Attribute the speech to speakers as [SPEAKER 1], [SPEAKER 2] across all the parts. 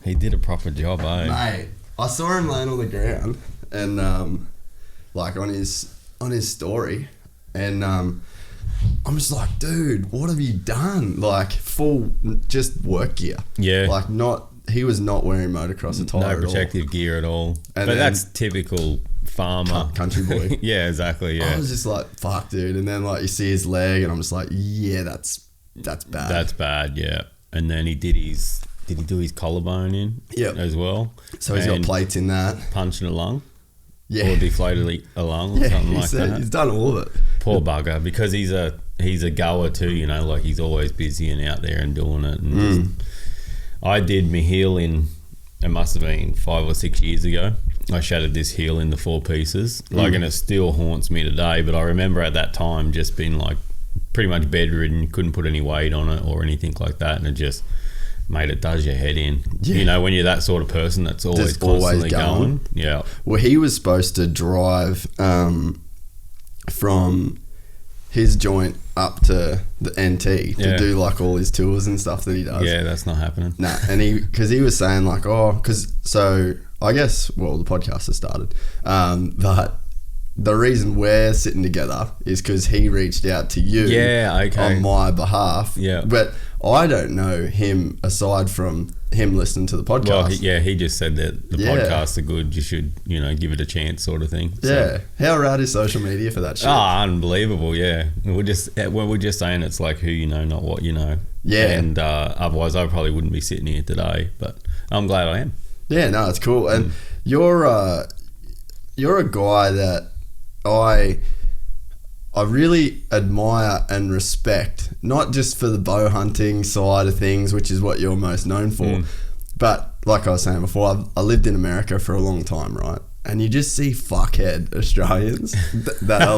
[SPEAKER 1] He did a proper job, eh?
[SPEAKER 2] Mate, I saw him laying on the ground and like on his story, and I'm just like, dude, what have you done? Like full just work gear.
[SPEAKER 1] Yeah.
[SPEAKER 2] Like he was not wearing motocross attire
[SPEAKER 1] No
[SPEAKER 2] at all.
[SPEAKER 1] protective gear at all.
[SPEAKER 2] And
[SPEAKER 1] but that's typical farmer.
[SPEAKER 2] Country boy.
[SPEAKER 1] Yeah, exactly, yeah.
[SPEAKER 2] I was just like, fuck, dude. And then like you see his leg and I'm just like, yeah, that's bad.
[SPEAKER 1] That's bad, yeah. And then did he do his collarbone in as well?
[SPEAKER 2] So he's got plates in that.
[SPEAKER 1] Punching a lung?
[SPEAKER 2] Yeah.
[SPEAKER 1] Or deflated a lung or something like that.
[SPEAKER 2] He's done all of it.
[SPEAKER 1] Poor bugger, because he's a goer too, you know, like he's always busy and out there and doing it. And I did my heel it must have been 5 or 6 years ago. I shattered this heel into 4 pieces, and it still haunts me today. But I remember at that time just being like pretty much bedridden, couldn't put any weight on it or anything like that, and it just, mate, it does your head in. Yeah. You know, when you're that sort of person that's always constantly going. Yeah.
[SPEAKER 2] Well, he was supposed to drive from his joint up to the NT to do like all his tours and stuff that he does.
[SPEAKER 1] Yeah, that's not happening.
[SPEAKER 2] Nah, and because he was saying like, so I guess, well, the podcast has started, but the reason we're sitting together is because he reached out to you on my behalf. Yeah. But I don't know him aside from him listening to the podcast.
[SPEAKER 1] Well, he just said that the podcasts are good. You should, give it a chance sort of thing. So.
[SPEAKER 2] Yeah. How rad is social media for that shit?
[SPEAKER 1] Oh, unbelievable, yeah. We're just saying it's like who you know, not what you know.
[SPEAKER 2] Yeah.
[SPEAKER 1] And otherwise I probably wouldn't be sitting here today, but I'm glad I am.
[SPEAKER 2] Yeah, no, it's cool. And you're a guy that I really admire and respect, not just for the bow hunting side of things, which is what you're most known for, but like I was saying before, I lived in America for a long time, right? And you just see fuckhead Australians that are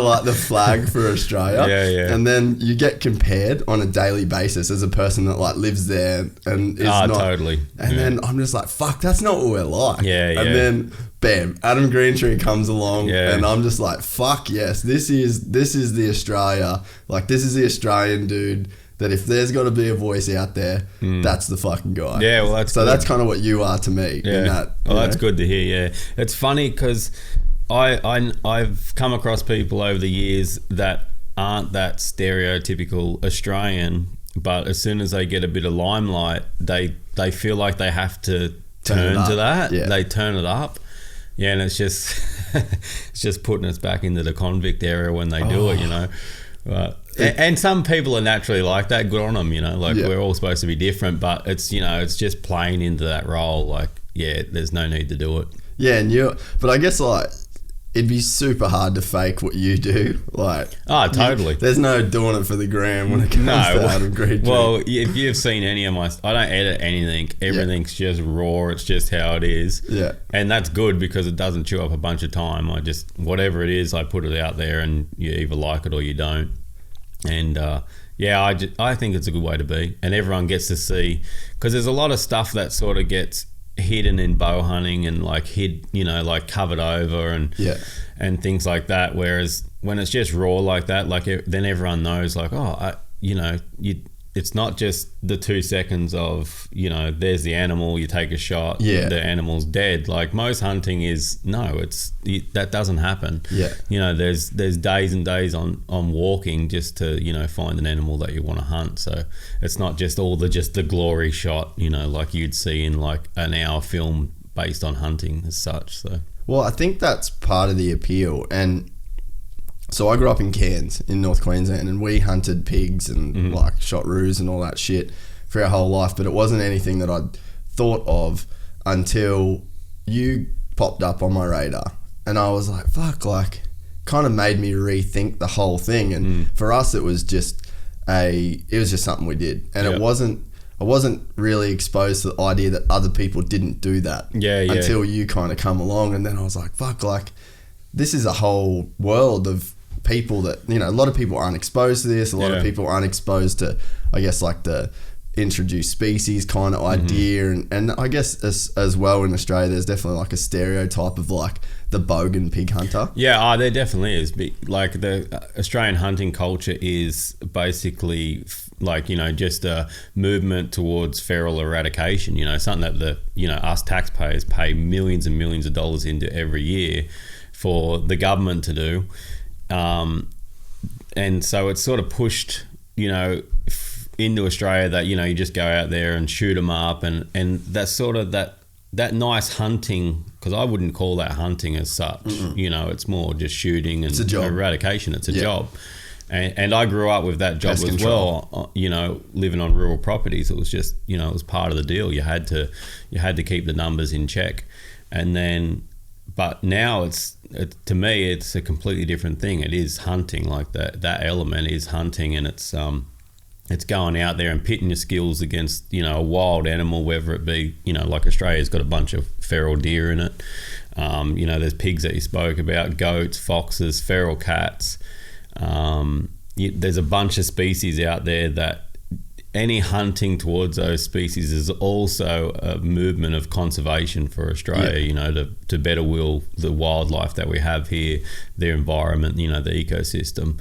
[SPEAKER 2] like the flag for Australia.
[SPEAKER 1] Yeah.
[SPEAKER 2] And then you get compared on a daily basis as a person that like lives there and is not.
[SPEAKER 1] Totally.
[SPEAKER 2] And then I'm just like, fuck, that's not what we're like.
[SPEAKER 1] Yeah.
[SPEAKER 2] And then bam, Adam Greentree comes along and I'm just like, fuck yes, this is the Australia. Like this is the Australian dude that if there's got to be a voice out there, that's the fucking guy.
[SPEAKER 1] Yeah, well, that's
[SPEAKER 2] that's kind of what you are to me.
[SPEAKER 1] Yeah.
[SPEAKER 2] In that,
[SPEAKER 1] that's good to hear. Yeah, it's funny because I've come across people over the years that aren't that stereotypical Australian, but as soon as they get a bit of limelight, they feel like they have to turn to that. Yeah. They turn it up. Yeah, and it's just putting us back into the convict era when they do it, you know. And some people are naturally like that. Good on them, you know. Like we're all supposed to be different, but it's it's just playing into that role. Like, there's no need to do it. Yeah,
[SPEAKER 2] but I guess like it'd be super hard to fake what you do. Like,
[SPEAKER 1] totally.
[SPEAKER 2] There's no doing it for the gram when it comes to Adam Greentree.
[SPEAKER 1] Well, if you've seen any of my, I don't edit anything. Everything's just raw. It's just how it is.
[SPEAKER 2] Yeah, and
[SPEAKER 1] that's good because it doesn't chew up a bunch of time. I just whatever it is, I put it out there, and you either like it or you don't. And I think it's a good way to be, and everyone gets to see, because there's a lot of stuff that sort of gets hidden in bow hunting and like like covered over and things like that, whereas when it's just raw like that, like then everyone knows like, it's not just the 2 seconds of there's the animal, you take a shot, the animal's dead. Like most hunting that doesn't happen. There's days and days on walking just to find an animal that you want to hunt. So it's not just the glory shot like you'd see in like an hour film based on hunting as such. So
[SPEAKER 2] well, I think that's part of the appeal. And so I grew up in Cairns in North Queensland, and we hunted pigs and like shot roos and all that shit for our whole life, but it wasn't anything that I'd thought of until you popped up on my radar, and I was like, fuck, like kind of made me rethink the whole thing. And for us it was just something we did, and I wasn't really exposed to the idea that other people didn't do that until you kind of come along, and then I was like, fuck, like this is a whole world of people that a lot of people aren't exposed to this. A lot of people aren't exposed to, I guess, like the introduced species kind of idea, and I guess as well in Australia, there's definitely like a stereotype of like the bogan pig hunter.
[SPEAKER 1] Yeah, there definitely is. Like the Australian hunting culture is basically like, you know, just a movement towards feral eradication. You know, something that us taxpayers pay millions and millions of dollars into every year for the government to do, and so it's sort of pushed, you know, into Australia that, you know, you just go out there and shoot them up, and that's sort of that nice hunting, because I wouldn't call that hunting as such. You know, it's more just shooting and eradication. It's a job. And I grew up with that job as well, you know, living on rural properties. It was just, you know, it was part of the deal. You had to keep the numbers in check. And then, but now to me, it's a completely different thing. It is hunting, like that element is hunting, and it's going out there and pitting your skills against, you know, a wild animal, whether it be, you know, like Australia's got a bunch of feral deer in it. You know, there's pigs that you spoke about, goats, foxes, feral cats. There's a bunch of species out there that any hunting towards those species is also a movement of conservation for Australia, you know, to better will the wildlife that we have here, their environment, you know, the ecosystem.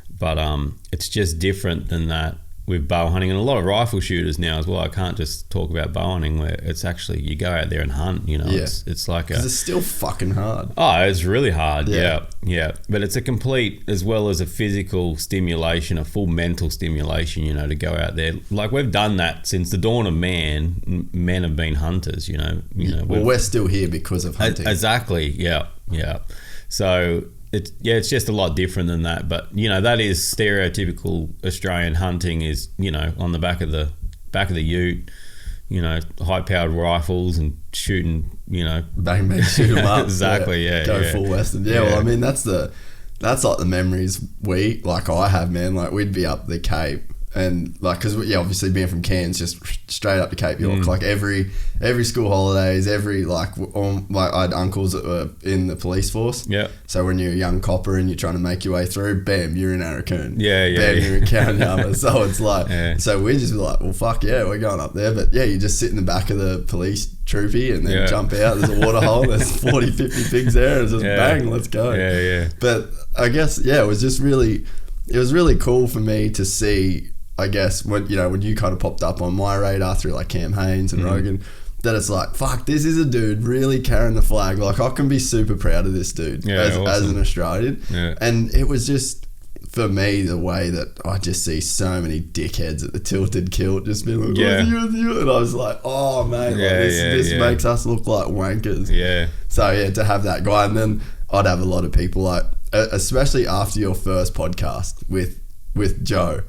[SPEAKER 1] But it's just different than that with bow hunting, and a lot of rifle shooters now as well. I can't just talk about bow hunting where it's actually, you go out there and hunt, you know. It's like because
[SPEAKER 2] it's still fucking hard.
[SPEAKER 1] Oh, it's really hard. Yeah. But it's a complete, as well as a physical stimulation, a full mental stimulation, you know, to go out there. Like, we've done that since the dawn of man. Men have been hunters, you know.
[SPEAKER 2] Well, we're still here because of hunting.
[SPEAKER 1] Exactly. Yeah. So it's just a lot different than that, but you know, that is stereotypical Australian hunting, is, you know, on the back of the ute, you know, high powered rifles and shooting, you know,
[SPEAKER 2] bang, shoot them up.
[SPEAKER 1] Exactly. Go
[SPEAKER 2] full western. Well, I mean, that's like the memories I have, man. Like, we'd be up the Cape, and like, because obviously being from Cairns, just straight up to Cape York, like every school holidays, I had uncles that were in the police force. So when you're a young copper and you're trying to make your way through, bam, you're in Arakoon. Bam, you're in County. So it's like, so we just be like, well, fuck yeah, we're going up there. But yeah, you just sit in the back of the police troopy and then jump out. There's a water hole. There's 40, 50 pigs there. It's just bang, let's go. But I guess it was really cool for me to see, I guess, when you kind of popped up on my radar through like Cam Haynes and Rogan, that it's like, fuck, this is a dude really carrying the flag. Like, I can be super proud of this dude as an Australian. And it was just, for me, the way that I just see so many dickheads at the tilted kilt just being like, you. And I was like, oh, mate, this makes us look like wankers. So, to have that guy. And then I'd have a lot of people, like, especially after your first podcast with Joe.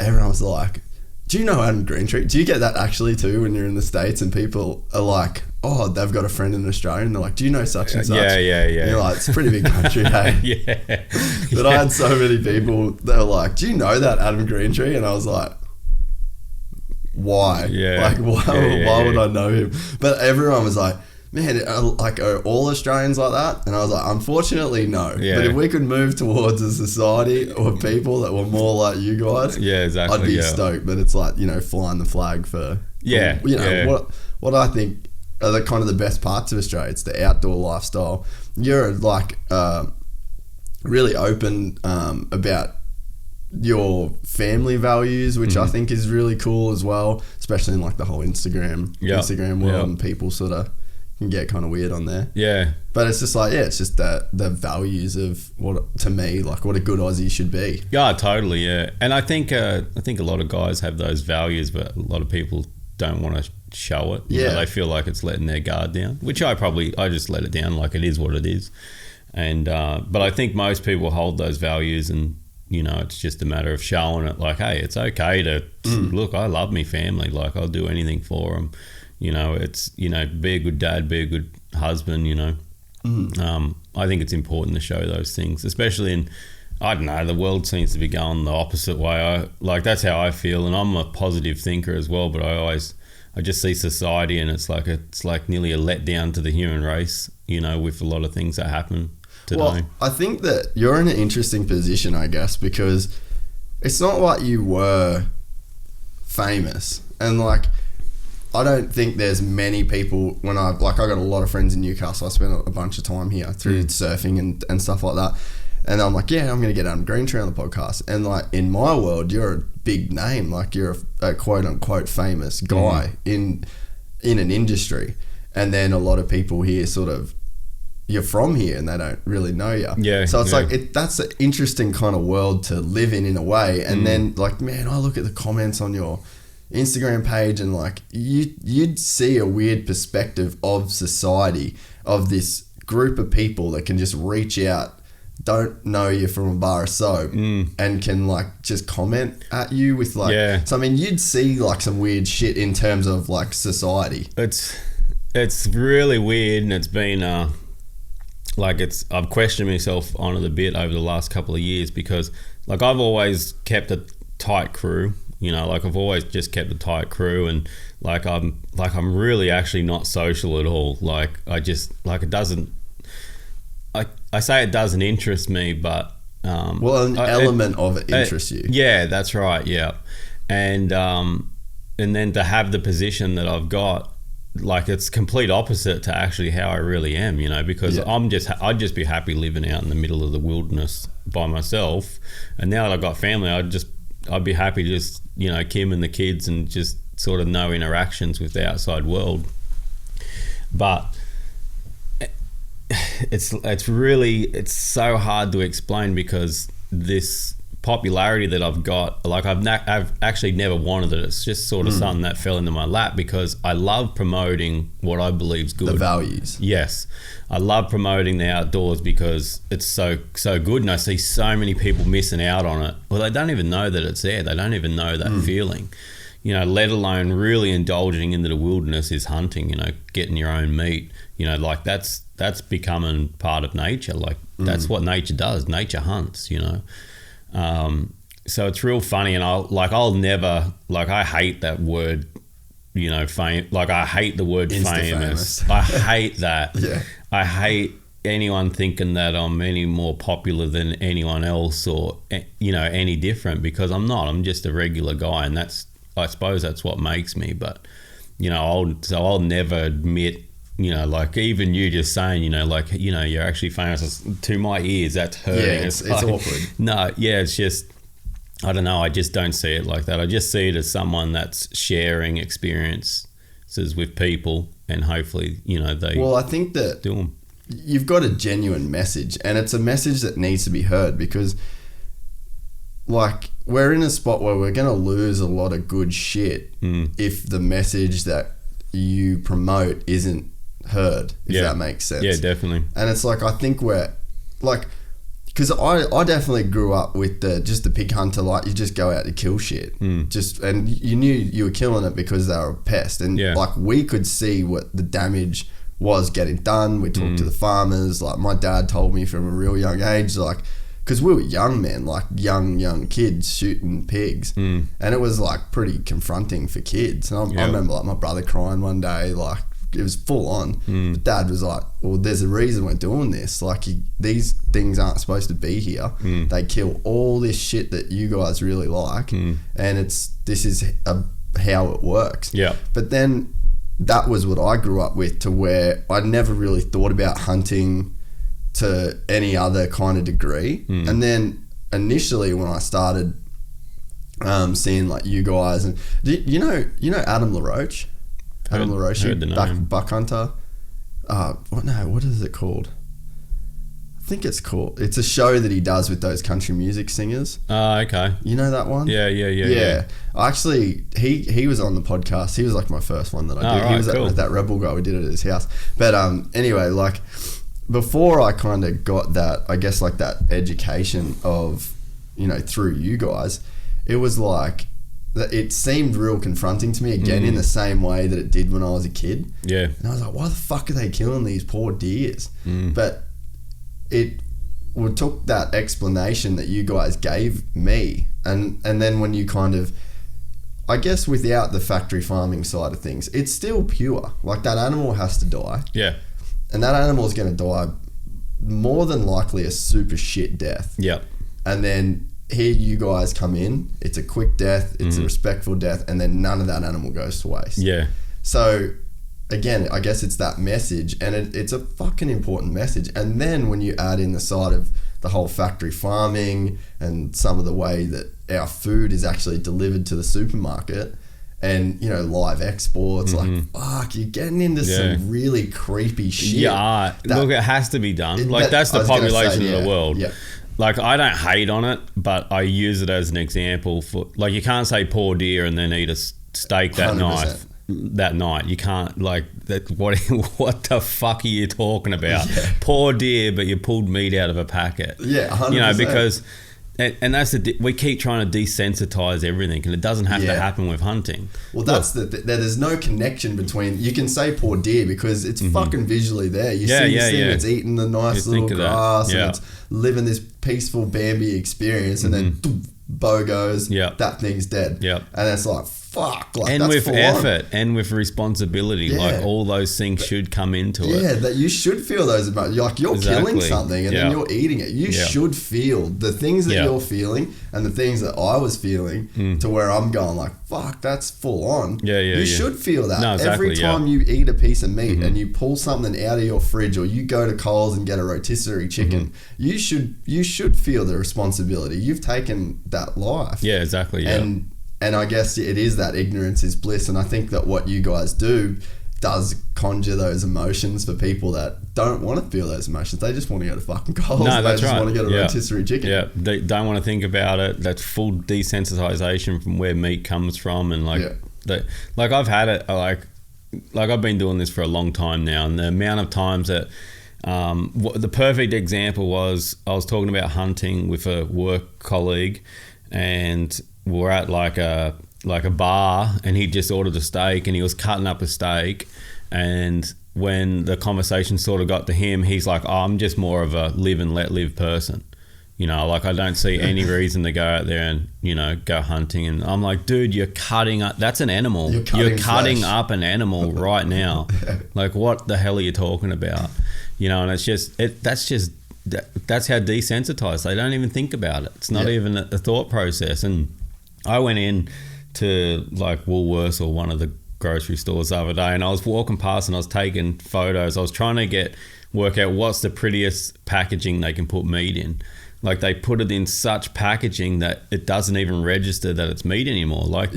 [SPEAKER 2] Everyone was like, do you know Adam Greentree? Do you get that actually too when you're in the States and people are like, oh, they've got a friend in Australia, and they're like, do you know such and such? And you're like, it's a pretty big country, hey? But I had so many people that were like, do you know that Adam Greentree? And I was like, why? Why would I know him? But everyone was like, man, are all Australians like that? And I was like, unfortunately, no. But if we could move towards a society or people that were more like you guys, I'd be stoked. But it's like, you know, flying the flag for, what I think are the kind of the best parts of Australia. It's the outdoor lifestyle. You're like really open about your family values, which I think is really cool as well, especially in like the whole Instagram world, and people sort of can get kind of weird on there. But it's just like, it's just the values of what, to me, like what a good Aussie should be. Totally.
[SPEAKER 1] And I think a lot of guys have those values, but a lot of people don't want to show it. You know, they feel like it's letting their guard down, which I just let it down, like it is what it is. And but I think most people hold those values, and you know, it's just a matter of showing it, like, hey, it's okay to look, I love me family, like I'll do anything for them. You know, it's, you know, be a good dad, be a good husband, you know. I think it's important to show those things, especially in, I don't know, the world seems to be going the opposite way. That's how I feel, and I'm a positive thinker as well, but I just see society, and it's like nearly a letdown to the human race, you know, with a lot of things that happen today.
[SPEAKER 2] Well, I think that you're in an interesting position, I guess, because it's not like you were famous And like, I don't think there's many people I got a lot of friends in Newcastle. I spent a bunch of time here through surfing and stuff like that. And I'm like, yeah, I'm going to get Greentree on the podcast. And like, in my world, you're a big name. Like, you're a quote unquote famous guy in an industry. And then a lot of people here sort of, you're from here and they don't really know you.
[SPEAKER 1] Yeah.
[SPEAKER 2] So it's like, that's an interesting kind of world to live in a way. And then like, man, I look at the comments on your Instagram page and like, you'd see a weird perspective of society, of this group of people that can just reach out, don't know you from a bar of soap, and can like just comment at you with like, so I mean, you'd see like some weird shit in terms of like society.
[SPEAKER 1] It's really weird, and it's been I've questioned myself on it a bit over the last couple of years, because like I've always kept a tight crew, you know, like I've always just kept a tight crew, and like I'm really actually not social at all. Like I just like, it doesn't, I say it doesn't interest me, but
[SPEAKER 2] element of it interests you.
[SPEAKER 1] Yeah, that's right. Yeah. And then to have the position that I've got, like it's complete opposite to actually how I really am, you know, because I'd just be happy living out in the middle of the wilderness by myself. And now that I've got family, I'd be happy just, you know, Kim and the kids, and just sort of no interactions with the outside world. But it's so hard to explain, because this popularity that I've got, like I've actually never wanted it. It's just sort of something that fell into my lap, because I love promoting what I believe is good.
[SPEAKER 2] The values.
[SPEAKER 1] Yes. I love promoting the outdoors because it's so good, and I see so many people missing out on it. Well, they don't even know that it's there. They don't even know that feeling. You know, let alone really indulging into the wilderness is hunting, you know, getting your own meat. You know, like that's becoming part of nature. Like that's what nature does. Nature hunts, you know. So it's real funny, and I'll never, like, I hate that word, you know, fame. Like I hate the word famous. I hate that.
[SPEAKER 2] Yeah. I
[SPEAKER 1] hate anyone thinking that I'm any more popular than anyone else, or, you know, any different, because I'm not. I'm just a regular guy, and I suppose that's what makes me. But, you know, I'll never admit, you know, like even you just saying, you know, like, you know, you're actually famous, to my ears, that's hurting.
[SPEAKER 2] Yeah, it's
[SPEAKER 1] like,
[SPEAKER 2] awkward.
[SPEAKER 1] No, yeah, it's just, I don't know, I just don't see it like that. I just see it as someone that's sharing experiences with people, and hopefully, you know,
[SPEAKER 2] I think that
[SPEAKER 1] do them.
[SPEAKER 2] You've got a genuine message, and it's a message that needs to be heard, because like we're in a spot where we're going to lose a lot of good shit if the message that you promote isn't heard, if that makes sense.
[SPEAKER 1] Yeah, definitely.
[SPEAKER 2] And it's like, I think we're like, because I definitely grew up with the pig hunter, like you just go out to kill shit, and you knew you were killing it because they were a pest, and like we could see what the damage was getting done. We talked to the farmers. Like my dad told me from a real young age, like, because we were young men, like young kids shooting pigs, and it was like pretty confronting for kids. And I remember like my brother crying one day, like it was full on. But Dad was like, well, there's a reason we're doing this. Like these things aren't supposed to be here. They kill all this shit that you guys really like, and this is how it works.
[SPEAKER 1] Yeah.
[SPEAKER 2] But then that was what I grew up with, to where I never really thought about hunting to any other kind of degree. And then initially when I started seeing like you guys, and you know Adam LaRoche? Adam LaRoche, buck hunter. What is it called? I think it's a show that he does with those country music singers.
[SPEAKER 1] Okay.
[SPEAKER 2] You know that one?
[SPEAKER 1] Yeah.
[SPEAKER 2] Actually, he was on the podcast. He was like my first one that I did.
[SPEAKER 1] Right,
[SPEAKER 2] he was
[SPEAKER 1] cool.
[SPEAKER 2] with that Rebel guy. We did it at his house. But anyway, like before I kind of got that, I guess like that education of, you know, through you guys, it was like, it seemed real confronting to me again in the same way that it did when I was a kid.
[SPEAKER 1] Yeah.
[SPEAKER 2] And I was like, why the fuck are they killing these poor deers? But it took that explanation that you guys gave me, and then when you kind of, I guess without the factory farming side of things, it's still pure. Like that animal has to die.
[SPEAKER 1] Yeah.
[SPEAKER 2] And that animal is going to die more than likely a super shit death.
[SPEAKER 1] Yeah.
[SPEAKER 2] And then here you guys come in, it's a quick death, it's a respectful death, and then none of that animal goes to waste.
[SPEAKER 1] Yeah.
[SPEAKER 2] So again, I guess it's that message, and it's a fucking important message. And then when you add in the side of the whole factory farming and some of the way that our food is actually delivered to the supermarket, and you know, live exports, like fuck, you're getting into some really creepy shit.
[SPEAKER 1] Yeah, look, it has to be done. Like that's the population of the world.
[SPEAKER 2] Yeah.
[SPEAKER 1] Like I don't hate on it, but I use it as an example for, like, you can't say poor deer and then eat a steak that
[SPEAKER 2] 100%.
[SPEAKER 1] night. You can't, like, that. What the fuck are you talking about? Yeah. Poor deer, but you pulled meat out of a packet.
[SPEAKER 2] Yeah, 100%.
[SPEAKER 1] You know, because. And that's we keep trying to desensitize everything, and it doesn't have to happen with hunting.
[SPEAKER 2] Well, that's there's no connection between. You can say poor deer because it's fucking visually there. You see this thing that's eating the nice little grass and it's living this peaceful Bambi experience, and then bow goes. Yeah, that thing's dead. Yeah, and it's like fuck. Like,
[SPEAKER 1] and
[SPEAKER 2] that's
[SPEAKER 1] with effort and with responsibility, like all those things should come into it.
[SPEAKER 2] Yeah, that you should feel those emotions. Like you're killing something and then you're eating it. You should feel the things that you're feeling and the things that I was feeling to where I'm going like, fuck, that's full on. You should feel that. No, exactly, every time you eat a piece of meat and you pull something out of your fridge, or you go to Coles and get a rotisserie chicken, you should feel the responsibility. You've taken that life.
[SPEAKER 1] Yeah, exactly. Yeah.
[SPEAKER 2] And I guess it is that ignorance is bliss. And I think that what you guys do does conjure those emotions for people that don't want to feel those emotions. They just want to go to fucking Coles.
[SPEAKER 1] No,
[SPEAKER 2] they just want to get a rotisserie chicken.
[SPEAKER 1] Yeah, they don't want to think about it. That's full desensitization from where meat comes from. And like I've had it, like I've been doing this for a long time now. And the amount of times that, the perfect example was I was talking about hunting with a work colleague, and we're at like a bar, and he just ordered a steak, and he was cutting up a steak, and when the conversation sort of got to him, he's like, oh, I'm just more of a live and let live person, you know, like I don't see any reason to go out there and, you know, go hunting. And I'm like, dude, you're cutting up, that's an animal, you're cutting up an animal right now. Like, what the hell are you talking about, you know? And it's just that's how desensitized they don't even think about it. It's not even a thought process. And I went in to like Woolworths or one of the grocery stores the other day, and I was walking past and I was taking photos. I was trying to work out what's the prettiest packaging they can put meat in. Like, they put it in such packaging that it doesn't even register that it's meat anymore. Like,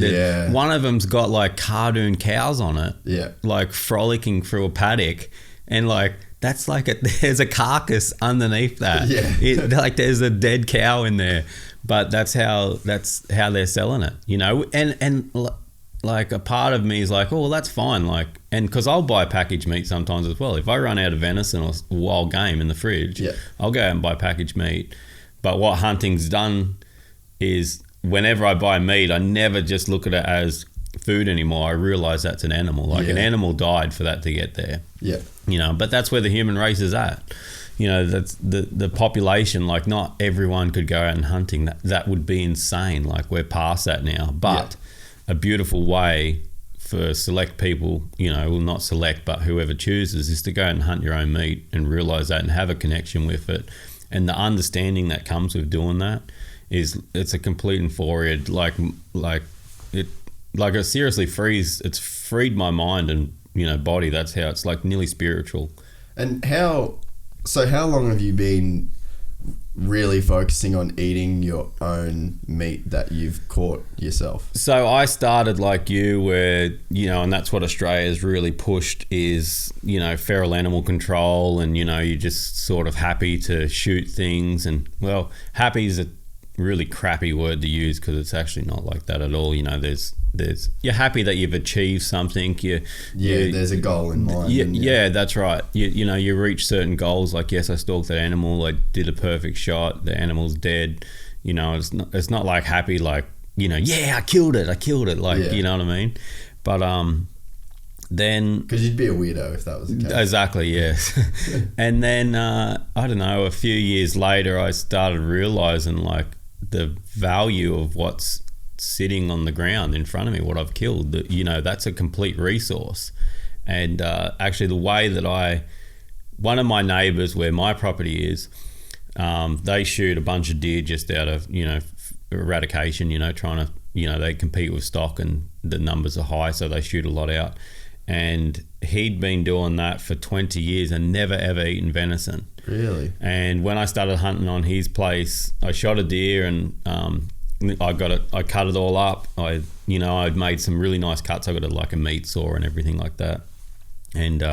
[SPEAKER 1] one of them's got like cartoon cows on it, like frolicking through a paddock, and like that's like there's a carcass underneath that. Like there's a dead cow in there. But that's how they're selling it, you know. And like a part of me is like, oh, well, that's fine. Like, and because I'll buy packaged meat sometimes as well. If I run out of venison or wild game in the fridge, I'll go out and buy packaged meat. But what hunting's done is, whenever I buy meat, I never just look at it as food anymore. I realize that's an animal. Like an animal died for that to get there. Yeah, you know. But that's where the human race is at. You know, that's the population. Like, not everyone could go out and hunting. That would be insane. Like, we're past that now. But a beautiful way for select people, you know, well, not select, but whoever chooses, is to go out and hunt your own meat and realize that and have a connection with it. And the understanding that comes with doing that it's a complete and forward. It seriously it's freed my mind and, you know, body. That's how it's like nearly spiritual.
[SPEAKER 2] And how long have you been really focusing on eating your own meat that you've caught yourself?
[SPEAKER 1] So I started like you, where, you know, and that's what Australia's really pushed is, you know, feral animal control, and, you know, you're just sort of happy to shoot things. And, well, happy is a really crappy word to use, because it's actually not like that at all. You know, there's you're happy that you've achieved something.
[SPEAKER 2] There's a goal in mind.
[SPEAKER 1] Yeah, that's right. You know, you reach certain goals. Like, yes, I stalked that animal. I did a perfect shot. The animal's dead. You know, it's not like happy, like, you know, I killed it. Like, you know what I mean? But then,
[SPEAKER 2] because you'd be a weirdo if that was the case.
[SPEAKER 1] Exactly, yes. And then I don't know, a few years later, I started realizing like the value of what's sitting on the ground in front of me, what I've killed. That, you know, that's a complete resource. And actually, the way that one of my neighbours, where my property is, they shoot a bunch of deer just out of, you know, eradication, trying to, they compete with stock and the numbers are high, so they shoot a lot out. And he'd been doing that for 20 years and never ever eaten venison.
[SPEAKER 2] Really?
[SPEAKER 1] And when I started hunting on his place, I shot a deer and I cut it all up. I'd made some really nice cuts. I got a meat saw and everything like that, and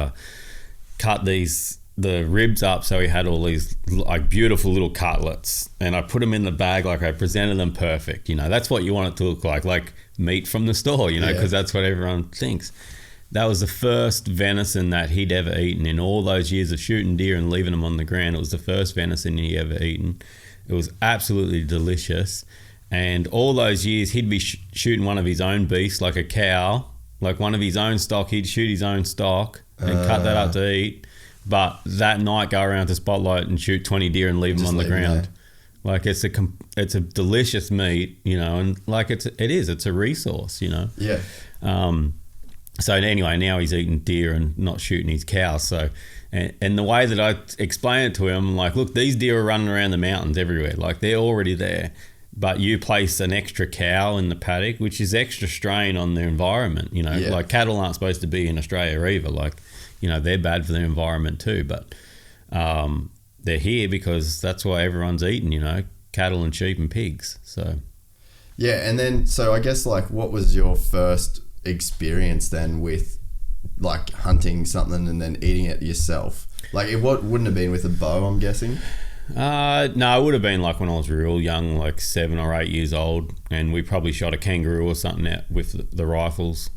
[SPEAKER 1] cut the ribs up so he had all these beautiful little cutlets, and I put them in the bag, I presented them perfect. That's what you want it to look like meat from the store, because that's what everyone thinks. That was the first venison that he'd ever eaten in all those years of shooting deer and leaving them on the ground. It was the first venison he ever eaten. It was absolutely delicious. And all those years he'd be shooting one of his own beasts, like a cow, like one of his own stock. He'd shoot his own stock and cut that up to eat. But that night go around to Spotlight and shoot 20 deer and leave them on the ground. It's a delicious meat, and it's a resource,
[SPEAKER 2] Yeah.
[SPEAKER 1] So anyway, now he's eating deer and not shooting his cows. So, and the way that I explain it to him, look, these deer are running around the mountains everywhere. They're already there. But you place an extra cow in the paddock, which is extra strain on the environment. Cattle aren't supposed to be in Australia either. They're bad for the environment too. But they're here because that's why everyone's eating, cattle and sheep and pigs. So
[SPEAKER 2] yeah, and then so I guess what was your first experience then with hunting something and then eating it yourself? It wouldn't have been with a bow, I'm guessing.
[SPEAKER 1] No, it would have been when I was real young, 7 or 8 years old, and we probably shot a kangaroo or something out with the rifles,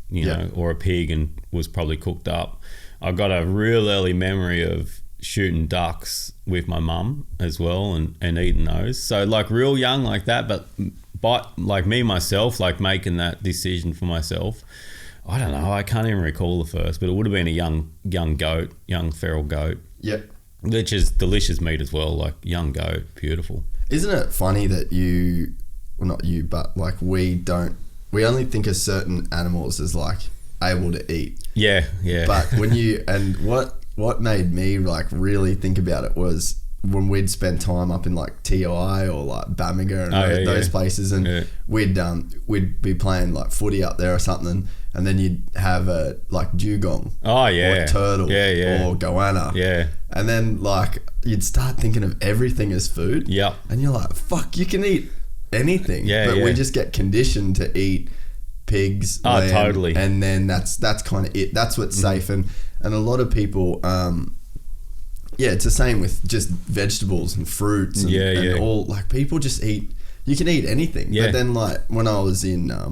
[SPEAKER 1] or a pig, and was probably cooked up. I got a real early memory of shooting ducks with my mum as well, and eating those. So real young like that, but me myself, making that decision for myself, I don't know, I can't even recall the first, but it would have been a young feral goat. Yep. Which is delicious meat as well, young goat, beautiful.
[SPEAKER 2] Isn't it funny that not you, but we only think of certain animals as able to eat.
[SPEAKER 1] Yeah.
[SPEAKER 2] But what made me really think about it was when we'd spend time up in TI or Bamaga and those places, and we'd be playing footy up there or something, and then you'd have a dugong or turtle or goanna, and then you'd start thinking of everything as food, and you're fuck, you can eat anything, but we just get conditioned to eat pigs, lamb,
[SPEAKER 1] totally,
[SPEAKER 2] and then that's kind of it. That's what's safe, and a lot of people it's the same with just vegetables and fruits and all. People just eat. You can eat anything. But then when I was in, I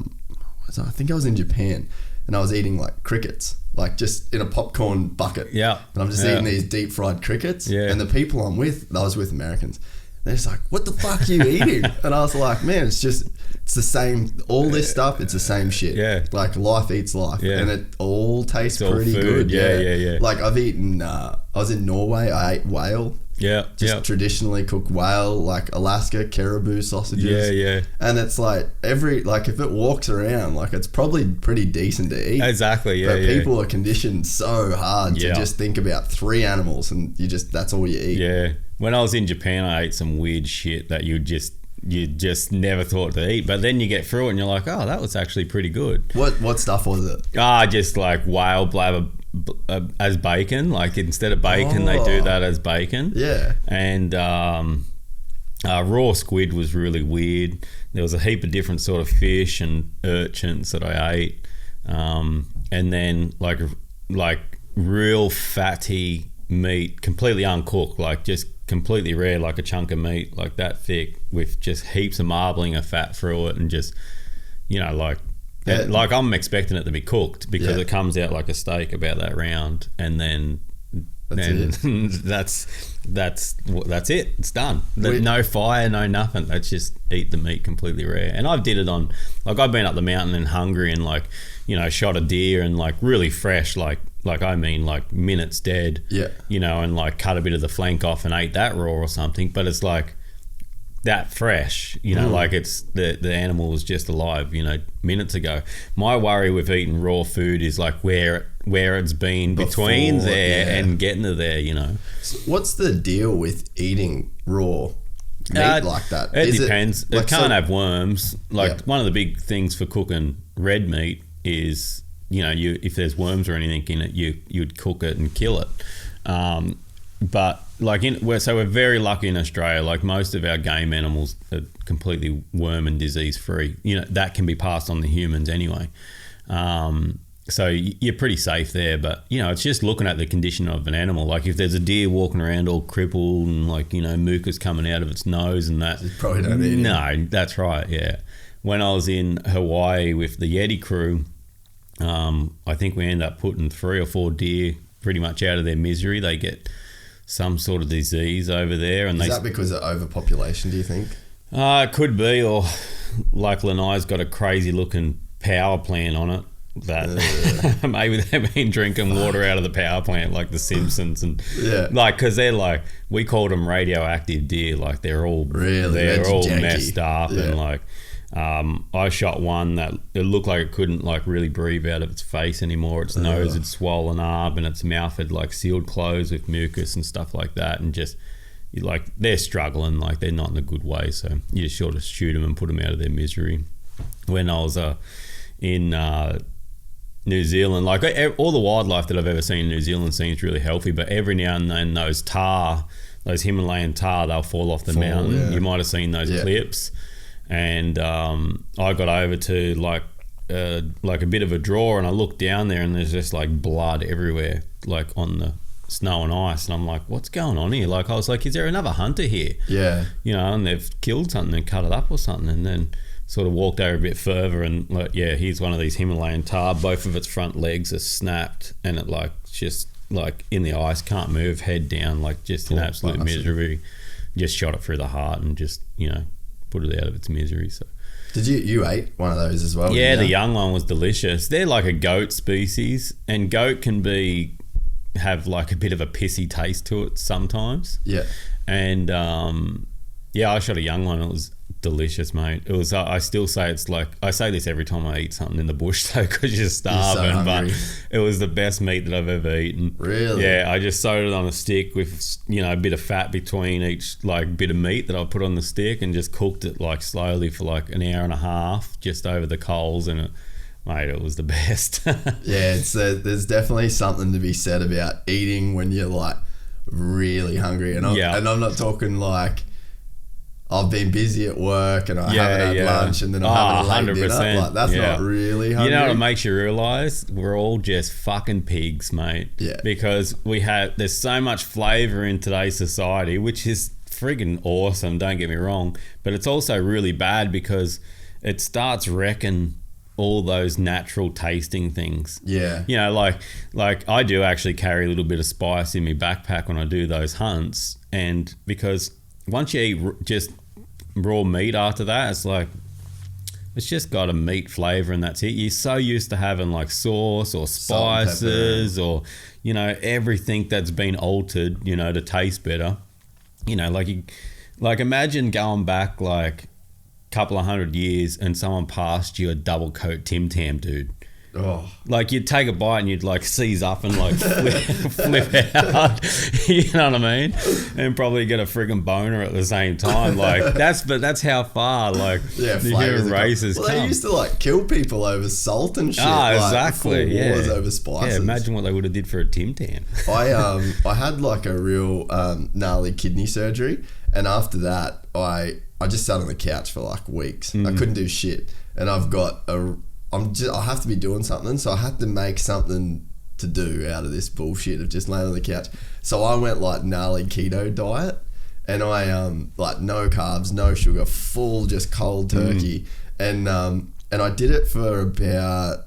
[SPEAKER 2] think I was in Japan, and I was eating crickets, just in a popcorn bucket. Yeah. And I'm just eating these deep fried crickets. Yeah. And the people I was with Americans. They're just what the fuck are you eating? And I was man, it's the same. All this stuff, it's the same shit. Yeah. Life eats life, and it all tastes pretty good. Yeah. I've eaten. I was in Norway. I ate whale. Yeah. Just traditionally cooked whale, Alaska caribou sausages. Yeah. And it's every if it walks around, it's probably pretty decent to eat.
[SPEAKER 1] Exactly. Yeah.
[SPEAKER 2] But people are conditioned so hard to just think about 3 animals, and that's all you eat.
[SPEAKER 1] Yeah. When I was in Japan, I ate some weird shit that you just never thought to eat, but then you get through it and you're oh, that was actually pretty good.
[SPEAKER 2] What stuff was it?
[SPEAKER 1] Just whale blabber as bacon. Instead of bacon, they do that as bacon. Yeah. And raw squid was really weird. There was a heap of different sort of fish and urchins that I ate, and then real fatty meat, completely uncooked, just completely rare, a chunk of meat that thick with just heaps of marbling of fat through it, and just I'm expecting it to be cooked because it comes out like a steak about that round, and then that's it. It's done. No fire, no nothing. That's just eat the meat completely rare. And I've did it on I've been up the mountain in Hungary and shot a deer and really fresh, minutes dead, and cut a bit of the flank off and ate that raw or something, but it's that fresh, it's the animal was just alive, minutes ago. My worry with eating raw food is where it's been between there and getting to there,
[SPEAKER 2] What's the deal with eating raw meat like that?
[SPEAKER 1] It depends. It can't have worms. Like one of the big things for cooking red meat is, if there's worms or anything in it, you'd cook it and kill it. But like we're very lucky in Australia. Like most of our game animals are completely worm and disease free. That can be passed on to humans anyway. So you're pretty safe there. But it's just looking at the condition of an animal. Like if there's a deer walking around all crippled and like mucus coming out of its nose and that,
[SPEAKER 2] you probably don't eat it.
[SPEAKER 1] No, that's right. Yeah. When I was in Hawaii with the Yeti crew, I think we ended up putting 3 or 4 deer pretty much out of their misery. They get some sort of disease over there. And
[SPEAKER 2] is that because of overpopulation, do you think?
[SPEAKER 1] It could be, or like Lanai's got a crazy looking power plant on it that maybe they've been drinking water out of the power plant like the Simpsons, and because they're like, we called them radioactive deer, like they're all messed up and like I shot one that it looked like it couldn't like really breathe out of its face anymore. Its nose had swollen up and its mouth had like sealed closed with mucus and stuff like that, and just they're struggling, like they're not in a good way, so you just sort of shoot them and put them out of their misery. When I was in New Zealand, like all the wildlife that I've ever seen in New Zealand seems really healthy, but every now and then those Himalayan tahr, they'll fall off the mountain. You might have seen those clips. And I got over to like a bit of a draw, and I looked down there and there's just like blood everywhere, like on the snow and ice, and I'm like, what's going on here? Like I was like, is there another hunter here? Yeah. And they've killed something and cut it up or something, and then sort of walked over a bit further and like, here's one of these Himalayan tahr, both of its front legs are snapped and it like just like in the ice, can't move, head down, like just in absolute misery. Just shot it through the heart and just put it out of its misery. So
[SPEAKER 2] did you ate one of those as well?
[SPEAKER 1] Yeah, the young one was delicious. They're like a goat species, and goat can have like a bit of a pissy taste to it sometimes. Yeah. And I shot a young one. It was delicious, mate. It was. I still say it's like, I say this every time I eat something in the bush though, because you're starving. So but it was the best meat that I've ever eaten. Really? Yeah. I just sewed it on a stick with a bit of fat between each like bit of meat that I put on the stick, and just cooked it like slowly for like an hour and a half just over the coals, and it was the best.
[SPEAKER 2] Yeah, there's definitely something to be said about eating when you're like really hungry, and I'm not talking like I've been busy at work and I haven't had lunch and then I'm having a late dinner. Like, that's not really hungry.
[SPEAKER 1] You know what it makes you realise? We're all just fucking pigs, mate. Yeah. Because there's so much flavour in today's society, which is friggin' awesome, don't get me wrong. But it's also really bad because it starts wrecking all those natural tasting things. Yeah. Like I do actually carry a little bit of spice in my backpack when I do those hunts, and because once you eat just raw meat after that, it's just got a meat flavour and that's it. You're so used to having like sauce or spices or everything that's been altered to taste better. Like imagine going back like a couple of 100 years and someone passed you a double coat Tim Tam, dude. Oh. Like you'd take a bite and you'd like seize up and like flip out, you know what I mean, and probably get a friggin' boner at the same time. Like that's how far like the human race has come.
[SPEAKER 2] They used to like kill people over salt and shit.
[SPEAKER 1] Exactly.
[SPEAKER 2] Wars over spices.
[SPEAKER 1] Yeah, imagine what they would have did for a Tim Tam.
[SPEAKER 2] I had like a real gnarly kidney surgery, and after that I just sat on the couch for like weeks. I couldn't do shit, and I have to be doing something, so I had to make something to do out of this bullshit of just laying on the couch. So I went like gnarly keto diet, and I like no carbs, no sugar, full just cold turkey, and I did it for about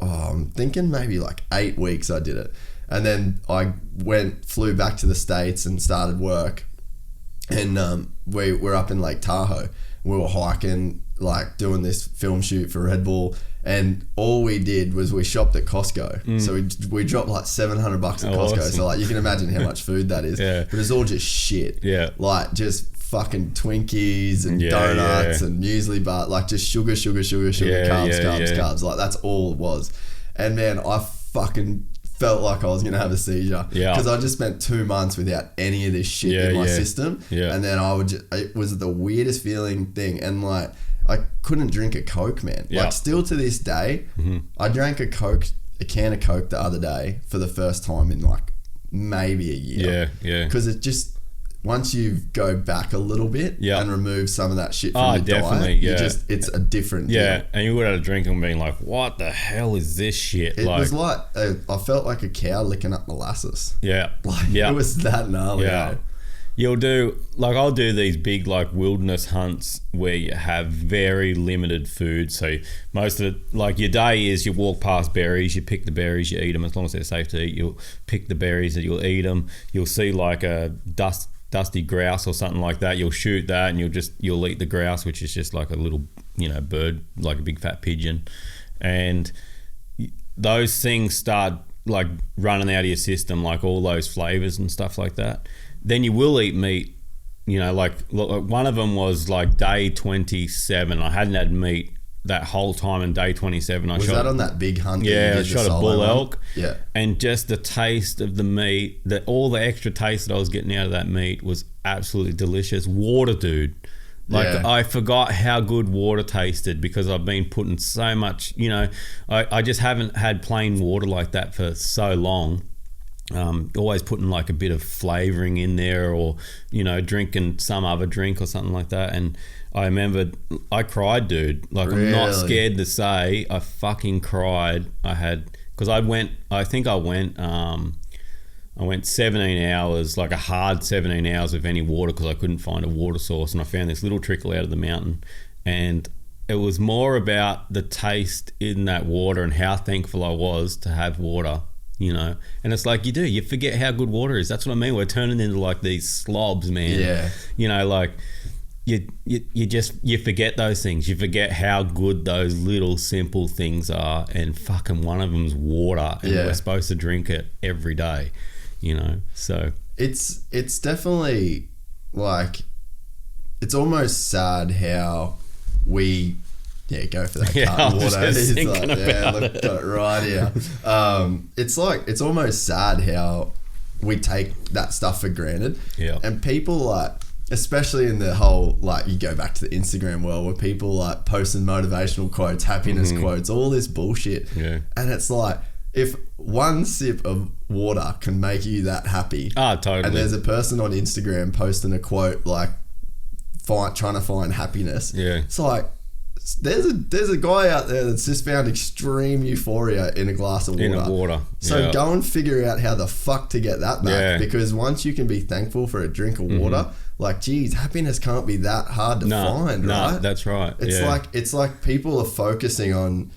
[SPEAKER 2] I'm thinking maybe like 8 weeks. I did it, and then I flew back to the States and started work, and we were up in Lake Tahoe. We were hiking, like doing this film shoot for Red Bull, and all we did was we shopped at Costco. So we dropped like $700 at Costco. Awesome. So like you can imagine how much food that is. But it's all just shit. Yeah. Like just fucking Twinkies and donuts and muesli bar, like just sugar, carbs. Like that's all it was. And man, I fucking felt like I was going to have a seizure.
[SPEAKER 1] Yeah.
[SPEAKER 2] Because I just spent 2 months without any of this shit in my system.
[SPEAKER 1] Yeah.
[SPEAKER 2] And then it was the weirdest feeling thing. And like, I couldn't drink a Coke, man.
[SPEAKER 1] Yeah.
[SPEAKER 2] Like still to this day, I drank a can of Coke the other day for the first time in like maybe a year.
[SPEAKER 1] Yeah.
[SPEAKER 2] Because it just, once you go back a little bit and remove some of that shit from your diet, it's a different deal.
[SPEAKER 1] And you would have a drink and being like, what the hell is this shit?
[SPEAKER 2] It was like, I felt like a cow licking up molasses.
[SPEAKER 1] Yeah.
[SPEAKER 2] It was that gnarly.
[SPEAKER 1] Yeah. I'll do these big like wilderness hunts where you have very limited food. So most of it, like your day is you walk past berries, you pick the berries, you eat them as long as they're safe to eat. You'll pick the berries and you'll eat them. You'll see like a dusty grouse or something like that. You'll shoot that and you'll eat the grouse, which is just like a little, bird, like a big fat pigeon. And those things start like running out of your system, like all those flavors and stuff like that. Then you will eat meat, like one of them was like day 27. I hadn't had meat that whole time, and day 27
[SPEAKER 2] was that on that big hunt?
[SPEAKER 1] I shot a bull elk.
[SPEAKER 2] Yeah.
[SPEAKER 1] And just the taste of the meat, all the extra taste that I was getting out of that meat was absolutely delicious. Water, dude. I forgot how good water tasted because I've been putting so much, I just haven't had plain water like that for so long. Always putting like a bit of flavoring in there, or drinking some other drink or something like that. And I remember I cried, dude. Like, really? I'm not scared to say I fucking cried. Because I went 17 hours, like a hard 17 hours of any water, because I couldn't find a water source, and I found this little trickle out of the mountain. And it was more about the taste in that water and how thankful I was to have water. And it's like you forget how good water is. That's what I mean. We're turning into like these slobs, man. Yeah. Like you forget those things. You forget how good those little simple things are, and fucking one of them's water, and we're supposed to drink it every day. So
[SPEAKER 2] it's definitely like, it's almost sad how we. Yeah, go for that carton water.
[SPEAKER 1] Just thinking about
[SPEAKER 2] look, got it right here. It's almost sad how we take that stuff for granted.
[SPEAKER 1] Yeah.
[SPEAKER 2] And people like, especially in the whole, like, you go back to the Instagram world where people like posting motivational quotes, happiness quotes, all this bullshit.
[SPEAKER 1] Yeah.
[SPEAKER 2] And it's like, if one sip of water can make you that happy.
[SPEAKER 1] Totally.
[SPEAKER 2] And there's a person on Instagram posting a quote like trying to find happiness.
[SPEAKER 1] Yeah.
[SPEAKER 2] It's like, there's a guy out there that's just found extreme euphoria in a glass of water. So go and figure out how the fuck to get that back, because once you can be thankful for a drink of water, like, geez, happiness can't be that hard to find, right?
[SPEAKER 1] No, that's right.
[SPEAKER 2] It's like people are focusing on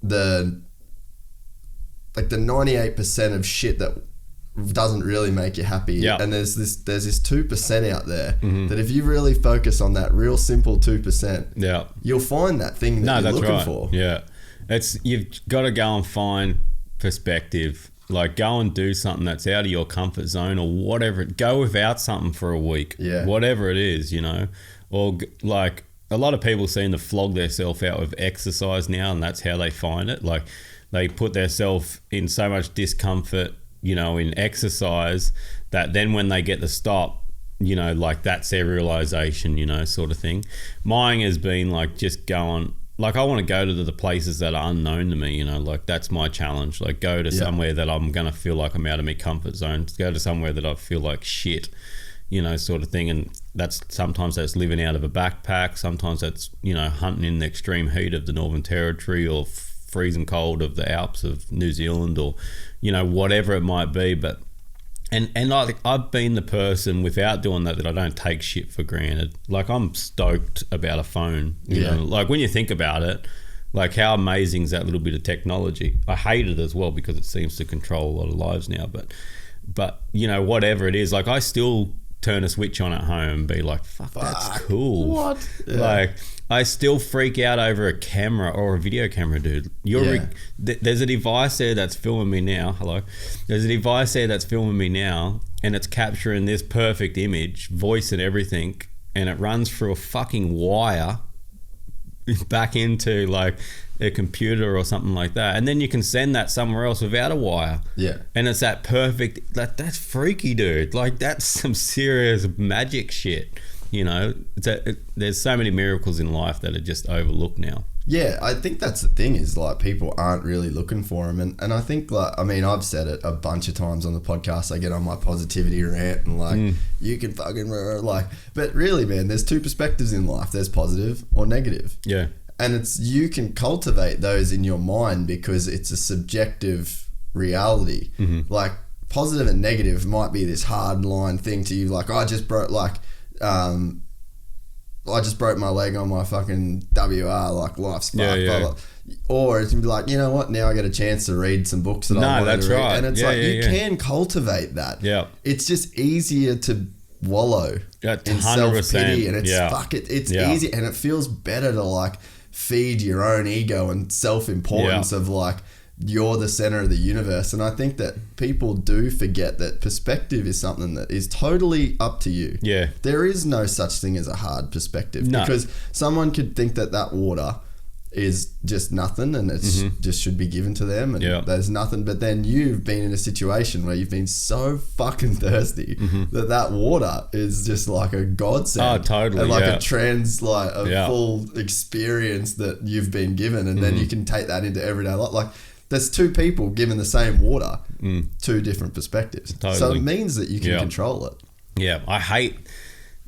[SPEAKER 2] the 98% of shit that doesn't really make you happy, and there's this 2% out there that if you really focus on that real simple 2%, you'll find that thing that you're looking for.
[SPEAKER 1] You've got to go and find perspective. Like, go and do something that's out of your comfort zone, or whatever. Go without something for a week, whatever it is, or like a lot of people seem to flog themselves out with exercise now, and that's how they find it. Like, they put themselves in so much discomfort, in exercise, that then when they get the stop, like, that's their realization, sort of thing. Mine has been like just going, like, I want to go to the places that are unknown to me, like, that's my challenge. Like, go to somewhere that I'm going to feel like I'm out of my comfort zone, go to somewhere that I feel like shit, sort of thing. And sometimes that's living out of a backpack, sometimes that's, hunting in the extreme heat of the Northern Territory, or freezing cold of the Alps of New Zealand, or whatever it might be. But and I've been the person, without doing that I don't take shit for granted. Like, I'm stoked about a phone, you know, like, when you think about it, like, how amazing is that little bit of technology. I hate it as well because it seems to control a lot of lives now, but whatever it is, like, I still turn a switch on at home and be like, fuck, that's cool.
[SPEAKER 2] What?
[SPEAKER 1] Like, I still freak out over a camera or a video camera, dude. There's a device there that's filming me now. Hello. There's a device there that's filming me now, and it's capturing this perfect image, voice and everything, and it runs through a fucking wire back into like a computer or something like that, and then you can send that somewhere else without a wire.
[SPEAKER 2] Yeah.
[SPEAKER 1] And it's that perfect. That's freaky, dude. Like that's some serious magic shit. You know, there's so many miracles in life that are just overlooked now.
[SPEAKER 2] Yeah, I think that's the thing is like people aren't really looking for them. And I think like, I mean, I've said it a bunch of times on the podcast. I get on my positivity rant and like, you can fucking like, but really, man, there's two perspectives in life. There's positive or negative.
[SPEAKER 1] Yeah.
[SPEAKER 2] And you can cultivate those in your mind because it's a subjective reality. Like positive and negative might be this hard line thing to you. Like I just broke my leg on my fucking WR, like life's fucked, blah, blah. Or it can be like, you know what, now I get a chance to read some books that I wanted to read.
[SPEAKER 1] Right.
[SPEAKER 2] And it's you can cultivate that.
[SPEAKER 1] Yeah.
[SPEAKER 2] It's just easier to wallow in
[SPEAKER 1] 100%.
[SPEAKER 2] self-pity, and it's easy, and it feels better to like feed your own ego and self-importance of like, you're the center of the universe. And I think that people do forget that perspective is something that is totally up to you.
[SPEAKER 1] Yeah.
[SPEAKER 2] There is no such thing as a hard perspective because someone could think that water is just nothing and it's just should be given to them and there's nothing. But then you've been in a situation where you've been so fucking thirsty that water is just like a godsend.
[SPEAKER 1] Oh, totally.
[SPEAKER 2] And like a full experience that you've been given, and then you can take that into everyday life. Like there's two people given the same water, two different perspectives. Totally. So it means that you can control it. Yeah.
[SPEAKER 1] I hate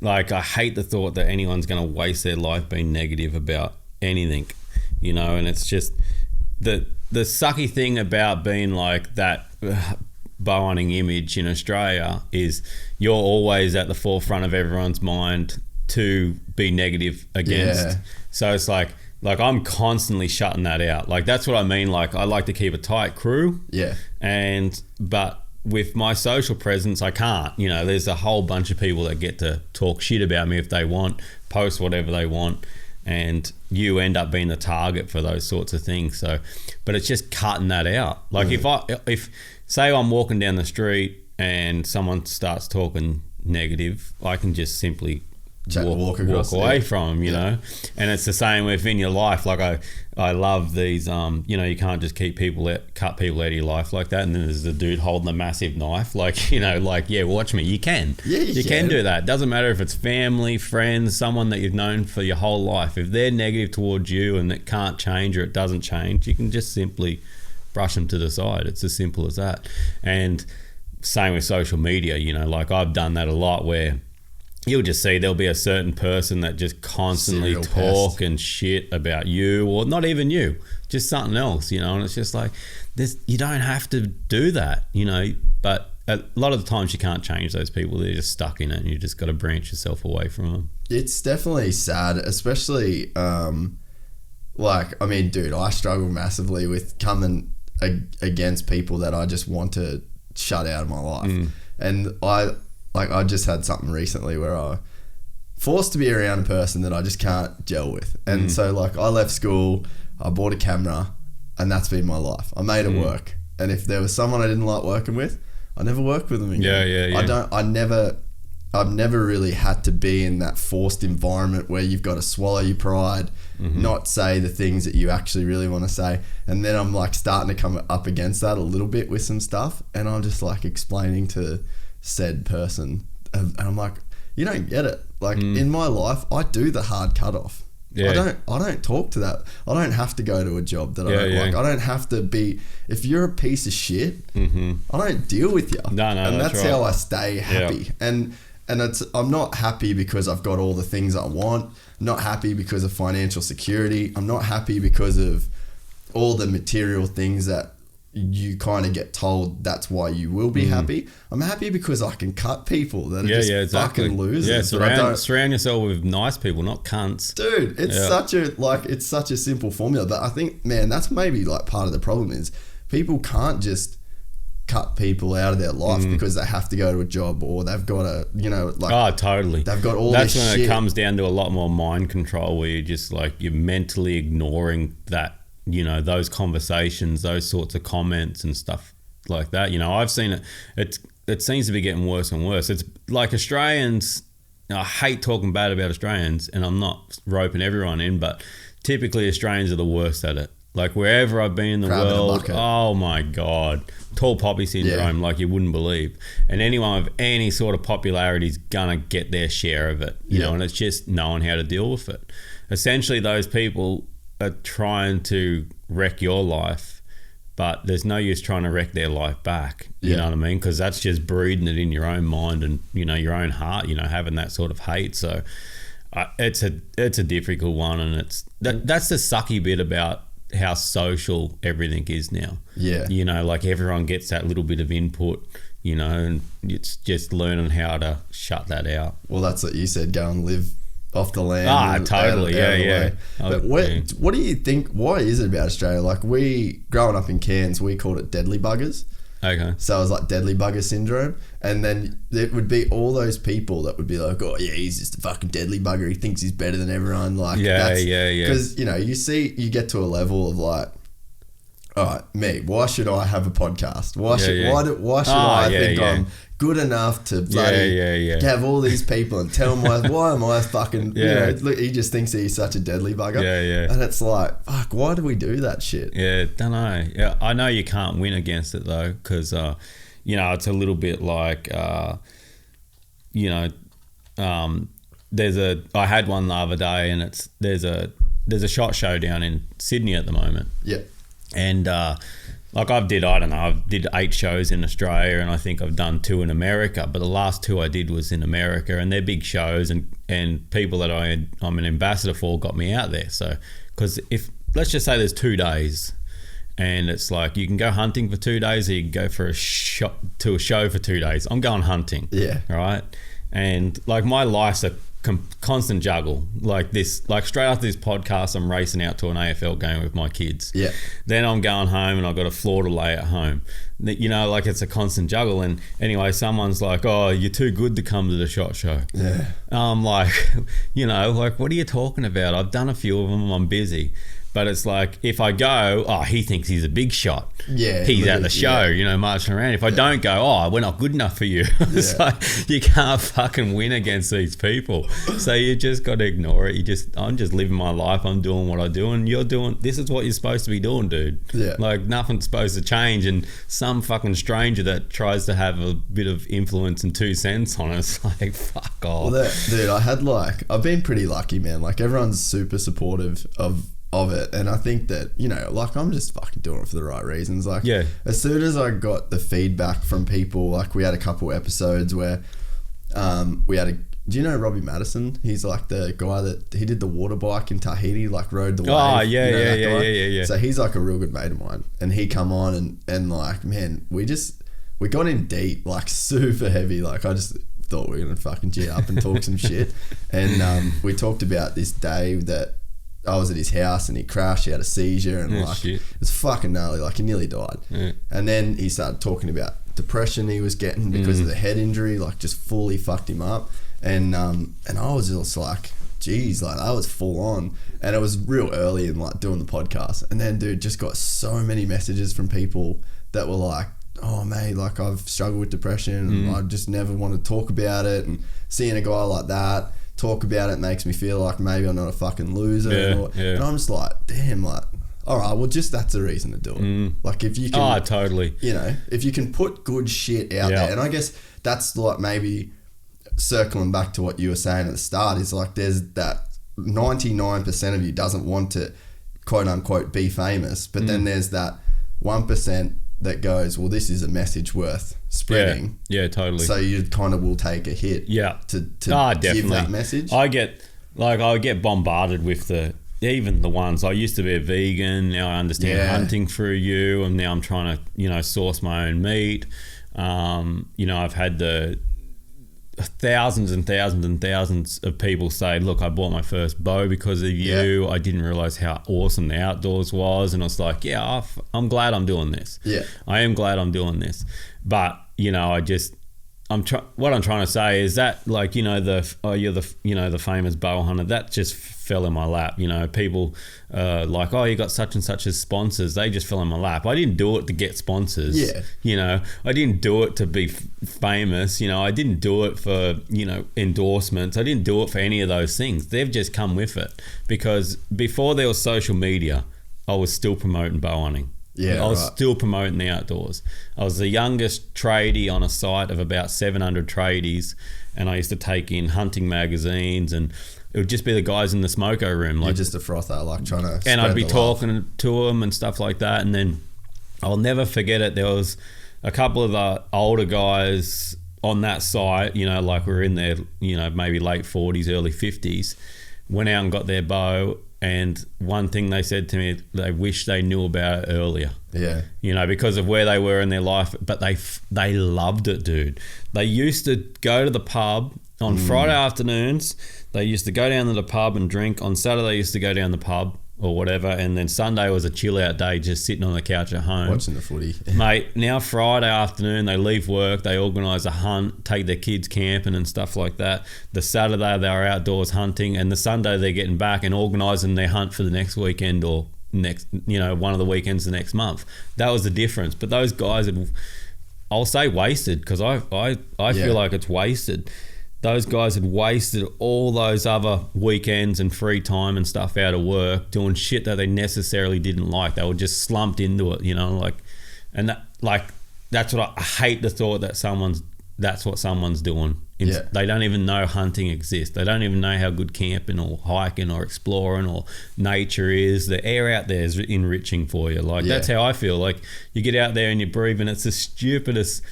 [SPEAKER 1] the thought that anyone's going to waste their life being negative about anything, you know, and it's just the sucky thing about being like that bow hunting image in Australia is you're always at the forefront of everyone's mind to be negative against. Yeah. So it's like I'm constantly shutting that out. Like that's what I mean. Like I like to keep a tight crew. Yeah. But with my social presence, I can't. You know, there's a whole bunch of people that get to talk shit about me if they want, post whatever they want, and you end up being the target for those sorts of things. So, but it's just cutting that out. Like if say I'm walking down the street and someone starts talking negative, I can just simply walk away from them, you know. And it's the same within your life. Like I love these you know, you can't just cut people out of your life like that, and then there's the dude holding a massive knife, like, you know, like, yeah, watch me. You can do that. Doesn't matter if it's family, friends, someone that you've known for your whole life. If they're negative towards you and it can't change or it doesn't change, you can just simply brush them to the side. It's as simple as that. And same with social media, you know, like I've done that a lot where you'll just see there'll be a certain person that just constantly talk and shit about you, or not even you, just something else, you know. And it's just like this, you don't have to do that, you know. But a lot of the times you can't change those people. They're just stuck in it, and you just got to branch yourself away from them. It's definitely sad, especially like, I mean, dude, I struggle massively with coming against people that I just want to shut out of my life. And I just had something recently where I forced to be around a person that I just can't gel with. And so like I left school, I bought a camera, and that's been my life. I made it work. And if there was someone I didn't like working with, I never worked with them again. Yeah. I've never really had to be in that forced environment where you've got to swallow your pride, not say the things that you actually really want to say. And then I'm like starting to come up against that a little bit with some stuff. And I'm just like explaining to said person, and I'm like, you don't get it. Like in my life, I do the hard cutoff. Yeah. I don't talk to that. I don't have to go to a job that I don't like. I don't have to be. If you're a piece of shit, I don't deal with you. No, and that's how I stay happy. And I'm not happy because I've got all the things I want. I'm not happy because of financial security. I'm not happy because of all the material things that you kind of get told that's why you will be happy. I'm happy because I can cut people that are fucking losers. Yeah, surround yourself with nice people, not cunts. Dude, it's such a simple formula. But I think, man, that's maybe like part of the problem is people can't just cut people out of their life because they have to go to a job or they've got a, you know, like... Oh, totally. They've got all this shit. That's when it comes down to a lot more mind control, where you're just like, you're mentally ignoring that, you know, those conversations, those sorts of comments and stuff like that. You know, I've seen it seems to be getting worse and worse. It's like Australians, I hate talking bad about Australians, and I'm not roping everyone in, but typically Australians are the worst at it. Like wherever I've been in the
[SPEAKER 2] Crab in a
[SPEAKER 1] world,
[SPEAKER 2] bucket.
[SPEAKER 1] oh my God, tall poppy syndrome, like you wouldn't believe. And anyone with any sort of popularity is gonna get their share of it, you know, and it's just knowing how to deal with it. Essentially, those people are trying to wreck your life, but there's no use trying to wreck their life back. You know what I mean? Because that's just breeding it in your own mind and, you know, your own heart, you know, having that sort of hate. So it's a difficult one, and that's the sucky bit about how social everything is now. Yeah. You know, like everyone gets that little bit of input, you know, and it's just learning how to shut that out.
[SPEAKER 2] Well, that's what you said, go and live off the land.
[SPEAKER 1] Totally. Yeah.
[SPEAKER 2] But what do you think, why is it about Australia? Like growing up in Cairns, we called it deadly buggers.
[SPEAKER 1] Okay.
[SPEAKER 2] So it was like deadly bugger syndrome. And then there would be all those people that would be like, oh yeah, he's just a fucking deadly bugger. He thinks he's better than everyone. Like,
[SPEAKER 1] yeah.
[SPEAKER 2] Because, you know, you get to a level of like, all right, me, why should I have a podcast? Why should I think I'm good enough to bloody have all these people and tell why am I fucking, you know, look, he just thinks he's such a deadly bugger. And it's like, fuck, why do we do that shit?
[SPEAKER 1] Don't know. I know you can't win against it though, because you know, it's a little bit like you know, I had one the other day, and there's a shot show down in Sydney at the moment. And like I did 8 shows in Australia, and I think I've done 2 in America, but the last 2 I did was in America, and they're big shows, and people that I'm an ambassador for got me out there. So, because let's just say there's 2 days, and it's like you can go hunting for 2 days, or you can go for a show for 2 days. I'm going hunting. Right? And like my life's a constant juggle. Like straight after this podcast, I'm racing out to an AFL game with my kids. Then I'm going home, and I've got a floor to lay at home. You know, like it's a constant juggle. And anyway, someone's like, oh, you're too good to come to the shot show. I'm like, you know, like, what are you talking about? I've done a few of them. I'm busy. But it's like, if I go, oh, he thinks he's a big shot. He's at the show, you know, marching around. If I don't go, oh, we're not good enough for you. It's like, you can't fucking win against these people. So you just got to ignore it. I'm just living my life. I'm doing what I do, and this is what you're supposed to be doing, dude. Like, nothing's supposed to change. And some fucking stranger that tries to have a bit of influence and 2 cents on us, like, fuck off.
[SPEAKER 2] Well, dude, I've been pretty lucky, man. Like, everyone's super supportive of it, and I think that, you know, like, I'm just fucking doing it for the right reasons. Like, as soon as I got the feedback from people, like, we had a couple episodes where do you know Robbie Madison? He's like the guy that he did the water bike in Tahiti, like rode the wave. Yeah. So he's like a real good mate of mine, and he come on and like, man, we got in deep, like super heavy. Like, I just thought we were gonna fucking G up and talk some shit, and we talked about this day that I was at his house and he crashed, he had a seizure, and it was fucking gnarly, like he nearly died. And then he started talking about depression he was getting because of the head injury, like just fully fucked him up. And I was just like, geez, like that was full on. And it was real early in like doing the podcast. And then, dude, just got so many messages from people that were like, oh mate, like I've struggled with depression and I just never want to talk about it. And seeing a guy like that talk about it makes me feel like maybe I'm not a fucking loser. And I'm just like, damn, like, all right, well, just that's a reason to do it. Like, if you can,
[SPEAKER 1] totally,
[SPEAKER 2] you know, if you can put good shit out there. And I guess that's like, maybe circling back to what you were saying at the start, is like, there's that 99% of you doesn't want to quote unquote be famous, but then there's that 1% that goes, well, this is a message worth spreading.
[SPEAKER 1] Yeah, totally.
[SPEAKER 2] So you kind of will take a hit to give that message.
[SPEAKER 1] I get bombarded with even the ones, I used to be a vegan, now I understand hunting through you, and now I'm trying to, you know, source my own meat. You know, I've had the thousands and thousands and thousands of people say, look, I bought my first bow because of you. I didn't realize how awesome the outdoors was. And I was like, I'm glad I'm doing this. I am glad I'm doing this. But, you know, what I'm trying to say is that, like, you're the famous bow hunter, that just fell in my lap. People like, you got such and such as sponsors. They just fell in my lap. I didn't do it to get sponsors.
[SPEAKER 2] Yeah.
[SPEAKER 1] I didn't do it to be famous. I didn't do it for endorsements. I didn't do it for any of those things. They've just come with it, because before there was social media, I was still promoting bow hunting.
[SPEAKER 2] Yeah,
[SPEAKER 1] I was still promoting the outdoors. I was the youngest tradie on a site of about 700 tradies, and I used to take in hunting magazines, and it would just be the guys in the smoko room. Like,
[SPEAKER 2] you're just a frother, like trying to.
[SPEAKER 1] And I'd be talking to them and stuff like that. And then I'll never forget it. There was a couple of the older guys on that site, like we were in their, maybe late 40s, early 50s, went out and got their bow. And one thing they said to me, they wish they knew about it earlier.
[SPEAKER 2] Yeah.
[SPEAKER 1] Because of where they were in their life. But they loved it, dude. They used to go to the pub on Friday afternoons. They used to go down to the pub and drink. On Saturday, they used to go down the pub or whatever. And then Sunday was a chill out day, just sitting on the couch at home.
[SPEAKER 2] Watching the footy.
[SPEAKER 1] Mate, now Friday afternoon, they leave work, they organise a hunt, take their kids camping and stuff like that. The Saturday, they are outdoors hunting. And the Sunday, they're getting back and organising their hunt for the next weekend or next, one of the weekends the next month. That was the difference. But those guys I'll say wasted, because I feel like it's wasted. Those guys had wasted all those other weekends and free time and stuff out of work doing shit that they necessarily didn't like. They were just slumped into it, that's what I hate, the thought that that's what someone's doing. They don't even know hunting exists. They don't even know how good camping or hiking or exploring or nature is. The air out there is enriching for you. That's how I feel. Like, you get out there and you breathe, and it's the stupidest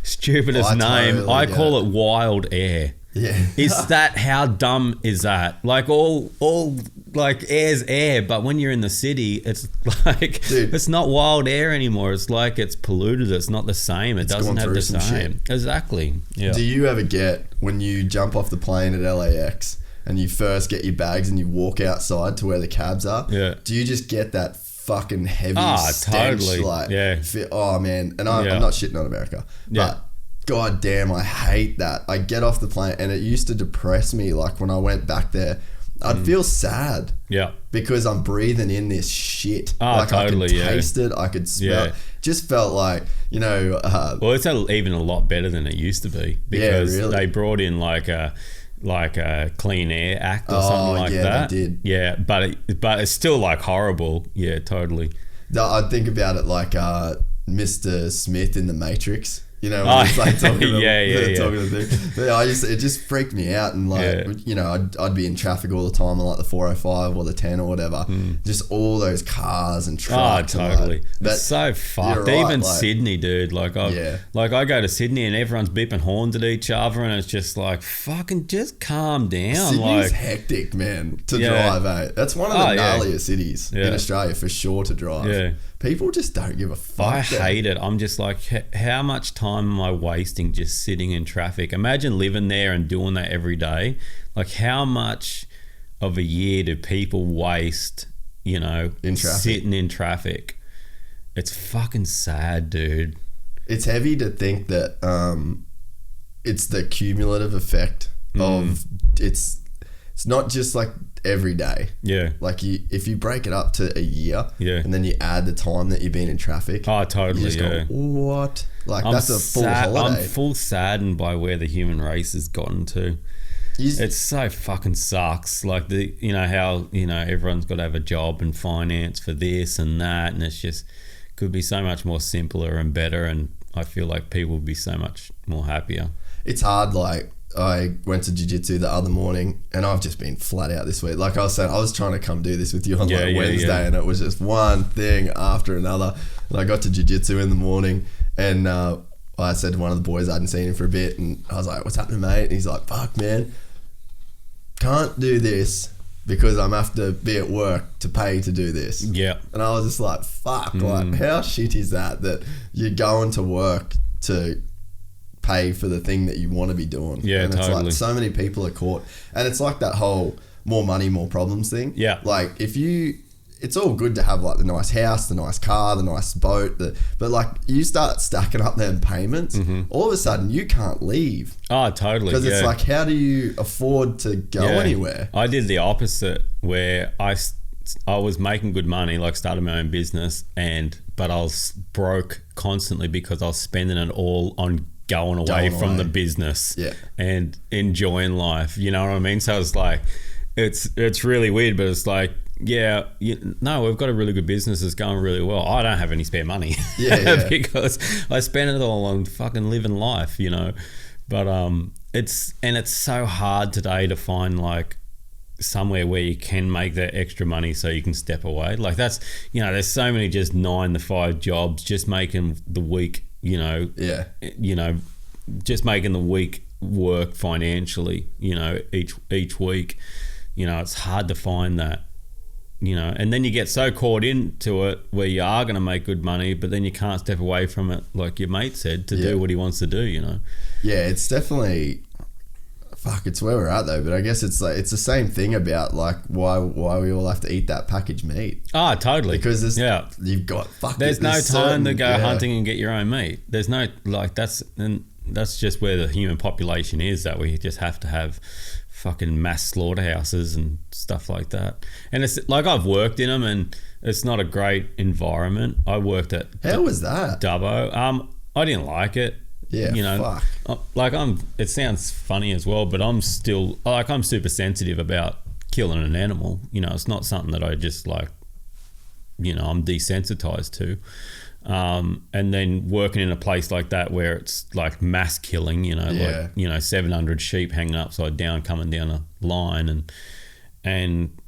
[SPEAKER 1] name.
[SPEAKER 2] Totally
[SPEAKER 1] I call it wild air.
[SPEAKER 2] Yeah.
[SPEAKER 1] How dumb is that? Like, all like air's air, but when you're in the city, it's like, dude, it's not wild air anymore. It's like it's polluted. It's not the same. It doesn't have the same. Exactly. Yeah.
[SPEAKER 2] Do you ever get, when you jump off the plane at LAX and you first get your bags and you walk outside to where the cabs are?
[SPEAKER 1] Yeah.
[SPEAKER 2] Do you just get that fucking heavy stench?
[SPEAKER 1] Totally.
[SPEAKER 2] Like,
[SPEAKER 1] yeah.
[SPEAKER 2] Oh man. And I'm not shitting on America, but God damn, I hate that. I get off the plane and it used to depress me. Like, when I went back there, I'd feel sad.
[SPEAKER 1] Yeah.
[SPEAKER 2] Because I'm breathing in this shit.
[SPEAKER 1] Totally.
[SPEAKER 2] I could taste it. I could smell it. Just felt like,
[SPEAKER 1] well, it's even a lot better than it used to be, because they brought in like a Clean Air Act or something like that.
[SPEAKER 2] They did.
[SPEAKER 1] Yeah, but it's still like horrible. Yeah, totally.
[SPEAKER 2] I think about it like Mr. Smith in The Matrix. He's like talking to it just freaked me out, and I'd be in traffic all the time on like the 405 or the 10 or whatever, just all those cars and trucks.
[SPEAKER 1] Totally. It's so fucked.
[SPEAKER 2] Right,
[SPEAKER 1] even Sydney, dude. I go to Sydney and everyone's beeping horns at each other, and it's just like, fucking just calm down.
[SPEAKER 2] Sydney's hectic, man, to drive. That's one of the gnarliest cities in Australia for sure to drive.
[SPEAKER 1] Yeah.
[SPEAKER 2] People just don't give a fuck.
[SPEAKER 1] I hate it. I'm just like, how much time am I wasting just sitting in traffic? Imagine living there and doing that every day. Like, how much of a year do people waste, in traffic, sitting in traffic? It's fucking sad, dude.
[SPEAKER 2] It's heavy to think that it's the cumulative effect of it's not just like every day. Yeah. Like, if you break it up to a year, and then you add the time that you've been in traffic.
[SPEAKER 1] Oh, totally.
[SPEAKER 2] You just go, what? Like, that's a full holiday.
[SPEAKER 1] I'm full saddened by where the human race has gotten to. It so fucking sucks. Like, how everyone's got to have a job and finance for this and that, and it's just could be so much more simpler and better, and I feel like people would be so much more happier.
[SPEAKER 2] It's hard. Like, I went to jiu-jitsu the other morning, and I've just been flat out this week. Like I was saying, I was trying to come do this with you on Wednesday, and it was just one thing after another. And I got to jiu-jitsu in the morning, and I said to one of the boys, I hadn't seen him for a bit, and I was like, what's happening, mate? And he's like, fuck, man, can't do this because I'm have to be at work to pay to do this. Yeah. And I was just like, fuck, like, how shit is that you're going to work to pay for the thing that you want to be doing? Yeah, and it's like so many people are caught, and it's like that whole more money, more problems thing. Yeah. Like, if you it's all good to have like the nice house, the nice car, the nice boat, but like you start stacking up them payments, all of a sudden you can't leave.
[SPEAKER 1] Oh, totally.
[SPEAKER 2] Because it's like, how do you afford to go anywhere?
[SPEAKER 1] I did the opposite, where I was making good money, like started my own business, but I was broke constantly because I was spending it all on going away from the business and enjoying life. You know what I mean? So it's like, it's really weird, but it's like, yeah, no, we've got a really good business. It's going really well. I don't have any spare money because I spend it all on fucking living life, you know. But it's so hard today to find like somewhere where you can make that extra money so you can step away. Like that's, you know, there's so many just 9-to-5 jobs just making the week, you know, just making the week work financially, you know, each week. You know, it's hard to find that. You know, and then you get so caught into it where you are going to make good money, but then you can't step away from it, like your mate said, to do what he wants to do, you know. Yeah,
[SPEAKER 2] it's definitely, it's where we're at though. But I guess it's like, it's the same thing about like why we all have to eat that packaged meat.
[SPEAKER 1] Oh, totally.
[SPEAKER 2] Because you've got
[SPEAKER 1] there's no time to go hunting and get your own meat. There's no, like, that's just where the human population is, that we just have to have fucking mass slaughterhouses and stuff like that. And it's like, I've worked in them and it's not a great environment. I worked at
[SPEAKER 2] How was that?
[SPEAKER 1] Dubbo. I didn't like it.
[SPEAKER 2] Yeah,
[SPEAKER 1] you know, like it sounds funny as well, but I'm still like, I'm super sensitive about killing an animal. You know, it's not something that I just like, you know, I'm desensitized to. And then working in a place like that where it's like mass killing, you know, like, you know, 700 sheep hanging upside down coming down a line, and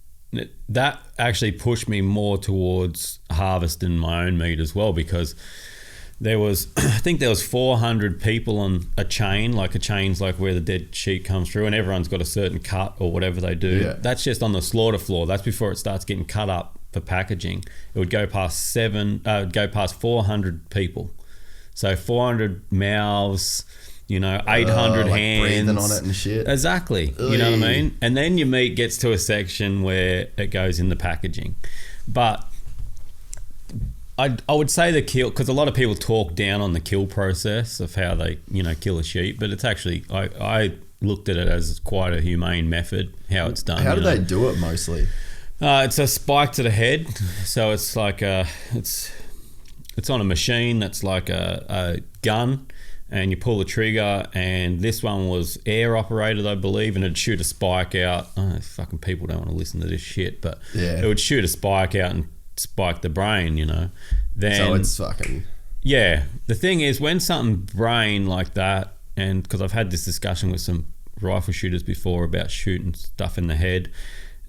[SPEAKER 1] that actually pushed me more towards harvesting my own meat as well, because there was, I think there was 400 people on a chain, like a chain's like where the dead sheep comes through, and everyone's got a certain cut or whatever they do. Yeah. That's just on the slaughter floor. That's before it starts getting cut up for packaging. It would go past 400 people. So 400 mouths, you know, 800
[SPEAKER 2] like
[SPEAKER 1] hands.
[SPEAKER 2] Breathing on it and shit.
[SPEAKER 1] Exactly. You know what I mean? And then your meat gets to a section where it goes in the packaging. But I would say the kill, because a lot of people talk down on the kill process of how they, you know, kill a sheep, but it's actually, I looked at it as quite a humane method, how it's done.
[SPEAKER 2] How do they do it mostly?
[SPEAKER 1] It's a spike to the head, so it's like it's on a machine that's like a gun, and you pull the trigger, and this one was air operated, I believe, and it'd shoot a spike out. Oh, fucking people don't want to listen to this shit, but it would shoot a spike out and spike the brain, you know. Then,
[SPEAKER 2] so it's fucking...
[SPEAKER 1] Yeah. The thing is, when something brain like that, and because I've had this discussion with some rifle shooters before about shooting stuff in the head,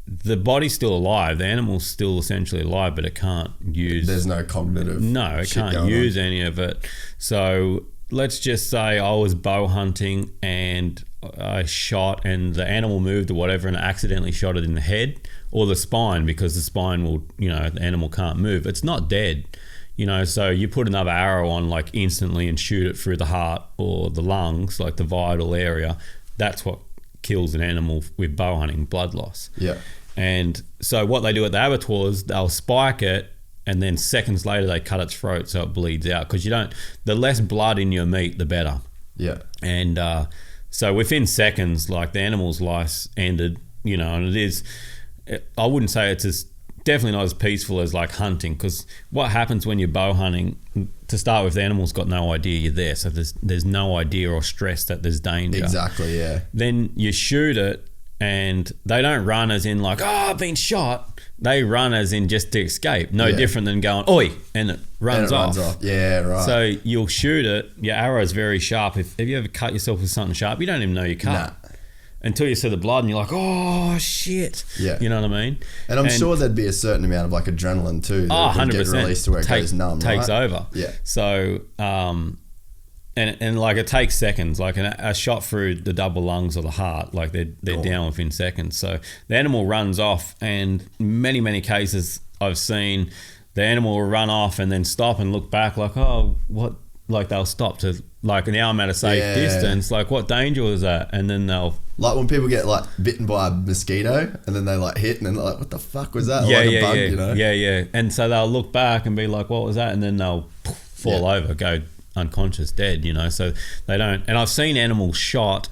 [SPEAKER 1] the body's still alive, the animal's still essentially alive, but it can't use...
[SPEAKER 2] There's no cognitive...
[SPEAKER 1] No, it can't use any of it. So let's just say I was bow hunting and I shot and the animal moved or whatever and I accidentally shot it in the head or the spine, because the spine will, you know, the animal can't move. It's not dead, you know, so you put another arrow on like instantly and shoot it through the heart or the lungs, like the vital area. That's what kills an animal with bow hunting, blood loss.
[SPEAKER 2] Yeah.
[SPEAKER 1] And so what they do at the abattoirs, they'll spike it and then seconds later they cut its throat so it bleeds out, because the less blood in your meat, the better.
[SPEAKER 2] Yeah.
[SPEAKER 1] And so within seconds, like, the animal's life ended, you know, and I wouldn't say it's definitely not as peaceful as like hunting, because what happens when you're bow hunting, to start with, the animal's got no idea you're there, so there's no idea or stress that there's danger.
[SPEAKER 2] Exactly, yeah.
[SPEAKER 1] Then you shoot it and they don't run as in like, oh, I've been shot. They run as in just to escape. No different than going, oi, and it runs off.
[SPEAKER 2] Yeah, right.
[SPEAKER 1] So you'll shoot it. Your arrow's very sharp. Have you ever cut yourself with something sharp? You don't even know you cut.
[SPEAKER 2] Nah.
[SPEAKER 1] Until you see the blood and you're like, oh, shit.
[SPEAKER 2] Yeah.
[SPEAKER 1] You know what I mean?
[SPEAKER 2] And I'm sure there'd be a certain amount of like adrenaline too that would get released to where it goes numb,
[SPEAKER 1] takes
[SPEAKER 2] right?
[SPEAKER 1] over.
[SPEAKER 2] Yeah.
[SPEAKER 1] So, and like it takes seconds, like a shot through the double lungs or the heart, like they're down within seconds. So the animal runs off, and many cases I've seen the animal will run off and then stop and look back like, oh, what like they'll stop to like now I'm at a safe distance. Like what danger was that? And then they'll
[SPEAKER 2] like when people get like bitten by a mosquito and then they like hit and then they're like, what the fuck was that?
[SPEAKER 1] Yeah,
[SPEAKER 2] like
[SPEAKER 1] yeah,
[SPEAKER 2] a bug,
[SPEAKER 1] yeah,
[SPEAKER 2] you know?
[SPEAKER 1] yeah. And so they'll look back and be like, what was that? And then they'll fall over, go unconscious, dead. You know, so they don't. And I've seen animals shot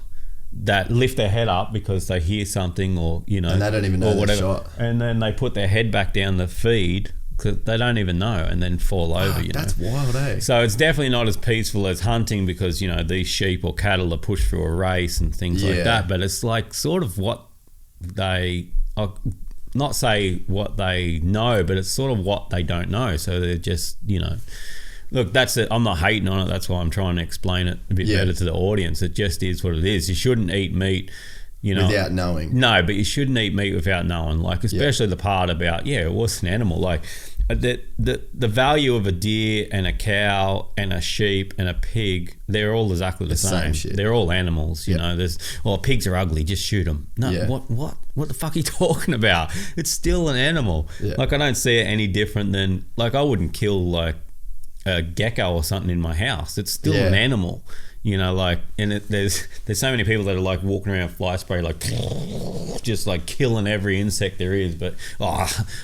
[SPEAKER 1] that lift their head up because they hear something or you know,
[SPEAKER 2] and they don't even know they're shot.
[SPEAKER 1] And then they put their head back down the feed. Cause they don't even know and then fall over, you know.
[SPEAKER 2] That's wild, eh?
[SPEAKER 1] So it's definitely not as peaceful as hunting because, you know, these sheep or cattle are pushed through a race and things like that. But it's like sort of what they, not say what they know, but it's sort of what they don't know. So they're just, you know, look, that's it. I'm not hating on it. That's why I'm trying to explain it a bit better to the audience. It just is what it is. You shouldn't eat meat, you know,
[SPEAKER 2] without knowing.
[SPEAKER 1] No, but you shouldn't eat meat without knowing. Like, especially the part about, it was an animal. Like, the value of a deer and a cow and a sheep and a pig, they're all exactly the same
[SPEAKER 2] shit.
[SPEAKER 1] They're all animals, you know. There's pigs are ugly, just shoot them. No, what the fuck are you talking about? It's still an animal. Like I don't see it any different than, like, I wouldn't kill like a gecko or something in my house. It's still an animal, you know. Like, and there's so many people that are like walking around fly spray, like just like killing every insect there is. But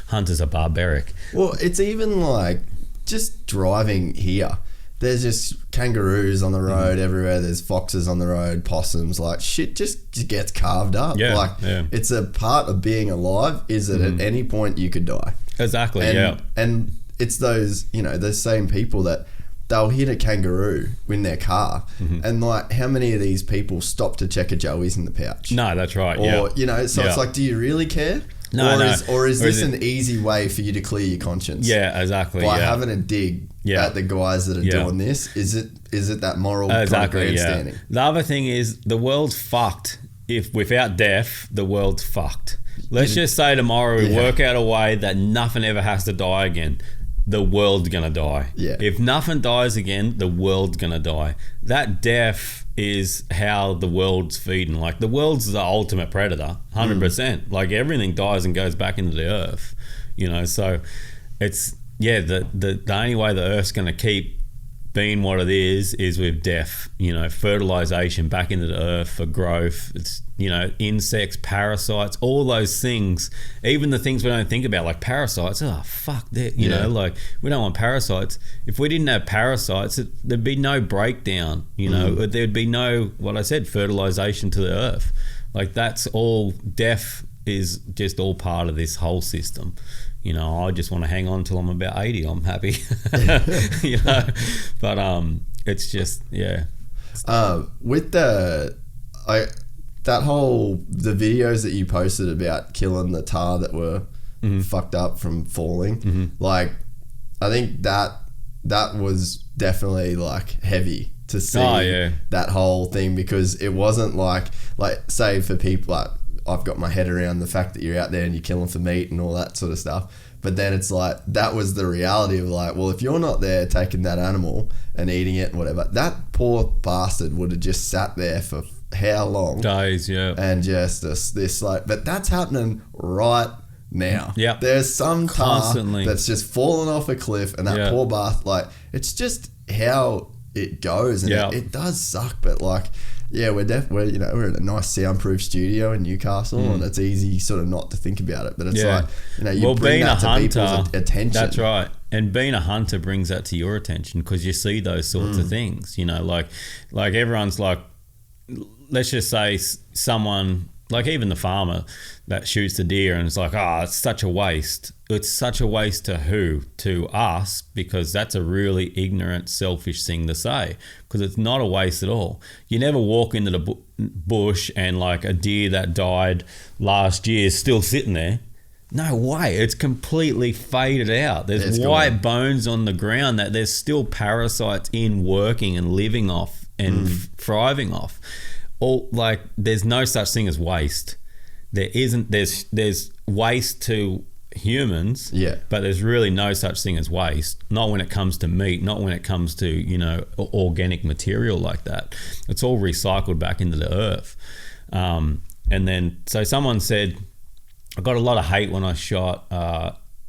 [SPEAKER 1] hunters are barbaric.
[SPEAKER 2] Well, it's even like just driving here. There's just kangaroos on the road everywhere. There's foxes on the road, possums. Like shit just gets carved up. It's a part of being alive. Is that at any point you could die.
[SPEAKER 1] Exactly.
[SPEAKER 2] And it's those, you know, those same people that they'll hit a kangaroo in their car and like how many of these people stop to check a Joey's in the pouch?
[SPEAKER 1] No, that's right.
[SPEAKER 2] Or, you know, so it's like, do you really care?
[SPEAKER 1] No,
[SPEAKER 2] or is this an easy way for you to clear your conscience?
[SPEAKER 1] Yeah, exactly.
[SPEAKER 2] By having a dig at the guys that are doing this, is it that moral grandstanding?
[SPEAKER 1] The other thing is the world's fucked. If without death, the world's fucked. Let's just say tomorrow we work out a way that nothing ever has to die again. The world's gonna die. If nothing dies again, the world's gonna die. That death is how the world's feeding. Like the world's the ultimate predator, 100%. Like everything dies and goes back into the earth, you know. So it's the only way the earth's gonna keep being what it is with death, you know, fertilization back into the earth for growth. It's, you know, insects, parasites, all those things, even the things we don't think about, like parasites. Oh, fuck that, you know, like we don't want parasites. If we didn't have parasites, there'd be no breakdown, you know, there'd be no, what I said, fertilization to the earth. Like that's all, death is just all part of this whole system. You know, I just want to hang on till I'm about 80. I'm happy, you know. But it's just
[SPEAKER 2] with the videos that you posted about killing the tar that were fucked up from falling. Like, I think that was definitely like heavy to see that whole thing, because it wasn't like say for people like, I've got my head around the fact that you're out there and you're killing for meat and all that sort of stuff. But then it's like, that was the reality of like, well, if you're not there taking that animal and eating it and whatever, that poor bastard would have just sat there for how long?
[SPEAKER 1] Days,
[SPEAKER 2] And just this like, but that's happening right now.
[SPEAKER 1] Yep.
[SPEAKER 2] There's some tar that's just fallen off a cliff, and that poor bastard, like, it's just how it goes, and it does suck, but like, we're you know, we're in a nice soundproof studio in Newcastle, and it's easy sort of not to think about it, but it's like, you know, you bring that to people's attention.
[SPEAKER 1] That's right. And being a hunter brings that to your attention because you see those sorts of things, you know, like everyone's like, let's just say someone, like even the farmer that shoots the deer and it's like, it's such a waste. It's such a waste to who? To us, because that's a really ignorant, selfish thing to say, because it's not a waste at all. You never walk into the bush and like a deer that died last year is still sitting there. No way. It's completely faded out. There's white bones on the ground that there's still parasites in working and living off and thriving off. All like, there's no such thing as waste. There isn't. There's waste to humans, but there's really no such thing as waste. Not when it comes to meat, not when it comes to, you know, organic material like that. It's all recycled back into the earth. And then, so someone said, I got a lot of hate when I shot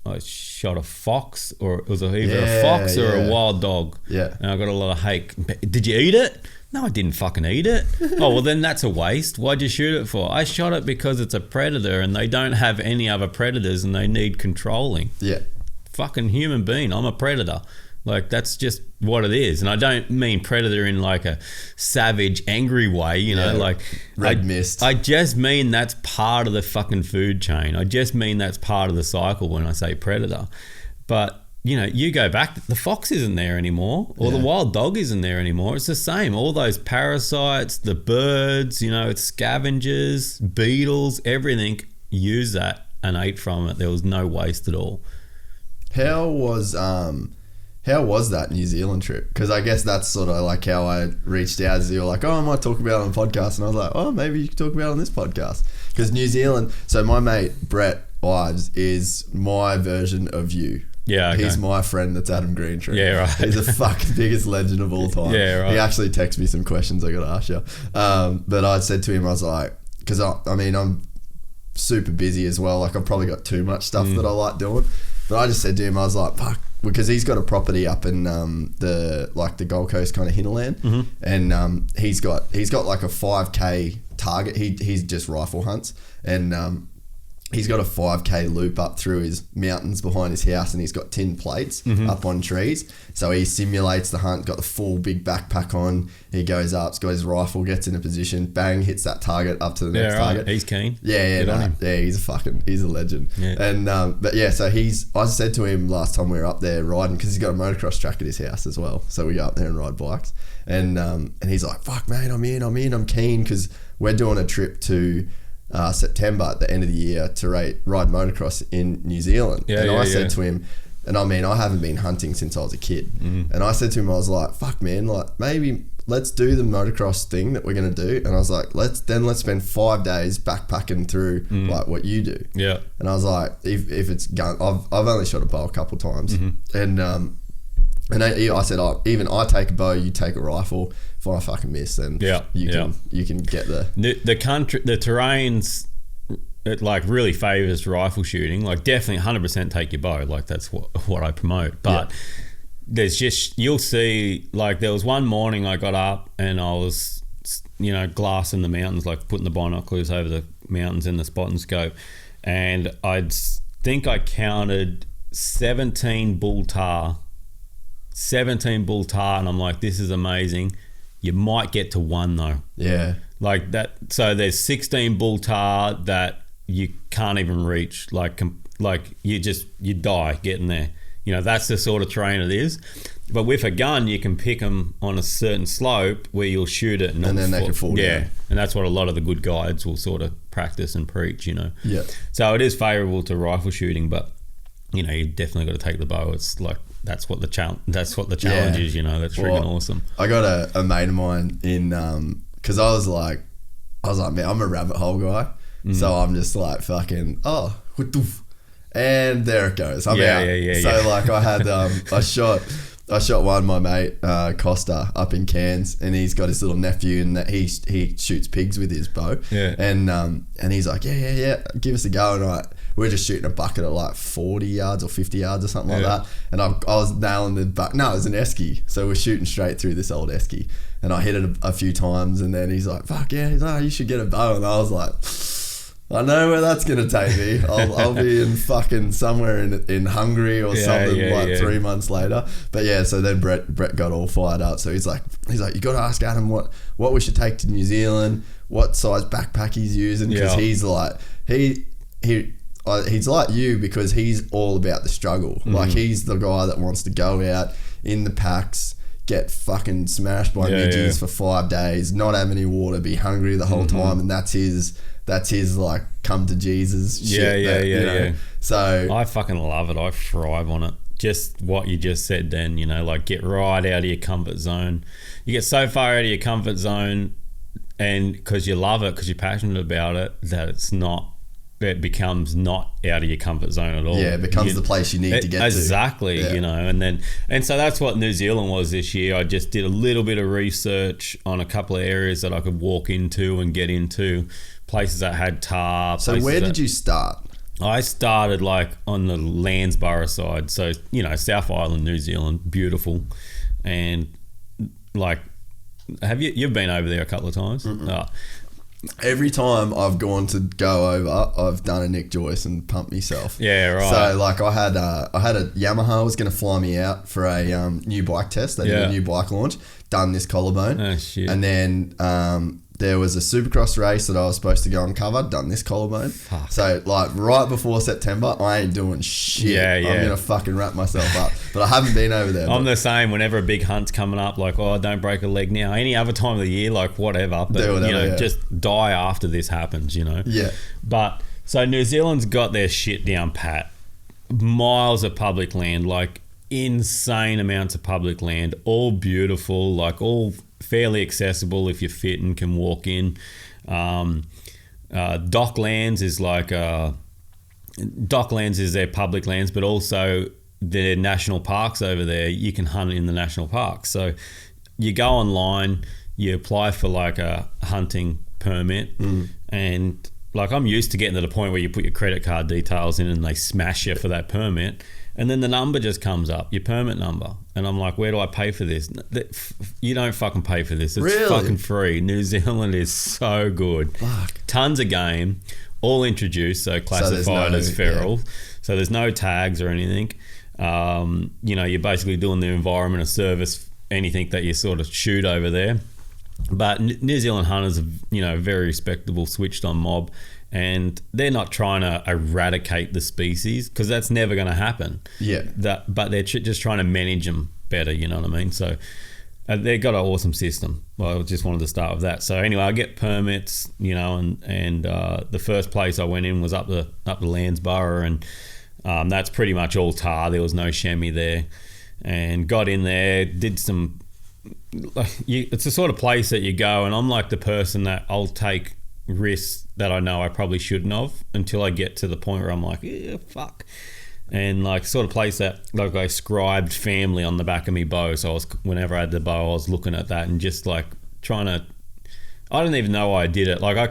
[SPEAKER 1] I shot a fox, or it was either a fox or a wild dog.
[SPEAKER 2] Yeah.
[SPEAKER 1] And I got a lot of hate. Did you eat it? No, I didn't fucking eat it. Oh, well, then that's a waste. Why'd you shoot it for? I shot it because it's a predator and they don't have any other predators and they need controlling.
[SPEAKER 2] Yeah.
[SPEAKER 1] Fucking human being. I'm a predator. Like, that's just what it is. And I don't mean predator in like a savage, angry way, you know, like
[SPEAKER 2] red mist.
[SPEAKER 1] I just mean that's part of the fucking food chain. I just mean that's part of the cycle when I say predator. But, you know, you go back, the fox isn't there anymore, or the wild dog isn't there anymore. It's the same. All those parasites, the birds, you know, it's scavengers, beetles, everything, use that and ate from it. There was no waste at all.
[SPEAKER 2] How was that New Zealand trip? Because I guess that's sort of like how I reached out. Is you're like, oh, I might talk about it on a podcast. And I was like, oh, maybe you can talk about it on this podcast. Because New Zealand, so my mate Brett Ives is my version of you.
[SPEAKER 1] Yeah, okay.
[SPEAKER 2] He's my friend that's Adam Greentree.
[SPEAKER 1] Yeah, right.
[SPEAKER 2] He's the fucking biggest legend of all time.
[SPEAKER 1] Yeah, right.
[SPEAKER 2] He actually texted me some questions I got to ask you. But I said to him, I was like, because I mean, I'm super busy as well. Like, I've probably got too much stuff that I like doing. But I just said to him, I was like, fuck, because he's got a property up in the Gold Coast kind of hinterland, and he's got like a 5K target. He's just rifle hunts, and he's got a 5K loop up through his mountains behind his house, and he's got tin plates up on trees. So he simulates the hunt, got the full big backpack on. He goes up, he's got his rifle, gets in a position, bang, hits that target up to the next target.
[SPEAKER 1] He's keen.
[SPEAKER 2] Yeah, he's a legend. Yeah. And but yeah, so I said to him last time we were up there riding, because he's got a motocross track at his house as well. So we go up there and ride bikes, and he's like, "Fuck, mate, I'm keen," because we're doing a trip to September at the end of the year to ride motocross in New Zealand. I said to him, and I mean, I haven't been hunting since I was a kid, and I said to him, I was like, fuck man, like maybe let's do the motocross thing that we're going to do. And I was like, let's spend 5 days backpacking through like what you do. Yeah. And I was like, if it's gun, I've only shot a bow a couple times, and I said, even I take a bow, you take a rifle. If I fucking miss, then you can get
[SPEAKER 1] the country, the terrains. It like really favours rifle shooting. Like definitely 100% take your bow. Like that's what I promote. But there's just, you'll see, like there was one morning I got up and I was, you know, glassing the mountains, like putting the binoculars over the mountains in the spot and scope, and I think I counted 17 bull tar, and I'm like, this is amazing. You might get to one though. Yeah. Like that. So there's 16 bull tar that you can't even reach. Like you die getting there. You know, that's the sort of terrain it is. But with a gun, you can pick them on a certain slope where you'll shoot it, and then they can fall down. Yeah, and that's what a lot of the good guides will sort of practice and preach. You know. Yeah. So it is favourable to rifle shooting, but you know, you definitely got to take the bow. It's like that's what the challenge is. You know, that's freaking awesome.
[SPEAKER 2] I got a mate of mine in because I was like, man, I'm a rabbit hole guy, so I'm just like fucking and there it goes. I'm out. So like I had I shot one, my mate Costa up in Cairns, and he's got his little nephew, and that he shoots pigs with his bow. Yeah. And he's like, yeah, give us a go. And we're just shooting a bucket at like 40 yards or 50 yards or something like that. And I was nailing the bucket. No, it was an esky. So we're shooting straight through this old esky, and I hit it a few times, and then he's like, fuck yeah, he's like, you should get a bow. And I was like, I know where that's going to take me. I'll be in fucking somewhere in Hungary or something 3 months later. But yeah, so then Brett got all fired up. So he's like, you got to ask Adam what we should take to New Zealand, what size backpack he's using, because he's like, he's like you, because he's all about the struggle. Like he's the guy that wants to go out in the packs, get fucking smashed by midges for 5 days, not have any water, be hungry the whole time, and that's his like come to Jesus shit. So
[SPEAKER 1] I fucking love it. I thrive on it. Just what you just said then, you know, like get right out of your comfort zone. You get so far out of your comfort zone, and because you love it, because you're passionate about it, that it becomes not out of your comfort zone at all.
[SPEAKER 2] Yeah, it becomes the place you need to get to.
[SPEAKER 1] Exactly, you know, and so that's what New Zealand was this year. I just did a little bit of research on a couple of areas that I could walk into and get into, places that had tar.
[SPEAKER 2] So where did you start?
[SPEAKER 1] I started like on the Landsborough side, so South Island, New Zealand, beautiful, and like, you've been over there a couple of times?
[SPEAKER 2] Every time I've gone to go over, I've done a Nick Joyce and pumped myself.
[SPEAKER 1] Yeah, right.
[SPEAKER 2] So like I had a Yamaha was going to fly me out for a new bike test. They did a new bike launch. Done this collarbone.
[SPEAKER 1] Oh shit.
[SPEAKER 2] And then there was a Supercross race that I was supposed to go and cover. Done this collarbone.
[SPEAKER 1] Fuck.
[SPEAKER 2] So like right before September, I ain't doing shit.
[SPEAKER 1] Yeah.
[SPEAKER 2] I'm gonna fucking wrap myself up. But I haven't been over there.
[SPEAKER 1] I'm the same. Whenever a big hunt's coming up, like, don't break a leg now. Any other time of the year, like whatever. But
[SPEAKER 2] do whatever,
[SPEAKER 1] just die after this happens.
[SPEAKER 2] Yeah.
[SPEAKER 1] But so New Zealand's got their shit down pat. Miles of public land, like insane amounts of public land, all beautiful, like all fairly accessible if you're fit and can walk in. Docklands is like Docklands is their public lands, but also their national parks over there. You can hunt in the national parks. So you go online, you apply for like a hunting permit, and like I'm used to getting to the point where you put your credit card details in and they smash you for that permit. And then the number just comes up, your permit number. And I'm like, where do I pay for this? You don't fucking pay for this. It's
[SPEAKER 2] really?
[SPEAKER 1] Fucking free. New Zealand is so good.
[SPEAKER 2] Fuck.
[SPEAKER 1] Tons of game, all introduced, so classified as feral. Yeah. So there's no tags or anything. You're basically doing the environment a service, anything that you sort of shoot over there. But New Zealand hunters are, very respectable, switched on mob. And they're not trying to eradicate the species because that's never going to happen.
[SPEAKER 2] Yeah.
[SPEAKER 1] But they're just trying to manage them better, you know what I mean? So they've got an awesome system. Well, I just wanted to start with that. So anyway, I get permits, and the first place I went in was up the Landsborough, and that's pretty much all tar. There was no chamois there, and got in there, did some. It's the sort of place that you go, and I'm like the person that I'll take risks that I know I probably shouldn't have until I get to the point where I'm like, yeah, fuck. And like sort of place that like I scribed family on the back of me bow. So whenever I had the bow, I was looking at that and just like trying to, I don't even know why I did it. Like I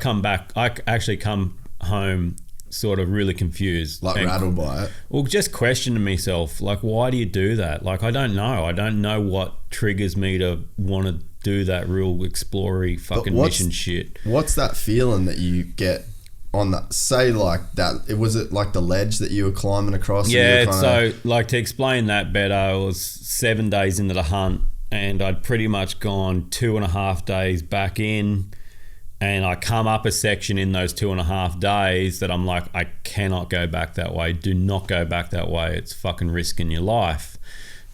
[SPEAKER 1] actually come home sort of really confused.
[SPEAKER 2] Like rattled by it.
[SPEAKER 1] Well, just questioning myself, like, why do you do that? Like, I don't know. I don't know what triggers me to want to do that real explory fucking mission shit.
[SPEAKER 2] What's that feeling that you get on that? Say like that. Was it like the ledge that you were climbing across?
[SPEAKER 1] Yeah. So like to explain that better, it was 7 days into the hunt, and I'd pretty much gone 2.5 days back in. And I come up a section in those 2.5 days that I'm like, I cannot go back that way. Do not go back that way. It's fucking risking your life.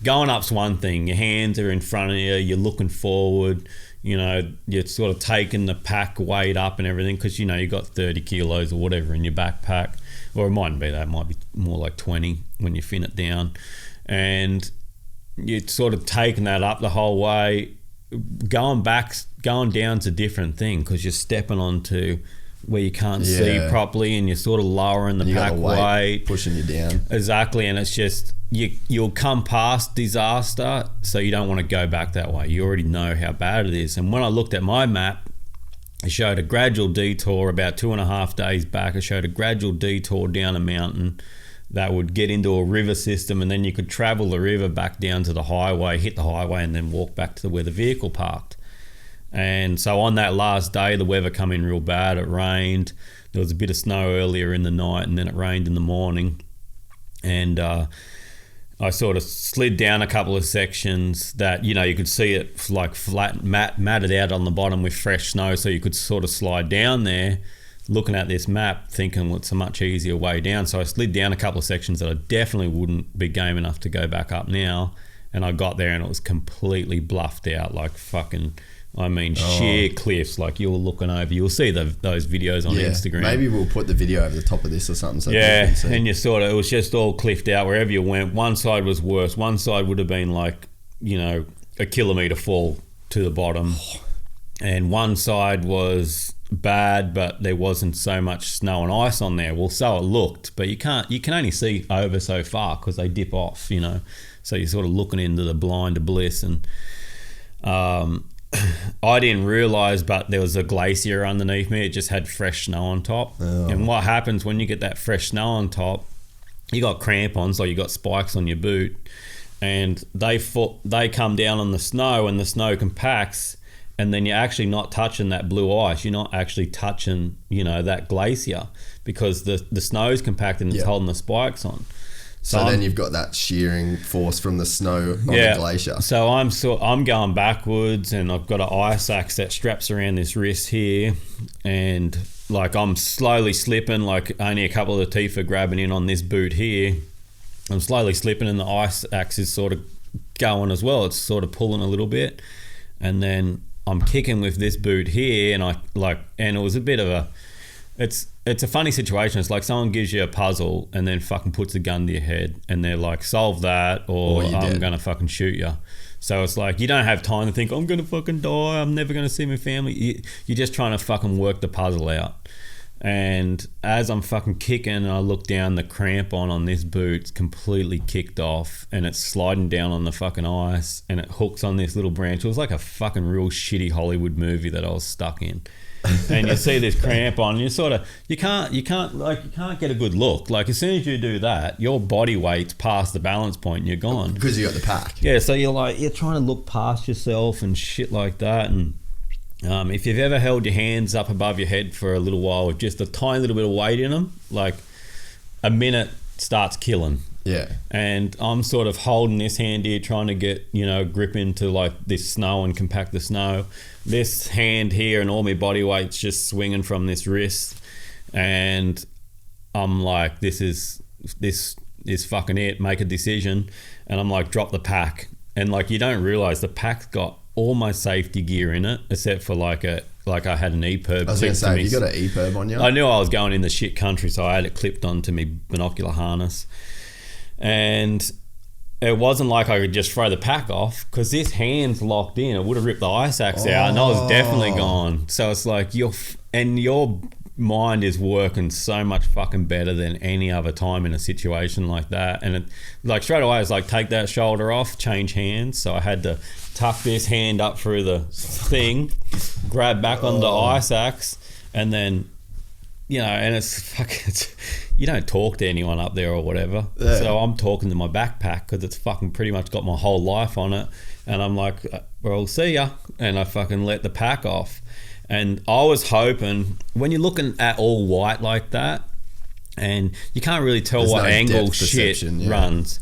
[SPEAKER 1] Going up's one thing. Your hands are in front of you. You're looking forward. You're sort of taking the pack weight up and everything because, you got 30 kilos or whatever in your backpack. Or it mightn't be that. It might be more like 20 when you fin it down. And you're sort of taking that up the whole way. Going down's a different thing because you're stepping onto where you can't see properly, and you're sort of lowering the pack weight,
[SPEAKER 2] pushing you down.
[SPEAKER 1] Exactly, and it's just you'll come past disaster, so you don't want to go back that way. You already know how bad it is. And when I looked at my map, it showed a gradual detour about 2.5 days back. It showed a gradual detour down a mountain that would get into a river system, and then you could travel the river back down to the highway, hit the highway, and then walk back to where the vehicle parked. And so on that last day, the weather come in real bad. It rained. There was a bit of snow earlier in the night, and then it rained in the morning. And I sort of slid down a couple of sections that, you could see it like flat, matted out on the bottom with fresh snow, so you could sort of slide down there, looking at this map, thinking, well, it's a much easier way down. So I slid down a couple of sections that I definitely wouldn't be game enough to go back up now. And I got there and it was completely bluffed out, like fucking, sheer cliffs. Like you're looking over, you'll see those videos on Instagram.
[SPEAKER 2] Maybe we'll put the video over the top of this or something. So
[SPEAKER 1] and you sort of, it was just all cliffed out wherever you went. One side was worse. One side would have been like, a kilometre fall to the bottom. And one side was bad, but there wasn't so much snow and ice on there. Well, so it looked, but you can only see over so far because they dip off, so you're sort of looking into the blind of bliss. And I didn't realise, but there was a glacier underneath me. It just had fresh snow on top.
[SPEAKER 2] Oh.
[SPEAKER 1] And what happens when you get that fresh snow on top, you got crampons, or you got spikes on your boot, and they come down on the snow, and the snow compacts, and then you're actually not touching that blue ice. You're not actually touching, that glacier, because the snow's compacted and it's holding the spikes on.
[SPEAKER 2] So then you've got that shearing force from the snow on the glacier.
[SPEAKER 1] So I'm going backwards, and I've got an ice axe that straps around this wrist here, and like I'm slowly slipping, like only a couple of the teeth are grabbing in on this boot here. I'm slowly slipping, and the ice axe is sort of going as well. It's sort of pulling a little bit, and then I'm kicking with this boot here, and it was a bit of a, it's a funny situation. It's like someone gives you a puzzle and then fucking puts a gun to your head, and they're like, solve that, or I'm gonna fucking shoot you. So it's like you don't have time to think, I'm gonna fucking die, I'm never gonna see my family. You're just trying to fucking work the puzzle out. And as I'm fucking kicking, and I look down, the crampon on this boot's completely kicked off, and it's sliding down on the fucking ice, and it hooks on this little branch. It was like a fucking real shitty Hollywood movie that I was stuck in. And you see this crampon, and you can't get a good look. Like as soon as you do that, your body weight's past the balance point and you're gone.
[SPEAKER 2] Because you got the pack.
[SPEAKER 1] Yeah, so you're trying to look past yourself and shit like that. And if you've ever held your hands up above your head for a little while with just a tiny little bit of weight in them, like a minute starts killing.
[SPEAKER 2] Yeah.
[SPEAKER 1] And I'm sort of holding this hand here, trying to get, grip into like this snow and compact the snow. This hand here and all my body weight's just swinging from this wrist. And I'm like, this is fucking it. Make a decision. And I'm like, drop the pack. And like, you don't realize the pack's got all my safety gear in it, except for like I had an EPIRB.
[SPEAKER 2] I was going to say, you got an EPIRB on you?
[SPEAKER 1] I knew I was going in the shit country, so I had it clipped onto my binocular harness. And it wasn't like I could just throw the pack off, because this hand's locked in. It would have ripped the ice axe out, and I was definitely gone. So it's like your mind is working so much fucking better than any other time in a situation like that. And it, like straight away, it's like, take that shoulder off, change hands. So I had to tuck this hand up through the thing, grab back on the ice axe, and then, and it's you don't talk to anyone up there or whatever. Yeah. So I'm talking to my backpack, because it's fucking pretty much got my whole life on it. And I'm like, well, see ya. And I fucking let the pack off. And I was hoping, when you're looking at all white like that, and you can't really tell what angle shit runs.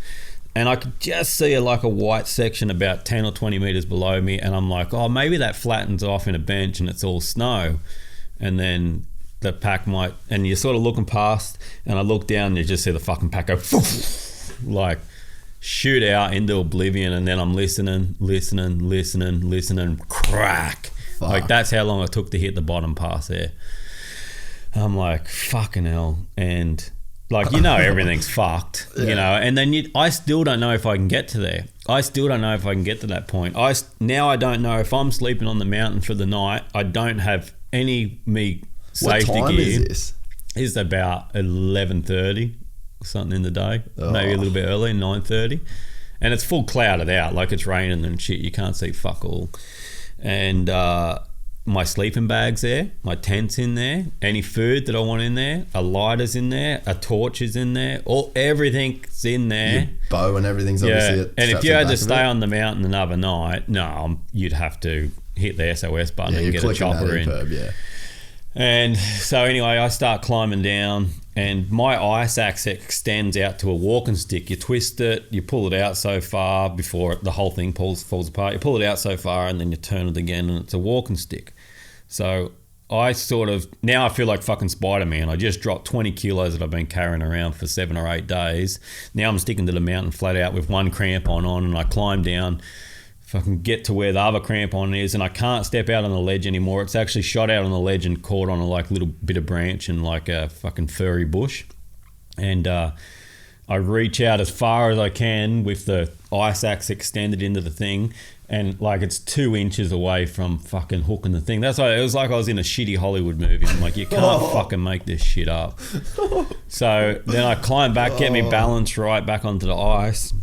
[SPEAKER 1] And I could just see a white section about 10 or 20 meters below me. And I'm like, oh, maybe that flattens off in a bench and it's all snow. And then the pack might, and you're sort of looking past, and I look down and you just see the fucking pack go like shoot out into oblivion. And then I'm listening, crack. Fuck. Like that's how long it took to hit the bottom pass there. I'm like, fucking hell. And like, everything's fucked, and then I still don't know if I can get to there. I still don't know if I can get to that point. Now I don't know if I'm sleeping on the mountain for the night. I don't have any safety gear.
[SPEAKER 2] What time is this?
[SPEAKER 1] It's about 11:30 or something in the day. Maybe a little bit early, 9:30. And it's full clouded out, like it's raining and shit. You can't see fuck all. And my sleeping bag's there, my tent's in there, any food that I want in there, a lighter's in there, a torch is in there, everything's in there. Your
[SPEAKER 2] bow and everything's obviously.
[SPEAKER 1] And if you had to stay on the mountain another night, you'd have to hit the SOS button and get a chopper in.
[SPEAKER 2] Yeah.
[SPEAKER 1] And so anyway, I start climbing down, and my ice axe extends out to a walking stick. You twist it, you pull it out so far before the whole thing falls apart. You pull it out so far, and then you turn it again, and it's a walking stick. So I now I feel like fucking Spider-Man. I just dropped 20 kilos that I've been carrying around for 7 or 8 days. Now I'm sticking to the mountain flat out with one crampon on, and I climb down, fucking get to where the other crampon is, and I can't step out on the ledge anymore. It's actually shot out on the ledge and caught on a little bit of branch and like a fucking furry bush. And I reach out as far as I can with the ice axe extended into the thing, and like it's 2 inches away from fucking hooking the thing. That's why it was like I was in a shitty Hollywood movie. I'm like, you can't fucking make this shit up. So then I climb back, get me balanced right back onto the ice.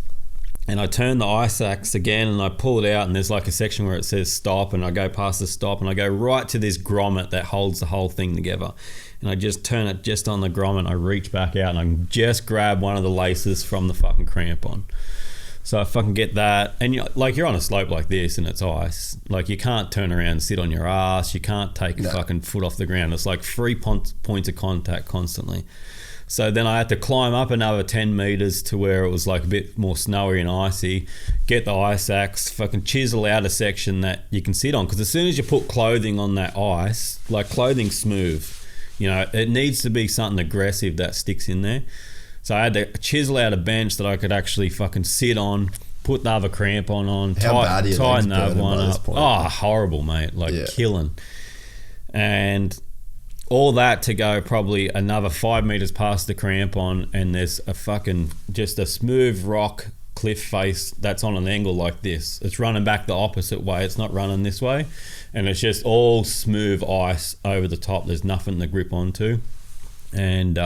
[SPEAKER 1] And I turn the ice axe again and I pull it out, and there's like a section where it says stop, and I go past the stop and I go right to this grommet that holds the whole thing together. And I just turn it just on the grommet. I reach back out and I just grab one of the laces from the fucking crampon. So I fucking get that. And you're on a slope like this and it's ice. Like, you can't turn around and sit on your ass. You can't take a fucking foot off the ground. It's like 3 points of contact constantly. So then I had to climb up another 10 metres to where it was like a bit more snowy and icy, get the ice axe, fucking chisel out a section that you can sit on. Because as soon as you put clothing on that ice, like, clothing's smooth. You know, it needs to be something aggressive that sticks in there. So I had to chisel out a bench that I could actually fucking sit on, put the other crampon on, tighten that one up. Oh, horrible, mate. Like, killing. And all that to go probably another 5 metres past the crampon, and there's a fucking just a smooth rock cliff face that's on an angle like this. It's running back the opposite way. It's not running this way, and it's just all smooth ice over the top. There's nothing to grip onto. And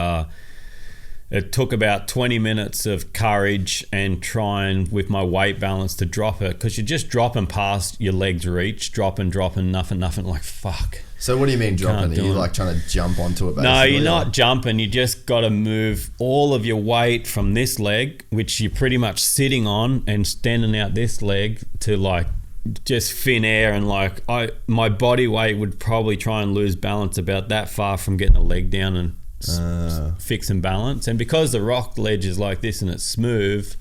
[SPEAKER 1] it took about 20 minutes of courage and trying with my weight balance to drop it, because you're just dropping past your legs reach, dropping, nothing, like, fuck.
[SPEAKER 2] So what do you mean dropping? Are you like trying to jump onto it basically?
[SPEAKER 1] No, you're not jumping. You just got to move all of your weight from this leg, which you're pretty much sitting on, and standing out this leg to like just thin air. And like my body weight would probably try and lose balance about that far from getting the leg down and fix and balance. And because the rock ledge is like this and it's smooth,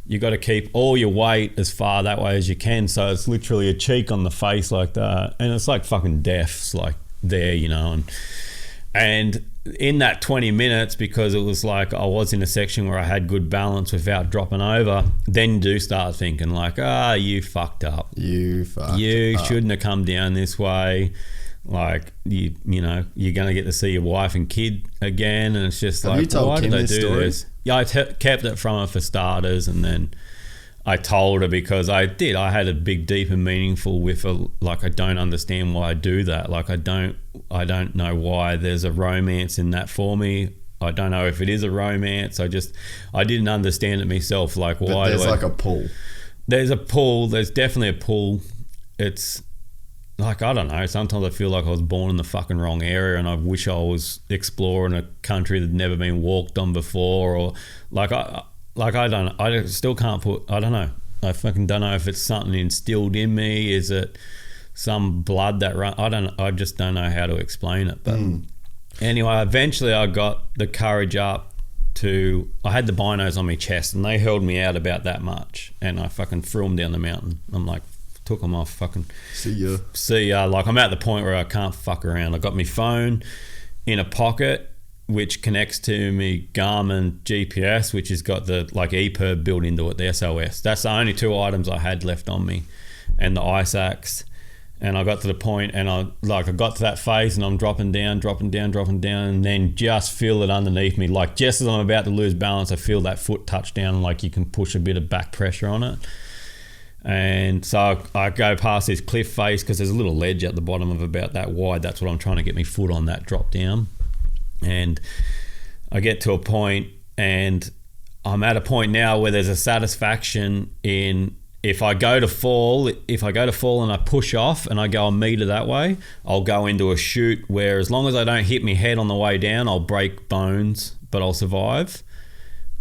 [SPEAKER 1] you got to keep all your weight as far that way as you can. So it's literally a cheek on the face like that. And it's like fucking death's like there, you know. And in that 20 minutes, because it was like I was in a section where I had good balance without dropping over, then you do start thinking like, you fucked up. You shouldn't have come down this way. Like, you know, you're going to get to see your wife and kid again. And it's just
[SPEAKER 2] Have
[SPEAKER 1] like,
[SPEAKER 2] you told
[SPEAKER 1] why
[SPEAKER 2] Kim
[SPEAKER 1] did I
[SPEAKER 2] this
[SPEAKER 1] do
[SPEAKER 2] story?
[SPEAKER 1] this? Yeah, I kept it from her for starters, and then I told her because I had a big, deep and meaningful with her. Like, I don't understand why I do that. Like, I don't know why there's a romance in that for me. I don't know if it is a romance. I didn't understand it myself. Like, why?
[SPEAKER 2] But there's like a pull.
[SPEAKER 1] There's a pull. There's definitely a pull. It's like, I don't know. Sometimes I feel like I was born in the fucking wrong area, and I wish I was exploring a country that's never been walked on before, or I still can't put. I don't know. I fucking don't know if it's something instilled in me. Is it some blood that run? I don't. I just don't know how to explain it. But anyway, eventually I got the courage up to. I had the binos on my chest, and they held me out about that much, and I fucking threw them down the mountain. I'm like, took them off, fucking see ya. Like, I'm at the point where I can't fuck around. I got my phone in a pocket which connects to me Garmin GPS, which has got the like EPIRB built into it, the SOS. That's the only two items I had left on me, and the ice axe. And I got to the point, and I got to that phase, and I'm dropping down, and then just feel it underneath me. Like, just as I'm about to lose balance, I feel that foot touch down, and like you can push a bit of back pressure on it. And so I go past this cliff face, because there's a little ledge at the bottom of about that wide. That's what I'm trying to get my foot on, that drop down. And I get to a point, and I'm at a point now where there's a satisfaction in if I go to fall and I push off and I go a meter that way, I'll go into a chute where as long as I don't hit my head on the way down, I'll break bones, but I'll survive.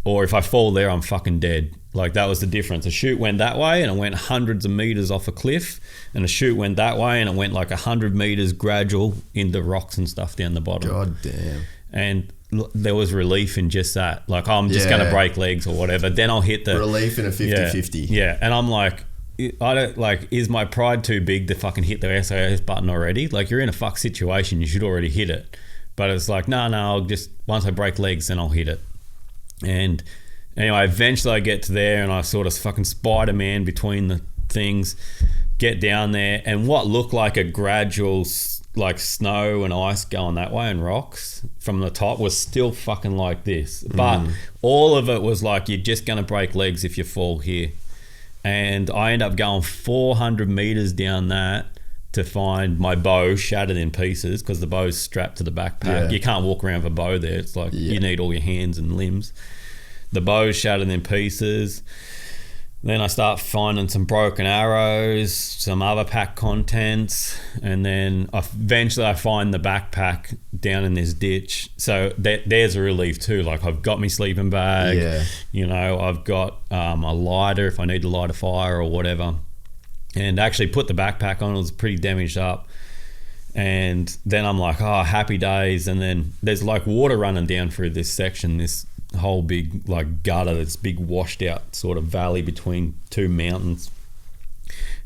[SPEAKER 1] Or if I fall there, I'm fucking dead. Like, that was the difference. A chute went that way and it went hundreds of meters off a cliff, and a chute went that way and it went like 100 meters gradual into rocks and stuff down the bottom.
[SPEAKER 2] God damn.
[SPEAKER 1] And there was relief in just that. Like, I'm just going to break legs or whatever. Then I'll hit the...
[SPEAKER 2] Relief in a 50-50.
[SPEAKER 1] Yeah. And I'm like, is my pride too big to fucking hit the SOS button already? Like, you're in a fuck situation. You should already hit it. But it's like, no, I'll just... Once I break legs, then I'll hit it. And... Anyway, eventually I get to there, and I sort of fucking Spider-Man between the things, get down there, and what looked like a gradual like snow and ice going that way and rocks from the top was still fucking like this. But all of it was like, you're just going to break legs if you fall here. And I end up going 400 meters down that to find my bow shattered in pieces, because the bow's strapped to the backpack. Yeah. You can't walk around with a bow there. It's like you need all your hands and limbs. The bow's shattered in pieces. Then I start finding some broken arrows, some other pack contents, and then eventually I find the backpack down in this ditch. So there's a relief too. Like I've got my sleeping bag, I've got a lighter if I need to light a fire or whatever. And actually put the backpack on, it was pretty damaged up. And then I'm like, oh, happy days. And then there's like water running down through this section, this whole big like gutter, this big washed out sort of valley between two mountains,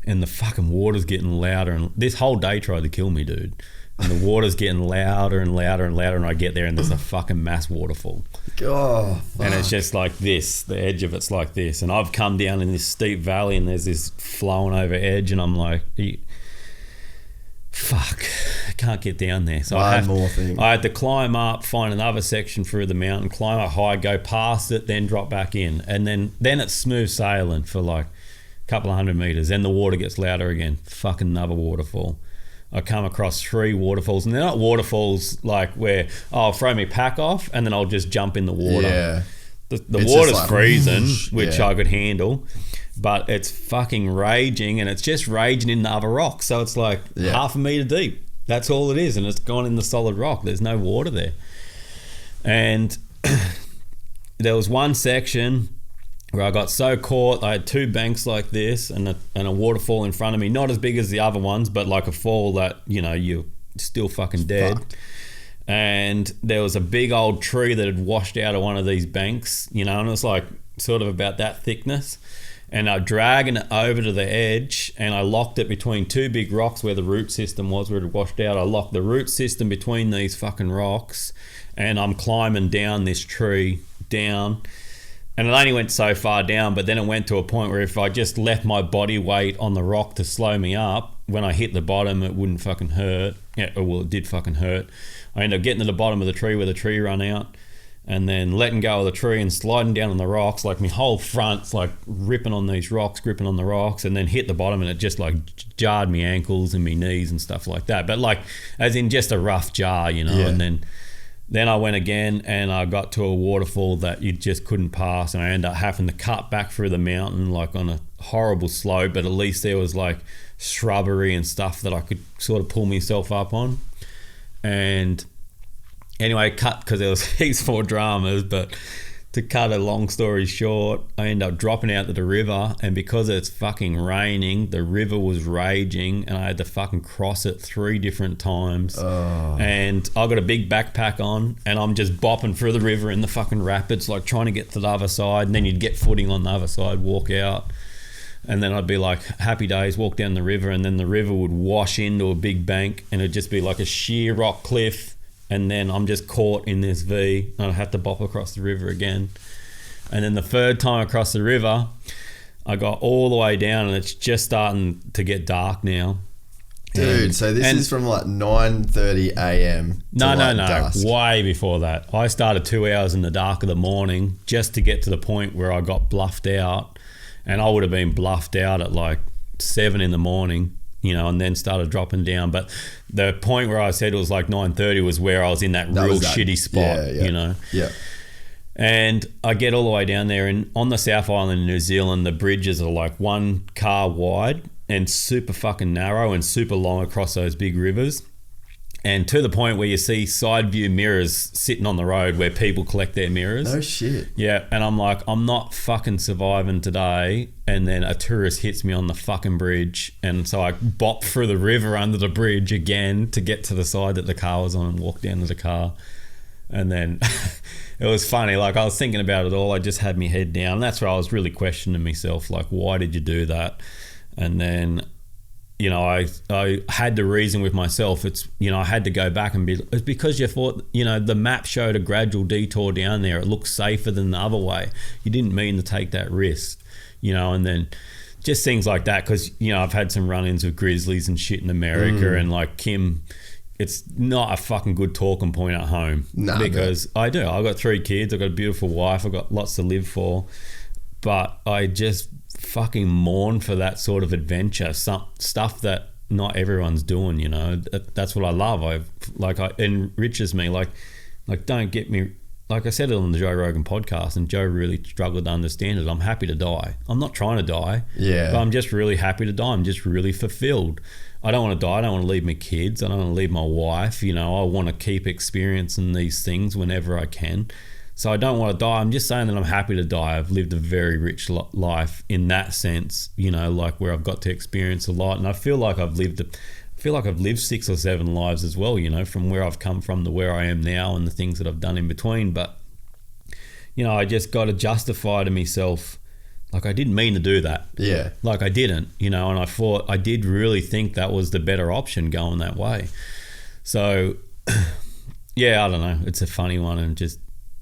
[SPEAKER 1] and the fucking water's getting louder, and this whole day tried to kill me, dude. And the water's getting louder and louder and louder, and I get there and there's a fucking mass waterfall.
[SPEAKER 2] Oh, fuck.
[SPEAKER 1] And it's just like this, the edge of it's like this, and I've come down in this steep valley and there's this flowing over edge, and I'm like, fuck, I can't get down there. So I had to climb up, find another section through the mountain, climb up high, go past it, then drop back in. And then it's smooth sailing for like a couple of 100 meters. Then the water gets louder again. Fucking another waterfall. I come across 3 waterfalls, and they're not waterfalls like where, I'll throw my pack off and then I'll just jump in the water.
[SPEAKER 2] Yeah.
[SPEAKER 1] The water's like, freezing, which I could handle. But it's fucking raging, and it's just raging in the other rock. So it's like half a metre deep. That's all it is, and it's gone in the solid rock. There's no water there. And there was one section where I got so caught. I had 2 banks like this and a waterfall in front of me. Not as big as the other ones, but like a fall that, you're still fucking dead. Fucked. And there was a big old tree that had washed out of one of these banks, and it was like sort of about that thickness. And I dragging it over to the edge, and I locked it between 2 big rocks where the root system was, where it had washed out. I locked the root system between these fucking rocks, and I'm climbing down this tree, down. And it only went so far down, but then it went to a point where if I just left my body weight on the rock to slow me up, when I hit the bottom, it wouldn't fucking hurt. Yeah, well, it did fucking hurt. I ended up getting to the bottom of the tree where the tree ran out, and then letting go of the tree and sliding down on the rocks, like my whole front's like ripping on these rocks, gripping on the rocks, and then hit the bottom, and it just like jarred me ankles and me knees and stuff like that. But like, as in just a rough jar, and then I went again, and I got to a waterfall that you just couldn't pass, and I ended up having to cut back through the mountain like on a horrible slope, but at least there was like shrubbery and stuff that I could sort of pull myself up on. And anyway, cut, because there was heaps more dramas, but to cut a long story short, I ended up dropping out to the river, and because it's fucking raining, the river was raging, and I had to fucking cross it 3 different times. And I got a big backpack on, and I'm just bopping through the river in the fucking rapids, like trying to get to the other side, and then you'd get footing on the other side, walk out, and then I'd be like, happy days, walk down the river, and then the river would wash into a big bank, and it'd just be like a sheer rock cliff. And then I'm just caught in this V, and I have to bop across the river again. And then the 3rd time across the river, I got all the way down, and it's just starting to get dark now.
[SPEAKER 2] Dude, so this is from like 9:30 a.m.
[SPEAKER 1] No,
[SPEAKER 2] dusk.
[SPEAKER 1] Way before that. I started 2 hours in the dark of the morning just to get to the point where I got bluffed out, and I would have been bluffed out at like 7 in the morning. And then started dropping down. But the point where I said it was like 9:30 was where I was in that real shitty spot,
[SPEAKER 2] Yeah.
[SPEAKER 1] And I get all the way down there, and on the South Island in New Zealand, the bridges are like 1 car wide and super fucking narrow and super long across those big rivers. And to the point where you see side view mirrors sitting on the road where people collect their mirrors.
[SPEAKER 2] No shit.
[SPEAKER 1] Yeah, and I'm like, I'm not fucking surviving today. And then a tourist hits me on the fucking bridge, and so I bop through the river under the bridge again to get to the side that the car was on and walk down to the car. And then it was funny, like I was thinking about it all. I just had my head down, and that's where I was really questioning myself, like, why did you do that? And then I had to reason with myself. I had to go back and it's because you thought, the map showed a gradual detour down there. It looks safer than the other way. You didn't mean to take that risk, and then just things like that. Because, I've had some run-ins with grizzlies and shit in America, and like Kim, it's not a fucking good talking point at home. Because I do. I've got 3 kids. I've got a beautiful wife. I've got lots to live for. But I just fucking mourn for that sort of adventure, some stuff that not everyone's doing. That's what I love. It enriches me. Like don't get me like I said it on the Joe Rogan podcast, and Joe really struggled to understand it. I'm happy to die. I'm not trying to die.
[SPEAKER 2] Yeah.
[SPEAKER 1] But I'm just really happy to die. I'm just really fulfilled. I don't want to die. I don't want to leave my kids. I don't want to leave my wife. You know, I want to keep experiencing these things whenever I can. So I don't want to die. I'm just saying that I'm happy to die. I've lived a very rich life in that sense, you know, like where I've got to experience a lot. And I feel like I've lived 6 or 7 lives as well, you know, from where I've come from to where I am now and the things that I've done in between. But, you know, I just got to justify to myself, like, I didn't mean to do that.
[SPEAKER 2] Yeah.
[SPEAKER 1] Like, I didn't, you know, and I did really think that was the better option going that way. So, yeah, I don't know. It's a funny one, and just,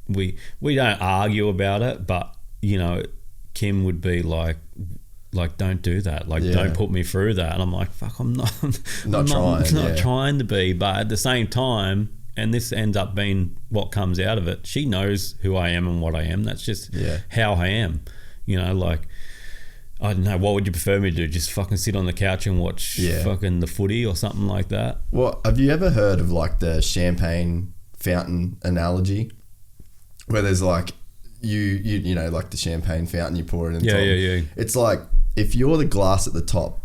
[SPEAKER 1] we don't argue about it, but, you know, Kim would be like, don't do that. Like, don't put me through that. And I'm like, fuck, I'm not trying to be. But at the same time, and this ends up being what comes out of it, she knows who I am and what I am. That's just how I am. You know, like, I don't know, what would you prefer me to do? Just fucking sit on the couch and watch fucking the footy or something like that?
[SPEAKER 2] Well, have you ever heard of like the champagne fountain analogy? Where there's like, you know, like the champagne fountain, you pour it in.
[SPEAKER 1] Yeah.
[SPEAKER 2] It's like, if you're the glass at the top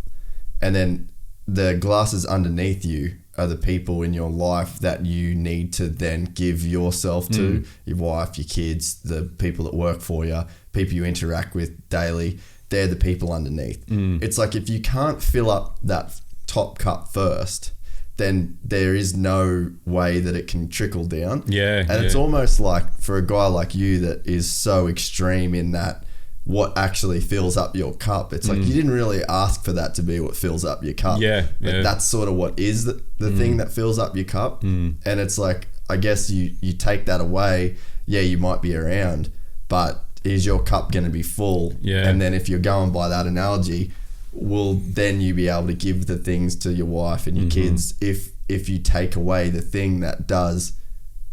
[SPEAKER 2] and then the glasses underneath you are the people in your life that you need to then give yourself to, your wife, your kids, the people that work for you, people you interact with daily, they're the people underneath. It's like, if you can't fill up that top cup first, then there is no way that it can trickle down. It's almost like, for a guy like you that is so extreme in that, what actually fills up your cup, it's like you didn't really ask for that to be what fills up your cup, but that's sort of what is the thing that fills up your cup. And it's like, I guess you take that away, you might be around, but is your cup going to be full? And then if you're going by that analogy, will then you be able to give the things to your wife and your kids if you take away the thing that does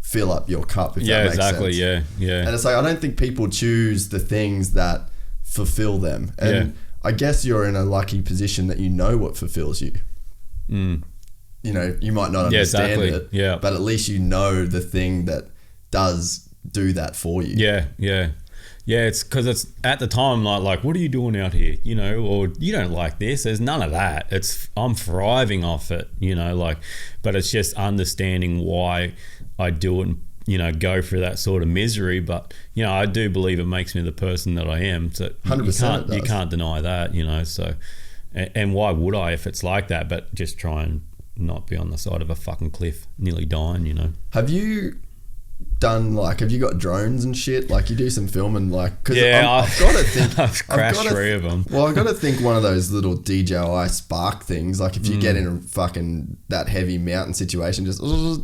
[SPEAKER 2] fill up your cup, if that makes sense.
[SPEAKER 1] Yeah.
[SPEAKER 2] And it's like, I don't think people choose the things that fulfill them. And I guess you're in a lucky position that you know what fulfills you. You know, you might not understand it, but at least you know the thing that does do that for you.
[SPEAKER 1] Yeah, it's because it's at the time like, what are you doing out here? You know, or you don't like this. There's none of that. I'm thriving off it, you know, like, but it's just understanding why I do it and, you know, go through that sort of misery. But, you know, I do believe it makes me the person that I am. So
[SPEAKER 2] 100%
[SPEAKER 1] you can't deny that, you know, so, and why would I if it's like that? But just try and not be on the side of a fucking cliff, nearly dying, you know.
[SPEAKER 2] Have you got drones and shit? Like, you do some filming, like, because I've got to think
[SPEAKER 1] I've crashed 3 of them.
[SPEAKER 2] Well, I've got to think one of those little DJI Spark things, like, if you get in a fucking that heavy mountain situation, just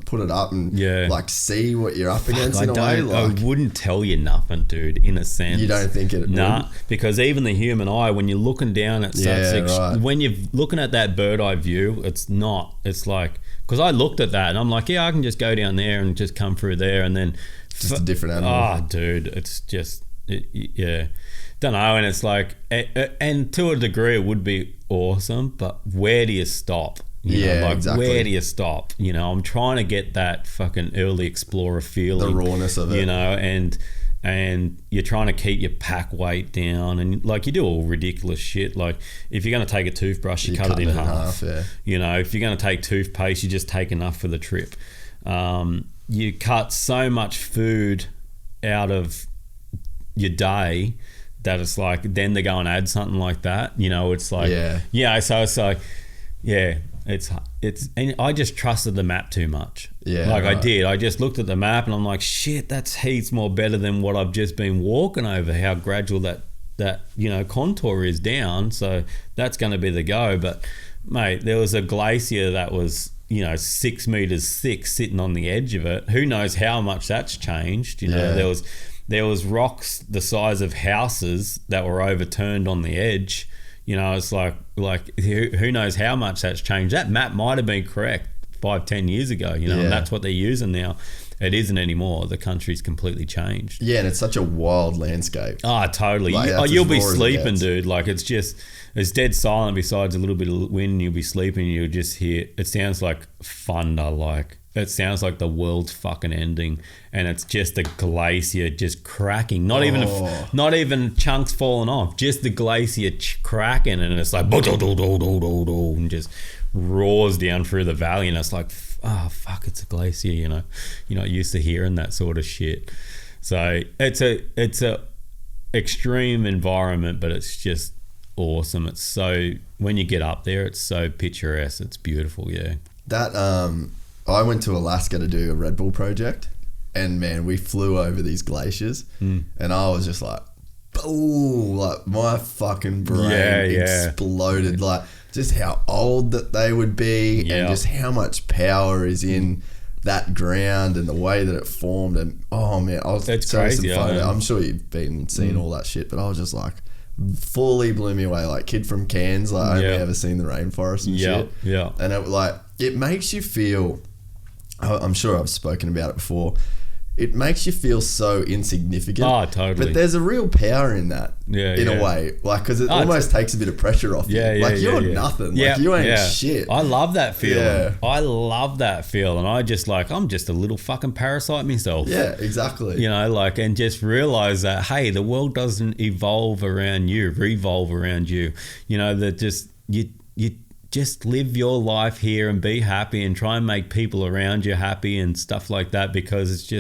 [SPEAKER 2] put it up and like see what you're up against in a way. Like,
[SPEAKER 1] I wouldn't tell you nothing, dude, in a sense.
[SPEAKER 2] You don't think it
[SPEAKER 1] Nah, because even the human eye, when you're looking down at when you're looking at that bird eye view, it's like, because I looked at that and I'm like, I can just go down there and just come through there, and then
[SPEAKER 2] just a different animal.
[SPEAKER 1] Oh, dude, it's just don't know. And it's like, and to a degree, it would be awesome, but where do you stop? You know, like,
[SPEAKER 2] exactly.
[SPEAKER 1] Where do you stop? You know, I'm trying to get that fucking early explorer feeling,
[SPEAKER 2] the rawness of it,
[SPEAKER 1] you know, and you're trying to keep your pack weight down, and like, you do all ridiculous shit. Like, if you're going to take a toothbrush, you cut it in half. You know, if you're going to take toothpaste, you just take enough for the trip. You cut so much food out of your day that it's like, then they go and add something like that. You know, it's like, so it's like, it's and I just trusted the map too much. I did. I just looked at the map and I'm like, shit, that's heaps more better than what I've just been walking over, how gradual that you know, contour is down. So that's going to be the go. But mate, there was a glacier that was, you know, 6 meters thick sitting on the edge of it. Who knows how much that's changed? You know, there was rocks the size of houses that were overturned on the edge. You know, it's like who knows how much that's changed. That map might have been correct 5-10 years ago, you know, and that's what they're using now. It isn't anymore. The country's completely changed. Yeah,
[SPEAKER 2] and it's such a wild landscape.
[SPEAKER 1] Oh, totally. Like, you'll be sleeping, dude. Like, it's dead silent besides a little bit of wind, and you'll be sleeping and you'll just hear, it sounds like thunder, like it sounds like the world's fucking ending, and it's just a glacier just cracking. Not even chunks falling off, just the glacier cracking, and it's like and just roars down through the valley, and it's like, oh fuck, it's a glacier. You know, you're not used to hearing that sort of shit. So it's a extreme environment, but it's just awesome. It's so, when you get up there, it's so picturesque. It's beautiful. Yeah.
[SPEAKER 2] That I went to Alaska to do a Red Bull project, and man, we flew over these glaciers, and I was just like, boom, like my fucking brain exploded. Like just how old that they would be, and just how much power is in that ground and the way that it formed. And oh man,
[SPEAKER 1] it's crazy.
[SPEAKER 2] I'm sure you've been seeing all that shit, but I was just like, fully blew me away. Like kid from Cairns, like I only ever seen the rainforest and shit. Yeah. And it makes you feel, I'm sure I've spoken about it before, it makes you feel so insignificant.
[SPEAKER 1] Oh, totally.
[SPEAKER 2] But there's a real power in that, in a way. Like, because it almost takes a bit of pressure off you. Like, you're nothing. Like, you ain't shit.
[SPEAKER 1] I love that feeling. Yeah. I love that feeling. I'm just a little fucking parasite myself.
[SPEAKER 2] Yeah, exactly.
[SPEAKER 1] You know, like, and just realize that, hey, the world doesn't revolve around you. You know, that just, you just live your life here and be happy and try and make people around you happy and stuff like that, because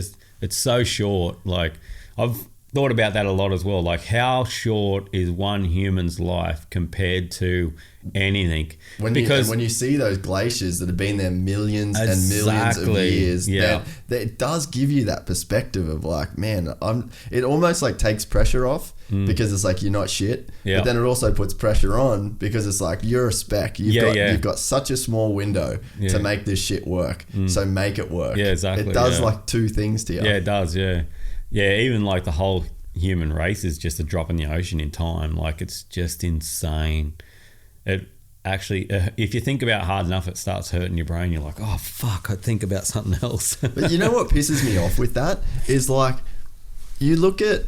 [SPEAKER 1] it's so short. Like, I've thought about that a lot as well. Like, how short is one human's life compared to anything? When
[SPEAKER 2] you see those glaciers that have been there millions and millions of years, it does give you that perspective of like, man, it almost like takes pressure off, because it's like, you're not shit. But then it also puts pressure on, because it's like, you're a speck. You've got such a small window to make this shit work. So make it work.
[SPEAKER 1] Yeah, exactly.
[SPEAKER 2] It does like two things to you.
[SPEAKER 1] Yeah, it does. Yeah. Yeah, even like the whole human race is just a drop in the ocean in time. Like, it's just insane. It actually, if you think about it hard enough, it starts hurting your brain. You're like, oh fuck, I'd think about something else.
[SPEAKER 2] But you know what pisses me off with that is, like, you look at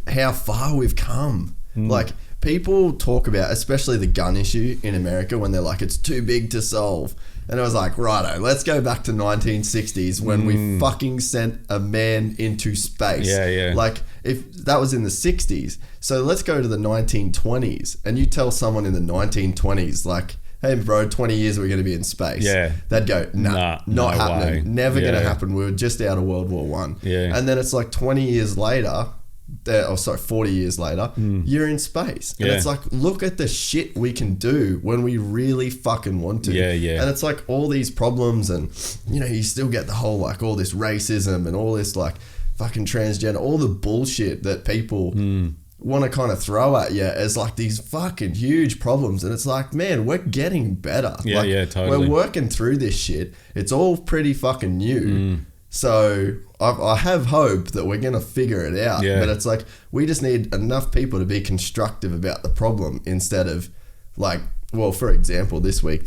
[SPEAKER 2] how far we've come. Like, people talk about, especially the gun issue in America, when they're like, it's too big to solve. And I was like, righto, let's go back to 1960s when we fucking sent a man into space.
[SPEAKER 1] Yeah.
[SPEAKER 2] Like, if that was in the 60s. So let's go to the 1920s, and you tell someone in the 1920s, like, hey bro, 20 years we're going to be in space. Yeah. They'd go, nah, not happening. Way. Never going to happen. We were just out of World War One.
[SPEAKER 1] Yeah.
[SPEAKER 2] And then it's like 20 years later, 40 years later, you're in space. And it's like, look at the shit we can do when we really fucking want to.
[SPEAKER 1] Yeah.
[SPEAKER 2] And it's like all these problems, and, you know, you still get the whole, like, all this racism and all this, like, fucking transgender, all the bullshit that people want to kind of throw at you as, like, these fucking huge problems. And it's like, man, we're getting better.
[SPEAKER 1] Yeah, totally.
[SPEAKER 2] We're working through this shit. It's all pretty fucking new. So I have hope that we're going to figure it out.
[SPEAKER 1] Yeah.
[SPEAKER 2] But it's like, we just need enough people to be constructive about the problem, instead of, like, well, for example, this week,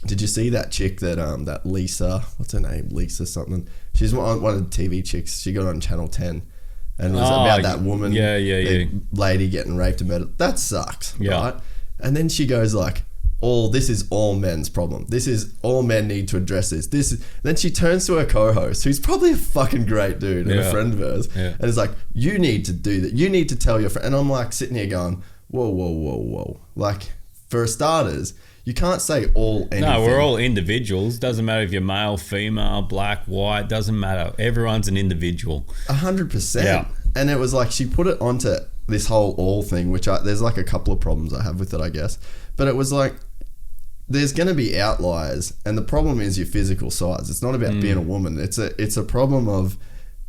[SPEAKER 2] did you see that chick that Lisa, what's her name? Lisa something. She's one of the TV chicks. She got on Channel 10, and it was about that woman, lady getting raped and murdered. That sucks, right? And then she goes like, this is all men's problem. This is all men need to address this. Then she turns to her co-host, who's probably a fucking great dude and a friend of hers, and is like, you need to do that. You need to tell your friend. And I'm like sitting here going, whoa. Like, for starters, you can't say anything.
[SPEAKER 1] No, we're all individuals. Doesn't matter if you're male, female, black, white. Doesn't matter. Everyone's an individual.
[SPEAKER 2] 100%. Yeah. And it was like, she put it onto this whole all thing, which there's like a couple of problems I have with it, I guess. But it was like, there's going to be outliers, and the problem is your physical size. It's not about being a woman. It's a problem of,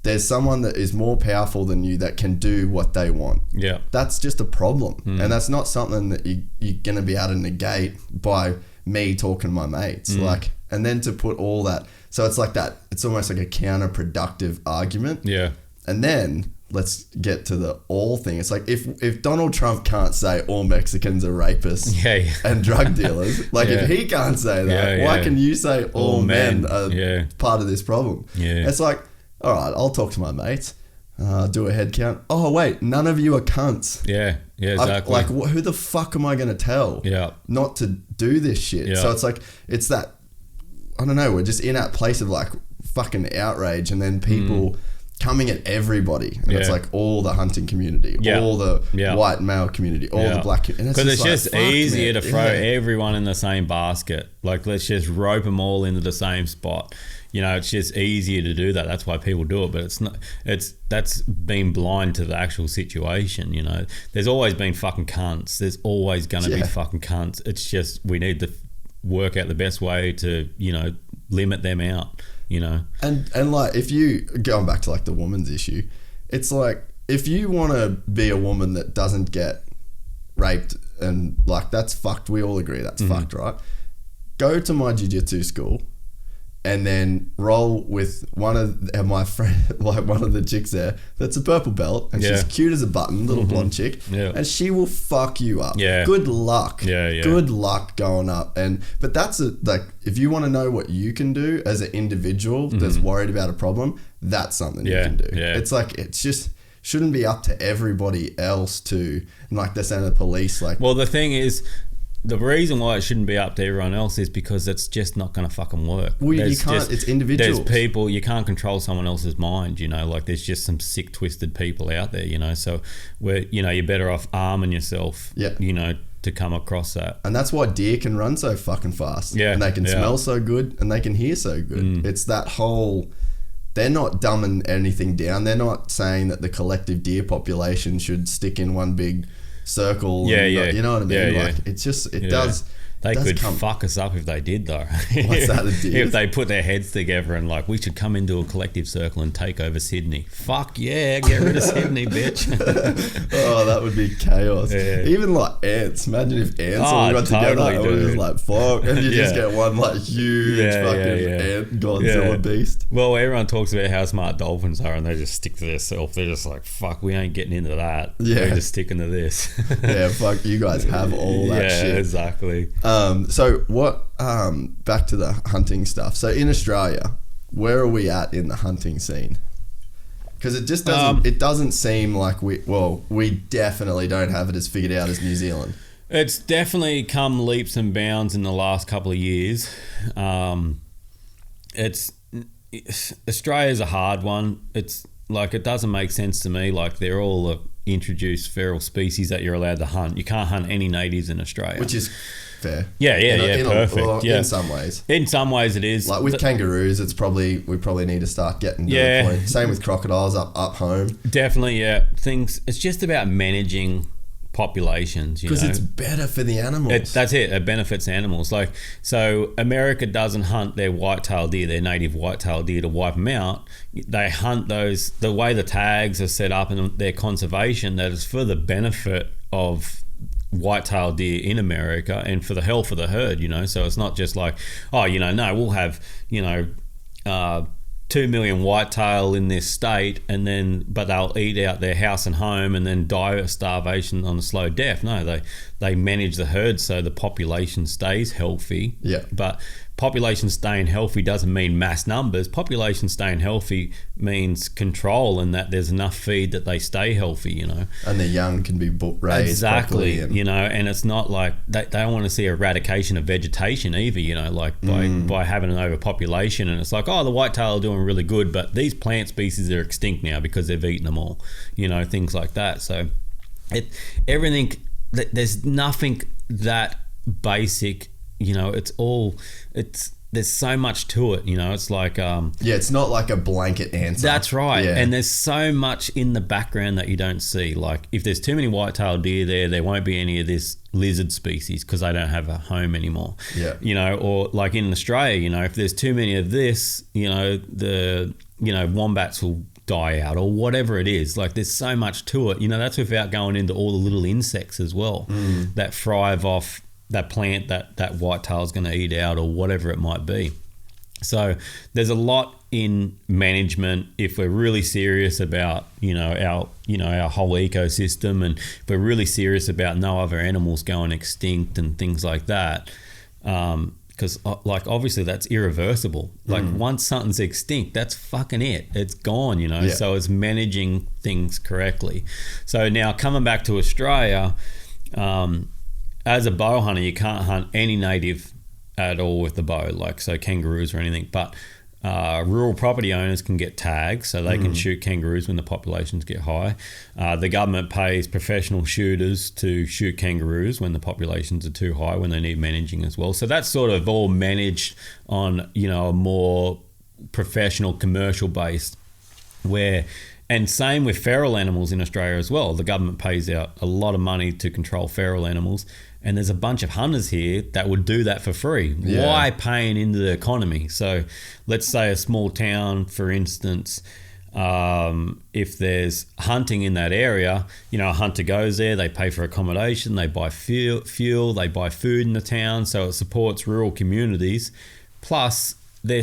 [SPEAKER 2] there's someone that is more powerful than you that can do what they want. Yeah. That's just a problem. And that's not something that you're going to be able to negate by me talking to my mates. Like, and then to put all that, so it's like that, it's almost like a counterproductive argument. Yeah. And then let's get to the all thing. It's like, if Donald Trump can't say all Mexicans are rapists and drug dealers, like if he can't say that, why can you say all men are part of this problem? Yeah. It's like, all right, I'll talk to my mates, do a head count. Oh wait, none of you are cunts. Yeah, exactly. Who the fuck am I going to tell not to do this shit? So it's like, it's that, I don't know, we're just in that place of like fucking outrage, and then people coming at everybody, and it's like all the hunting community, all the white male community, all the black,
[SPEAKER 1] because it's just easier to throw everyone in the same basket. Like, let's just rope them all into the same spot. You know, it's just easier to do that. That's why people do it. But it's not. That's being blind to the actual situation. You know, there's always been fucking cunts. There's always going to be fucking cunts. It's just we need to work out the best way to, you know, limit them out. You know,
[SPEAKER 2] and like, if you going back to like the woman's issue, it's like, if you want to be a woman that doesn't get raped, and like, that's fucked. We all agree that's fucked, right? Go to my jiu-jitsu school, and then roll with one of my friend, like one of the chicks there that's a purple belt, and she's cute as a button, little blonde chick, and she will fuck you up. Good luck. Good luck going up. But that's like, if you want to know what you can do as an individual that's worried about a problem, that's something you can do. It's like, it's just shouldn't be up to everybody else to, and like they're saying the police, like,
[SPEAKER 1] well, the thing is, the reason why it shouldn't be up to everyone else is because it's just not going to fucking work.
[SPEAKER 2] Well, you can't. It's individuals.
[SPEAKER 1] There's people, you can't control someone else's mind, you know, like there's just some sick, twisted people out there, you know, so you're better off arming yourself, you know, to come across that.
[SPEAKER 2] And that's why deer can run so fucking fast. And they can smell so good, and they can hear so good. It's that whole, they're not dumbing anything down. They're not saying that the collective deer population should stick in one big circle. You know what I mean? Like, it's just, it does.
[SPEAKER 1] They could fuck us up if they did, though.
[SPEAKER 2] What's that?
[SPEAKER 1] If they put their heads together and like, we should come into a collective circle and take over Sydney. Fuck yeah, get rid of Sydney, bitch.
[SPEAKER 2] Oh, that would be chaos. Even like ants. Imagine if ants all got together and we're just like, fuck, and you just get one like huge fucking ant Godzilla beast.
[SPEAKER 1] Well, everyone talks about how smart dolphins are, and they just stick to themselves. They're just like, fuck, we ain't getting into that. We're just sticking to this.
[SPEAKER 2] Fuck, you guys have all that shit.
[SPEAKER 1] Yeah, exactly.
[SPEAKER 2] So what, back to the hunting stuff. So in Australia, where are we at in the hunting scene? Because it just doesn't, it doesn't seem like we definitely don't have it as figured out as New Zealand.
[SPEAKER 1] It's definitely come leaps and bounds in the last couple of years. Australia's a hard one. It's like, it doesn't make sense to me. Like, they're all introduced feral species that you're allowed to hunt. You can't hunt any natives in Australia.
[SPEAKER 2] Which is fair.
[SPEAKER 1] Perfect.
[SPEAKER 2] In some ways.
[SPEAKER 1] In some ways it is.
[SPEAKER 2] Like with kangaroos, we probably need to start getting to the point. Same with crocodiles up home.
[SPEAKER 1] Definitely, it's just about managing populations,
[SPEAKER 2] because it's better for the animals.
[SPEAKER 1] That's it. It benefits animals. Like, so America doesn't hunt their white-tailed deer, their native white-tailed deer, to wipe them out. They hunt those, the way the tags are set up and their conservation, that is for the benefit of white-tailed deer in America and for the health of the herd, you know. So it's not just like, we'll have 2 million whitetail in this state, but they'll eat out their house and home and then die of starvation on a slow death. No, they manage the herd so the population stays healthy. But population staying healthy doesn't mean mass numbers. Population staying healthy means control, and that there's enough feed that they stay healthy, you know.
[SPEAKER 2] And the young can be raised properly.
[SPEAKER 1] You know, and it's not like they don't want to see eradication of vegetation either, you know, like by having an overpopulation. And it's like, the whitetail are doing really good, but these plant species are extinct now because they've eaten them all, you know, things like that. So there's nothing that basic, you know. There's so much to it, you know. It's like
[SPEAKER 2] it's not like a blanket answer.
[SPEAKER 1] That's right. And there's so much in the background that you don't see. Like, if there's too many white-tailed deer there won't be any of this lizard species because they don't have a home anymore. You know, or like in Australia, you know, if there's too many of this, you know, wombats will die out or whatever it is. Like, there's so much to it, you know. That's without going into all the little insects as well that thrive off that plant that whitetail is going to eat out or whatever it might be. So there's a lot in management if we're really serious about our whole ecosystem, and if we're really serious about no other animals going extinct and things like that. Because like, obviously that's irreversible. Like, once something's extinct, that's fucking it. It's gone, you know. So it's managing things correctly. So now coming back to Australia, as a bow hunter, you can't hunt any native at all with the bow, like so kangaroos or anything. But rural property owners can get tags, so they can shoot kangaroos when the populations get high. The government pays professional shooters to shoot kangaroos when the populations are too high, when they need managing as well. So that's sort of all managed on, you know, a more professional commercial based and same with feral animals in Australia as well. The government pays out a lot of money to control feral animals, and there's a bunch of hunters here that would do that for free. Yeah. Why paying into the economy? So let's say a small town, for instance, if there's hunting in that area, you know, a hunter goes there, they pay for accommodation, they buy fuel, they buy food in the town, so it supports rural communities. Plus, they're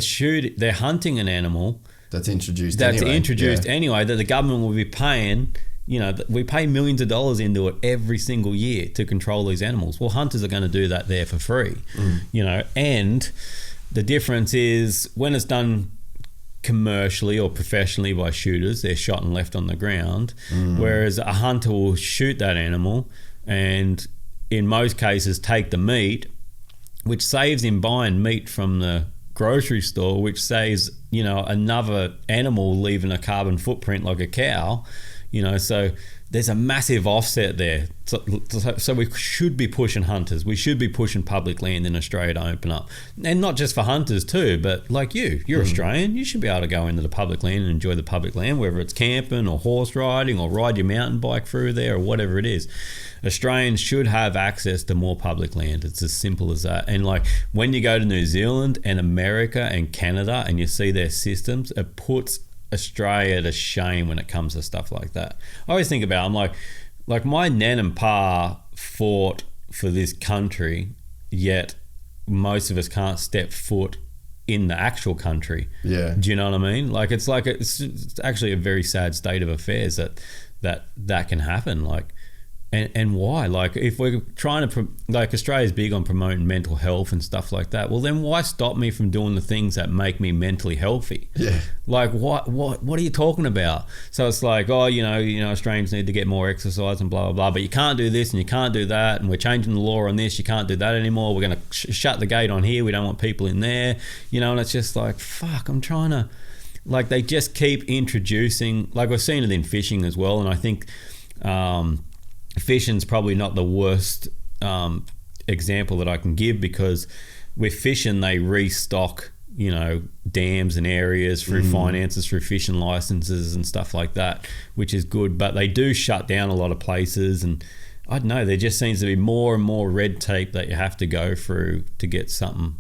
[SPEAKER 1] hunting an animal
[SPEAKER 2] that's introduced
[SPEAKER 1] anyway, that the government will be paying. You know, we pay millions of dollars into it every single year to control these animals. Well, hunters are going to do that there for free, you know, and the difference is when it's done commercially or professionally by shooters, they're shot and left on the ground, whereas a hunter will shoot that animal and in most cases take the meat, which saves him buying meat from the grocery store, which saves, you know, another animal leaving a carbon footprint like a cow, you know, so there's a massive offset there. So we should be pushing hunters. We should be pushing public land in Australia to open up. And not just for hunters too, but like you're Australian, you should be able to go into the public land and enjoy the public land, whether it's camping or horse riding or ride your mountain bike through there or whatever it is. Australians should have access to more public land. It's as simple as that. And like when you go to New Zealand and America and Canada and you see their systems, it puts Australia to shame when it comes to stuff like that. I always think about, I'm like my nan and pa fought for this country, yet most of us can't step foot in the actual country. Yeah. Do you know what I mean? Like it's actually a very sad state of affairs that can happen. Like, and why? Like if we're trying to, like Australia's big on promoting mental health and stuff like that, well then why stop me from doing the things that make me mentally healthy? Yeah. Like what are you talking about? So it's like, oh, you know, Australians need to get more exercise and blah, blah, blah, but you can't do this and you can't do that, and we're changing the law on this, you can't do that anymore, we're going to shut the gate on here, we don't want people in there, you know, and it's just like, fuck, I'm trying to, like they just keep introducing, like we've seen it in fishing as well, and I think, fishing's probably not the worst example that I can give, because with fishing they restock, you know, dams and areas through finances, through fishing licenses and stuff like that, which is good, but they do shut down a lot of places, and I don't know, there just seems to be more and more red tape that you have to go through to get something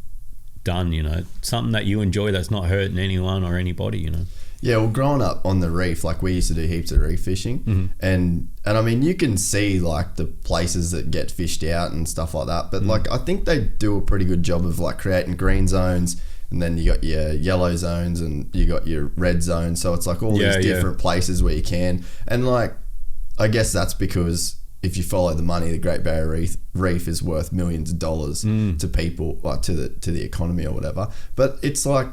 [SPEAKER 1] done, you know, something that you enjoy that's not hurting anyone or anybody, you know.
[SPEAKER 2] Yeah, well, growing up on the reef, like we used to do heaps of reef fishing, and I mean, you can see like the places that get fished out and stuff like that, but like I think they do a pretty good job of like creating green zones, and then you got your yellow zones and you got your red zones, so it's like all these different places where you can, and like I guess that's because if you follow the money, the Great Barrier Reef is worth millions of dollars to people, like to the economy or whatever, but it's like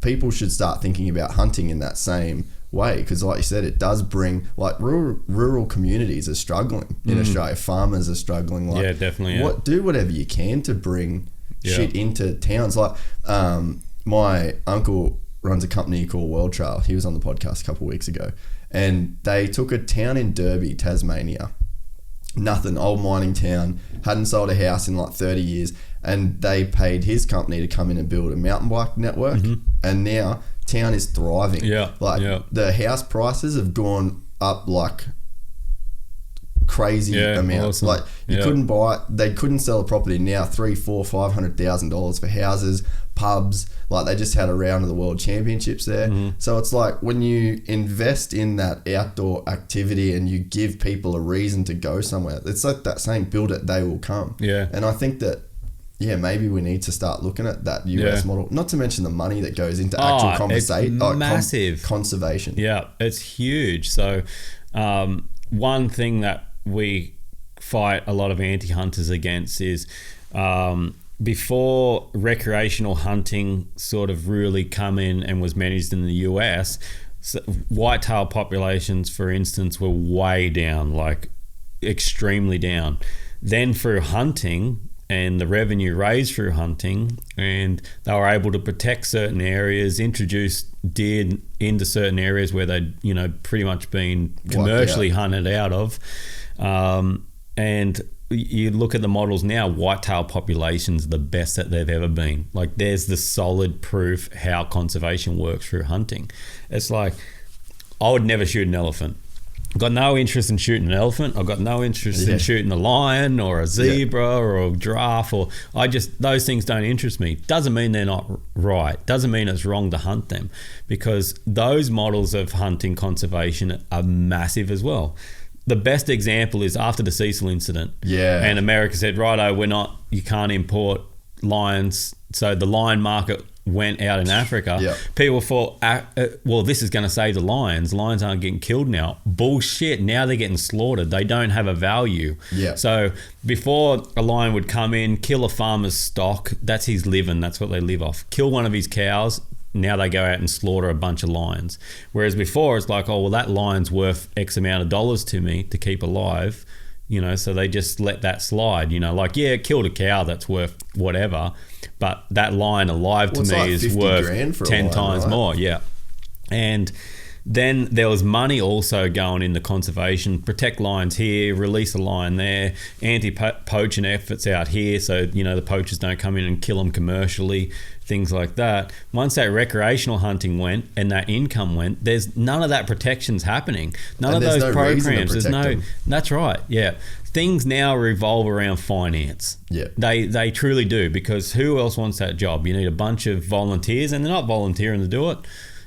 [SPEAKER 2] people should start thinking about hunting in that same way, because like you said, it does bring, like rural communities are struggling in Australia, farmers are struggling, like definitely do whatever you can to bring shit into towns. Like my uncle runs a company called World Trail. He was on the podcast a couple of weeks ago, and they took a town in Derby, Tasmania, nothing, old mining town, hadn't sold a house in like 30 years, and they paid his company to come in and build a mountain bike network, and now town is thriving. The house prices have gone up like crazy amounts. Awesome. Like you couldn't buy, they couldn't sell a property now, $300,000-$500,000 for houses, pubs. Like they just had a round of the world championships there. So it's like when you invest in that outdoor activity and you give people a reason to go somewhere, it's like that saying, build it, they will come. And I think that maybe we need to start looking at that US model, not to mention the money that goes into actual conversation,
[SPEAKER 1] massive
[SPEAKER 2] conservation.
[SPEAKER 1] It's huge. So one thing that we fight a lot of anti-hunters against is before recreational hunting sort of really come in and was managed in the US, so whitetail populations, for instance, were way down, like extremely down. Then through hunting, and the revenue raised through hunting, and they were able to protect certain areas, introduce deer into certain areas where they'd, you know, pretty much been commercially hunted out of. And you look at the models now, whitetail populations are the best that they've ever been. Like, there's the solid proof how conservation works through hunting. It's like, I would never shoot an elephant. I've got no interest in shooting an elephant. I've got no interest in shooting a lion or a zebra or a giraffe, or those things don't interest me. Doesn't mean they're not right. Doesn't mean it's wrong to hunt them, because those models of hunting conservation are massive as well. The best example is after the Cecil incident. Yeah. And America said, righto, you can't import lions. So the lion market went out in Africa. Yep. People thought, well, this is going to save the lions. Lions aren't getting killed now. Bullshit. Now they're getting slaughtered. They don't have a value. Yep. So before a lion would come in, kill a farmer's stock, that's his living. That's what they live off. Kill one of his cows. Now they go out and slaughter a bunch of lions. Whereas before it's like, oh, well, that lion's worth X amount of dollars to me to keep alive. You know, so they just let that slide, you know, like, yeah, it killed a cow that's worth whatever, but that lion alive to me like is worth 10 times more. Yeah. And then there was money also going into conservation, protect lions here, release a lion there, anti-poaching efforts out here, so, you know, the poachers don't come in and kill them commercially, things like that. Once that recreational hunting went and that income went, there's none of that protection's happening. None of those programs. There's no. That's right. Yeah. Things now revolve around finance. Yeah. They truly do, because who else wants that job? You need a bunch of volunteers, and they're not volunteering to do it.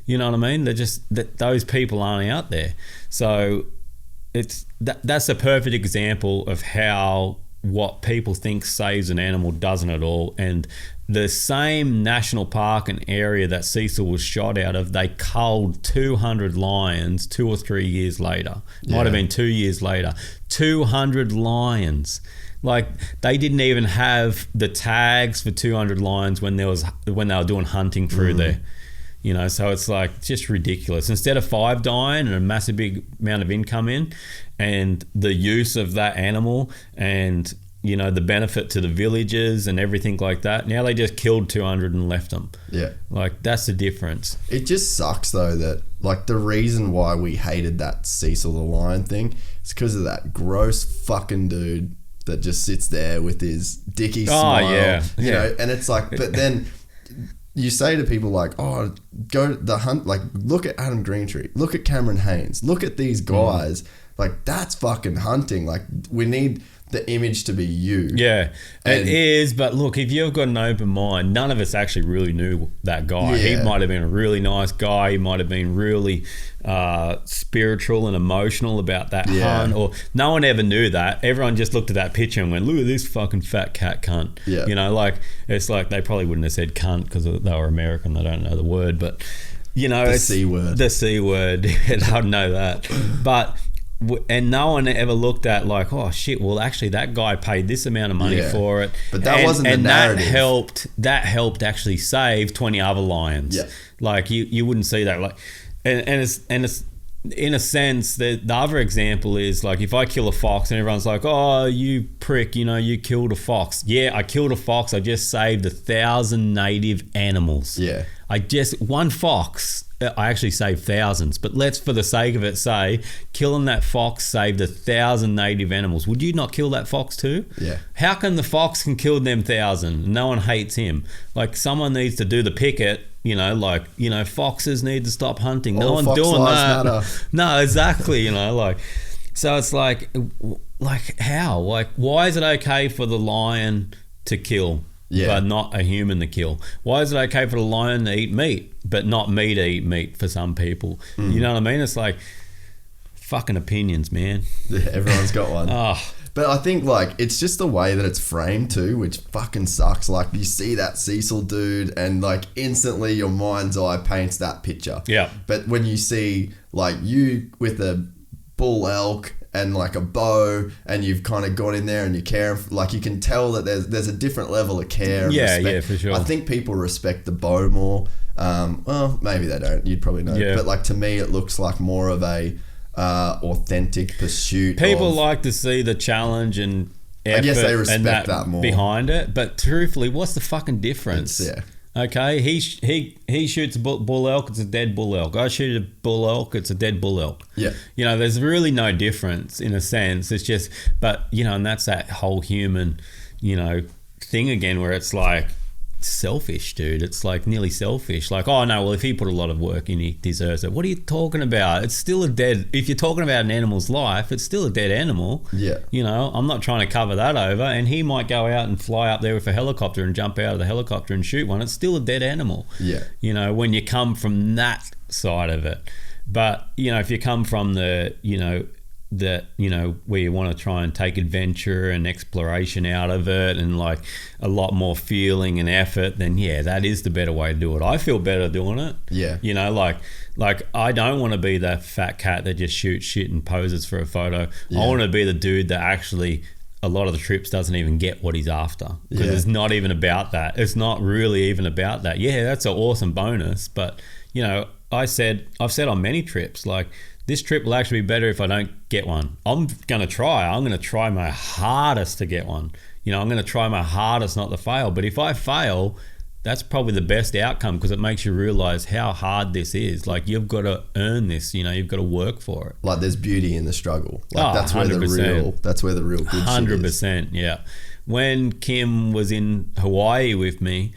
[SPEAKER 1] You know what I mean? They're just those people aren't out there. So that's a perfect example of how what people think saves an animal doesn't at all. And the same national park and area that Cecil was shot out of, they culled 200 lions 2 or 3 years later. Might have been 2 years later. 200 lions. Like, they didn't even have the tags for 200 lions when they were doing hunting through there. You know, so it's like just ridiculous. Instead of 5 dying and a massive big amount of income in, and the use of that animal and, you know, the benefit to the villages and everything like that, now they just killed 200 and left them. Yeah. Like, that's the difference.
[SPEAKER 2] It just sucks though that, like, the reason why we hated that Cecil the lion thing is because of that gross fucking dude that just sits there with his dicky smile. Oh, yeah. You know, and it's like, but then you say to people like, oh, go the hunt, like, look at Adam Greentree, look at Cameron Haynes, look at these guys. Like, that's fucking hunting. Like, we need the image to be you.
[SPEAKER 1] Yeah, it is. But look, if you've got an open mind, none of us actually really knew that guy. Yeah. He might have been a really nice guy. He might have been really spiritual and emotional about that hunt. Or no one ever knew that. Everyone just looked at that picture and went, look at this fucking fat cat cunt. Yeah. You know, like, it's like they probably wouldn't have said cunt because they were American. They don't know the word. But, you know,
[SPEAKER 2] it's C word.
[SPEAKER 1] The C word. I don't know that. But... and no one ever looked at like, oh shit, well actually that guy paid this amount of money for it,
[SPEAKER 2] but that wasn't the narrative.
[SPEAKER 1] That helped actually save 20 other lions. Yeah. Like you wouldn't see that. Like, and it's in a sense, the other example is like, if I kill a fox and everyone's like, oh, you prick, you know, you killed a fox. Yeah, I killed a fox. I just saved 1,000 native animals. Yeah. One fox, I actually saved thousands, but let's, for the sake of it, say killing that fox saved 1,000 native animals. Would you not kill that fox too? Yeah. How come the fox can kill them 1,000? No one hates him. Like, someone needs to do the picket. You know, like, you know, foxes need to stop hunting. No one's doing that. Matter. No, exactly. You know, like, so it's like how? Like, why is it okay for the lion to kill, but not a human to kill? Why is it okay for the lion to eat meat, but not me to eat meat for some people? You know what I mean? It's like fucking opinions, man.
[SPEAKER 2] Yeah, everyone's got one. But I think, like, it's just the way that it's framed too, which fucking sucks. Like, you see that Cecil dude and, like, instantly your mind's eye paints that picture. Yeah. But when you see, like, you with a bull elk and, like, a bow, and you've kind of got in there and you care, like, you can tell that there's a different level of care and respect. Yeah, for sure. I think people respect the bow more. Well, maybe they don't. You'd probably know. Yeah. But, like, to me, it looks like more of a authentic pursuit.
[SPEAKER 1] People like to see the challenge and effort
[SPEAKER 2] I guess they respect
[SPEAKER 1] and
[SPEAKER 2] that more
[SPEAKER 1] behind it. But truthfully, what's the fucking difference? Okay, he shoots a bull elk, it's a dead bull elk. I shoot a bull elk, it's a dead bull elk.
[SPEAKER 2] Yeah.
[SPEAKER 1] You know, there's really no difference in a sense. It's just, but, you know, and that's that whole human, you know, thing again where it's like selfish, dude. It's like nearly selfish. Like, oh, no, well, if he put a lot of work in, he deserves it. What are you talking about? It's still a dead, if you're talking about an animal's life, it's still a dead animal.
[SPEAKER 2] Yeah.
[SPEAKER 1] You know, I'm not trying to cover that over. And he might go out and fly up there with a helicopter and jump out of the helicopter and shoot one. It's still a dead animal.
[SPEAKER 2] Yeah.
[SPEAKER 1] You know, when you come from that side of it. But, you know, if you come from the, you know, where you want to try and take adventure and exploration out of it and like a lot more feeling and effort, then yeah, that is the better way to do it. I feel better doing it.
[SPEAKER 2] Yeah.
[SPEAKER 1] You know, like I don't want to be that fat cat that just shoots shit and poses for a photo. Yeah. I want to be the dude that actually a lot of the trips doesn't even get what he's after, because it's not even about that. It's not really even about that. Yeah, that's an awesome bonus, but you know, I've said on many trips, like, this trip will actually be better if I don't get one. I'm going to try my hardest to get one. You know, I'm going to try my hardest not to fail. But if I fail, that's probably the best outcome, because it makes you realize how hard this is. Like, you've got to earn this, you know, you've got to work for it.
[SPEAKER 2] Like, there's beauty in the struggle. Like, that's
[SPEAKER 1] 100%.
[SPEAKER 2] where the real good
[SPEAKER 1] 100%,
[SPEAKER 2] shit is.
[SPEAKER 1] Yeah. When Kim was in Hawaii with me,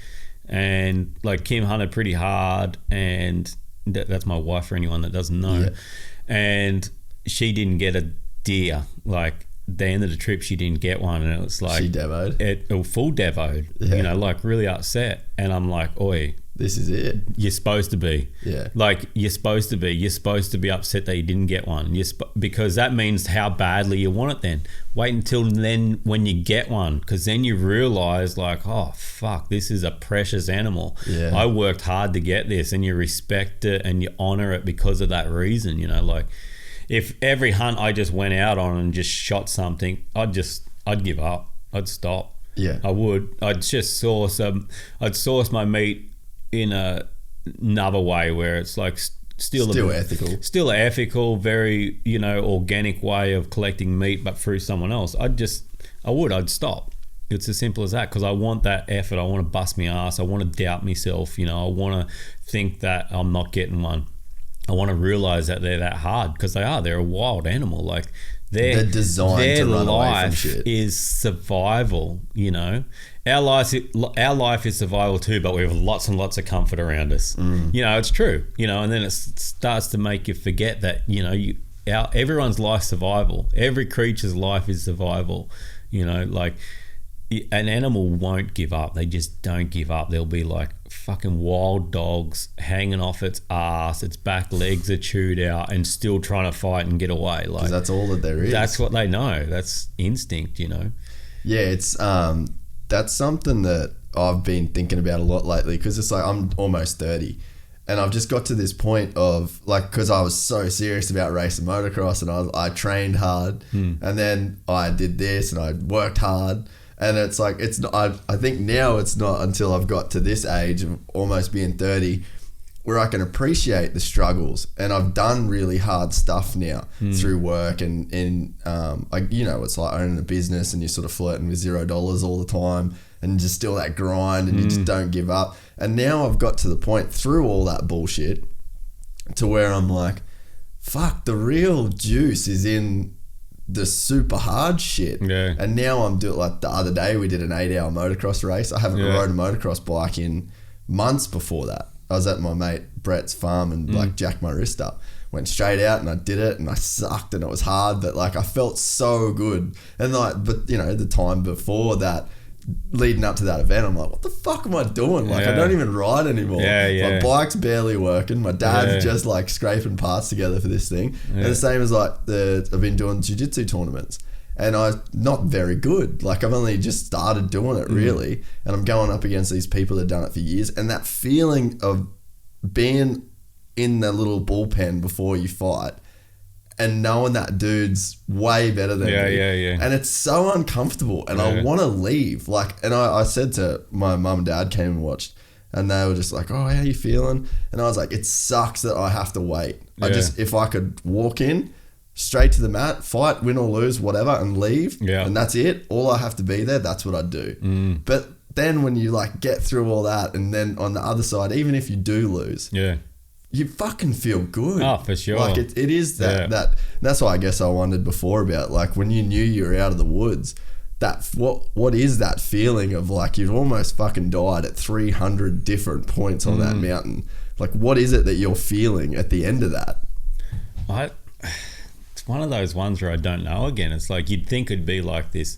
[SPEAKER 1] and like, Kim hunted pretty hard, and that's my wife for anyone that doesn't know. Yeah. And she didn't get a deer. Like, the end of the trip, she didn't get one, and it was like,
[SPEAKER 2] she devoed
[SPEAKER 1] full devoed.
[SPEAKER 2] Yeah.
[SPEAKER 1] You know, like really upset. And I'm like, oi,
[SPEAKER 2] this is it.
[SPEAKER 1] You're supposed to be.
[SPEAKER 2] Yeah.
[SPEAKER 1] Like, you're supposed to be upset that you didn't get one. Because that means how badly you want it. Then wait until then when you get one, because then you realize, like, oh fuck, this is a precious animal.
[SPEAKER 2] Yeah.
[SPEAKER 1] I worked hard to get this, and you respect it and you honor it because of that reason. You know, like, if every hunt I just went out on and just shot something, I'd give up. I'd stop.
[SPEAKER 2] Yeah.
[SPEAKER 1] I would. I'd source my meat in another way where it's like still ethical, very, you know, organic way of collecting meat, but through someone else. I'd stop. It's as simple as that, because I want that effort. I want to bust my ass. I want to doubt myself. You know, I want to think that I'm not getting one. I want to realize that they're that hard, because they're a wild animal. Like, they're designed to run away from shit. Is survival, you know. Our life is survival too, but we have lots and lots of comfort around us. You know, it's true. You know, and then it starts to make you forget that, you know, everyone's life survival. Every creature's life is survival. You know, like, an animal won't give up. They just don't give up. They'll be like fucking wild dogs hanging off its ass, its back legs are chewed out, and still trying to fight and get away. Like,
[SPEAKER 2] 'cause that's all that there is.
[SPEAKER 1] That's what they know. That's instinct, you know.
[SPEAKER 2] Yeah, it's that's something that I've been thinking about a lot lately, because it's like, I'm almost 30, and I've just got to this point of, like, because I was so serious about racing motocross, and I trained hard, and then I did this and I worked hard. And it's like, it's not, I think now it's not until I've got to this age of almost being 30 where I can appreciate the struggles. And I've done really hard stuff now through work and like, you know, it's like owning a business and you're sort of flirting with $0 all the time, and just still that grind, and you just don't give up. And now I've got to the point through all that bullshit to where I'm like, fuck, the real juice is in the super hard shit.
[SPEAKER 1] Yeah.
[SPEAKER 2] And now I'm doing, like, the other day we did an 8-hour motocross race. I haven't rode a motocross bike in months before that. I was at my mate Brett's farm and like jacked my wrist up. Went straight out and I did it, and I sucked and it was hard, but like, I felt so good. And like, but you know, the time before that, leading up to that event, I'm like, what the fuck am I doing? Like, I don't even ride anymore. My bike's barely working. My dad's just like scraping parts together for this thing. And the same as like I've been doing jiu-jitsu tournaments, and I'm not very good. Like, I've only just started doing it really, and I'm going up against these people that have done it for years. And that feeling of being in the little bullpen before you fight, and knowing that dude's way better than me. And it's so uncomfortable, and I want to leave. Like, and I said to my mum and dad came and watched, and they were just like, oh, how you feeling? And I was like, it sucks that I have to wait. If I could walk in, straight to the mat, fight, win or lose, whatever, and leave.
[SPEAKER 1] Yeah.
[SPEAKER 2] And that's it. All I have to be there, that's what I do. But then when you like get through all that, and then on the other side, even if you do lose, you fucking feel good.
[SPEAKER 1] Oh, for sure.
[SPEAKER 2] Like it is that that's why I guess I wondered before about like when you knew you were out of the woods, that what is that feeling of like you've almost fucking died at 300 different points on that mountain? Like what is it that you're feeling at the end of that?
[SPEAKER 1] It's one of those ones where I don't know again. It's like you'd think it'd be like this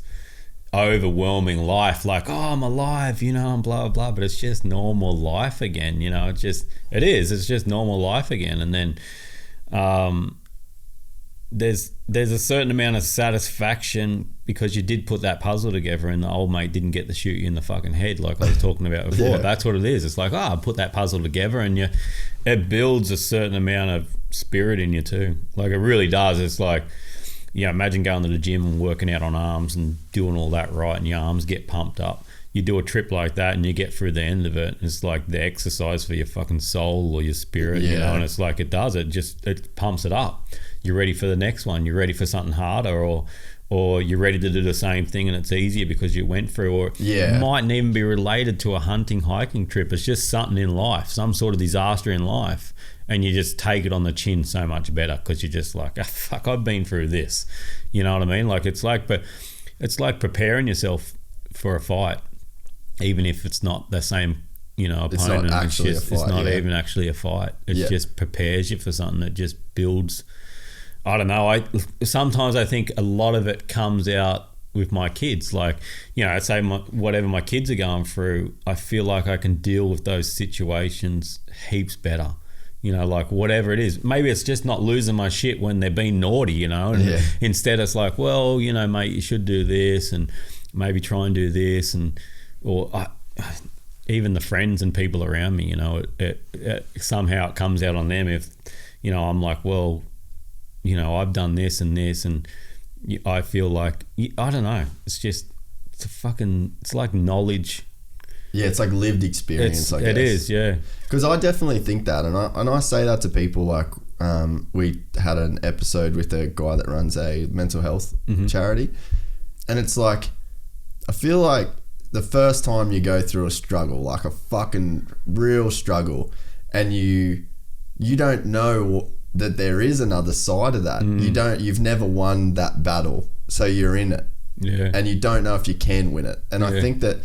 [SPEAKER 1] overwhelming life, like, oh, I'm alive, you know, and blah, blah, but it's just normal life again, you know, it's just normal life again. And then there's a certain amount of satisfaction because you did put that puzzle together and the old mate didn't get to shoot you in the fucking head like I was talking about before. Yeah. That's what it is. It's like, I put that puzzle together, and it builds a certain amount of spirit in you too. Like it really does. It's like, you know, imagine going to the gym and working out on arms and doing all that right, and your arms get pumped up. You do a trip like that and you get through the end of it, and it's like the exercise for your fucking soul or your spirit, you know, and it's like it pumps it up. You're ready for the next one. You're ready for something harder, or you're ready to do the same thing and it's easier because you went through, or it mightn't even be related to a hunting, hiking trip. It's just something in life, some sort of disaster in life. And you just take it on the chin so much better because you're just like, fuck, I've been through this. You know what I mean? Like it's like preparing yourself for a fight, even if it's not the same, you know, opponent.
[SPEAKER 2] It's not actually a fight.
[SPEAKER 1] It's not even actually a fight. It just prepares you for something. It just builds. I don't know. Sometimes I think a lot of it comes out with my kids. Like, you know, I'd say whatever my kids are going through, I feel like I can deal with those situations heaps better. You know, like whatever it is. Maybe it's just not losing my shit when they're being naughty, you know. And instead it's like, well, you know, mate, you should do this and maybe try and do this. Even the friends and people around me, you know, it somehow it comes out on them if, you know, I'm like, well, you know, I've done this and this, and I feel like, I don't know. It's like knowledge.
[SPEAKER 2] Yeah, it's like lived experience, I guess.
[SPEAKER 1] It is, yeah.
[SPEAKER 2] Because I definitely think that, and I say that to people. Like, we had an episode with a guy that runs a mental health charity, and it's like, I feel like the first time you go through a struggle, like a fucking real struggle, and you don't know that there is another side of that. You've never won that battle, so you're in it, and you don't know if you can win it. And I think that,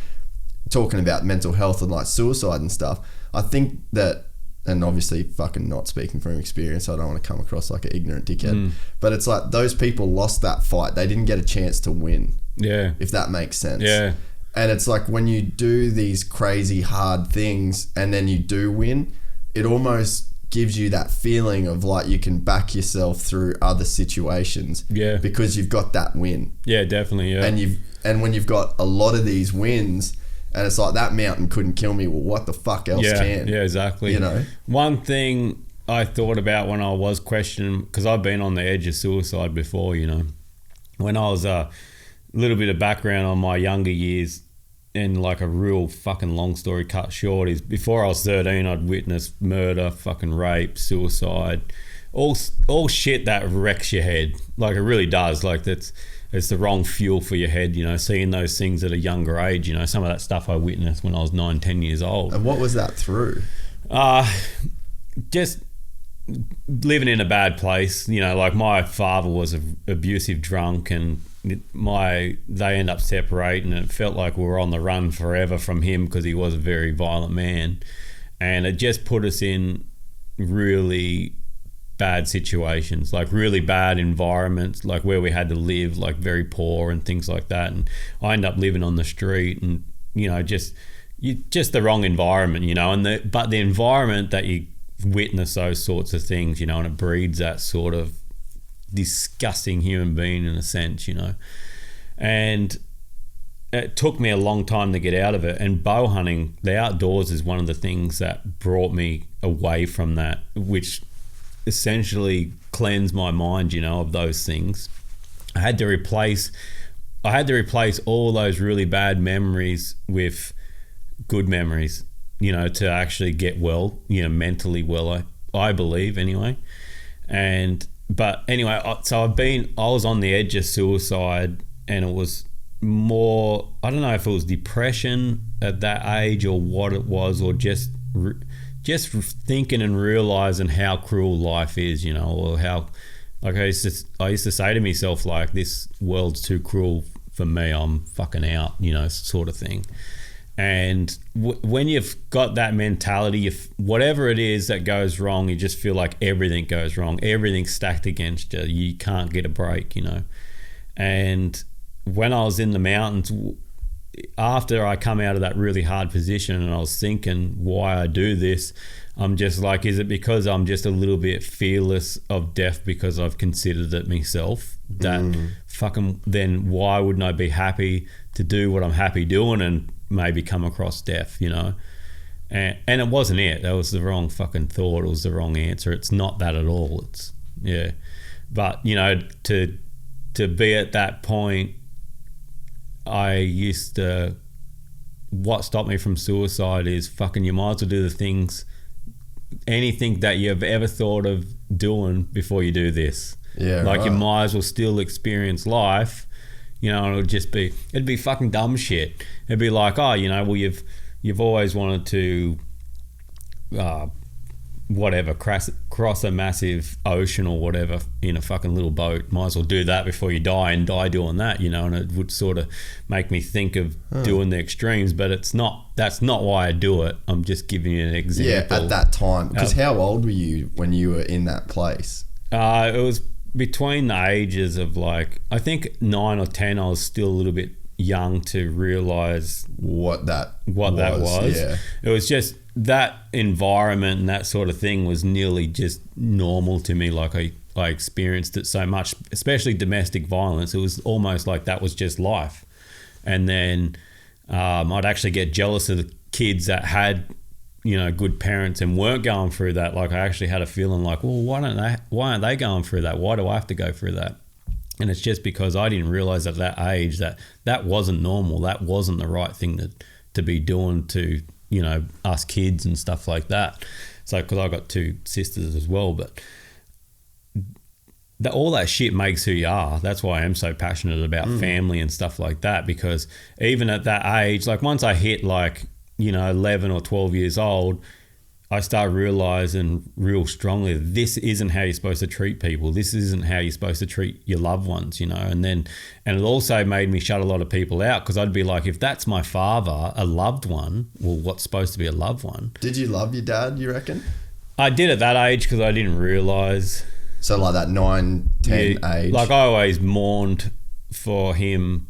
[SPEAKER 2] talking about mental health and like suicide and stuff, I think that, and obviously fucking not speaking from experience, I don't want to come across like an ignorant dickhead, but it's like those people lost that fight. They didn't get a chance to win. Yeah. If that makes sense. Yeah. And it's like when you do these crazy hard things and then you do win, it almost gives you that feeling of like you can back yourself through other situations. Yeah. Because you've got that win.
[SPEAKER 1] Yeah, definitely. Yeah.
[SPEAKER 2] And when you've got a lot of these wins, and it's like, that mountain couldn't kill me. Well, what the fuck else can?
[SPEAKER 1] Yeah, exactly.
[SPEAKER 2] You know?
[SPEAKER 1] One thing I thought about when I was questioning, because I've been on the edge of suicide before, you know. When I was a little bit of background on my younger years, and like a real fucking long story cut short, is before I was 13, I'd witnessed murder, fucking rape, suicide, all shit that wrecks your head. Like it really does. Like it's the wrong fuel for your head, you know, seeing those things at a younger age, you know, some of that stuff I witnessed when I was 9, 10 years old.
[SPEAKER 2] And what was that through?
[SPEAKER 1] Just living in a bad place, you know, like my father was an abusive drunk, and they end up separating, and it felt like we were on the run forever from him because he was a very violent man. And it just put us in really bad situations, like really bad environments, like where we had to live, like very poor and things like that. And I ended up living on the street, and you know, just the wrong environment, you know. But the environment that you witness those sorts of things, you know, and it breeds that sort of disgusting human being in a sense, you know. And it took me a long time to get out of it. And bow hunting, the outdoors, is one of the things that brought me away from that, which essentially cleanse my mind, you know, of those things. I had to replace all those really bad memories with good memories, you know, to actually get well, you know, mentally well, I believe anyway. And but anyway, so I was on the edge of suicide, and it was more, I don't know if it was depression at that age or what it was, or just thinking and realizing how cruel life is, you know, or how, like I used to say to myself, like, this world's too cruel for me, I'm fucking out, you know, sort of thing. And when you've got that mentality, if whatever it is that goes wrong, you just feel like everything goes wrong, everything's stacked against you, you can't get a break, you know. And when I was in the mountains, after I come out of that really hard position and I was thinking why I do this, I'm just like, is it because I'm just a little bit fearless of death because I've considered it myself? That fucking, then why wouldn't I be happy to do what I'm happy doing and maybe come across death, you know? And it wasn't it. That was the wrong fucking thought. It was the wrong answer. It's not that at all. It's, yeah. But, you know, to be at that point, I used to, what stopped me from suicide is fucking, you might as well do the things, anything that you've ever thought of doing before you do this. Yeah, like, right. You might as well still experience life, you know, and it'd be fucking dumb shit. It'd be like, oh, you know, well, you've always wanted to, whatever, cross a massive ocean or whatever in a fucking little boat. Might as well do that before you die and die doing that, you know. And it would sort of make me think of doing the extremes, but that's not why I do it. I'm just giving you an example.
[SPEAKER 2] Yeah, at that time. Because how old were you when you were in that place?
[SPEAKER 1] It was between the ages of, like, I think 9 or 10. I was still a little bit young to realise what that was. Yeah. It was just that environment and that sort of thing was nearly just normal to me. Like, I experienced it so much, especially domestic violence. It was almost like that was just life. And then I'd actually get jealous of the kids that had, you know, good parents and weren't going through that. Like, I actually had a feeling like, well, why aren't they going through that? Why do I have to go through that? And it's just because I didn't realize at that age that wasn't normal. That wasn't the right thing to be doing to, you know, us kids and stuff like that. So, because I got 2 sisters as well, but all that shit makes who you are. That's why I am so passionate about family and stuff like that, because even at that age, like, once I hit, like, you know, 11 or 12 years old, I started realizing real strongly that this isn't how you're supposed to treat people. This isn't how you're supposed to treat your loved ones, you know. And it also made me shut a lot of people out, because I'd be like, if that's my father, a loved one, well, what's supposed to be a loved one?
[SPEAKER 2] Did you love your dad, you reckon?
[SPEAKER 1] I did at that age, because I didn't realize.
[SPEAKER 2] So like that 9, 10 age?
[SPEAKER 1] Like, I always mourned for him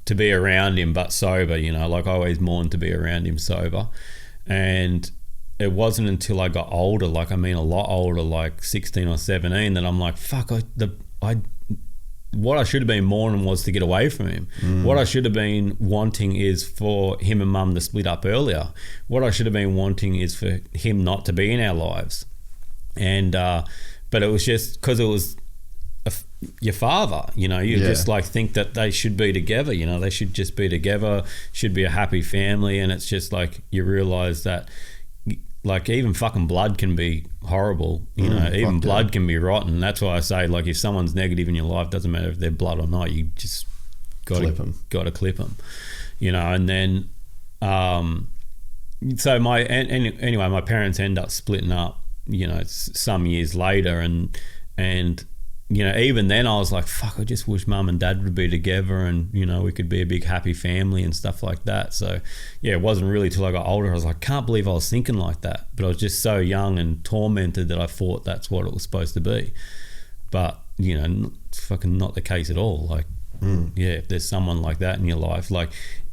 [SPEAKER 1] to be around him, but sober, you know. Like, I always mourned to be around him sober. And it wasn't until I got older, like, I mean, a lot older, like 16 or 17, that I'm like, fuck, what I should have been mourning was to get away from him. What I should have been wanting is for him and mum to split up earlier. What I should have been wanting is for him not to be in our lives. And, but it was just because it was your father, you know, you just like think that they should be together, you know, they should just be together, should be a happy family. And it's just like, you realize that, like, even fucking blood can be horrible, you know, even blood can be rotten. That's why I say, like, if someone's negative in your life, doesn't matter if they're blood or not, you just got to clip them, you know. And then so anyway, my parents end up splitting up, you know, some years later, and you know, even then I was like, fuck, I just wish mum and dad would be together, and, you know, we could be a big happy family and stuff like that. So yeah, it wasn't really till I got older I was like, can't believe I was thinking like that. But I was just so young and tormented that I thought that's what it was supposed to be. But, you know, it's fucking not the case at all. Like, yeah, if there's someone like that in your life, like,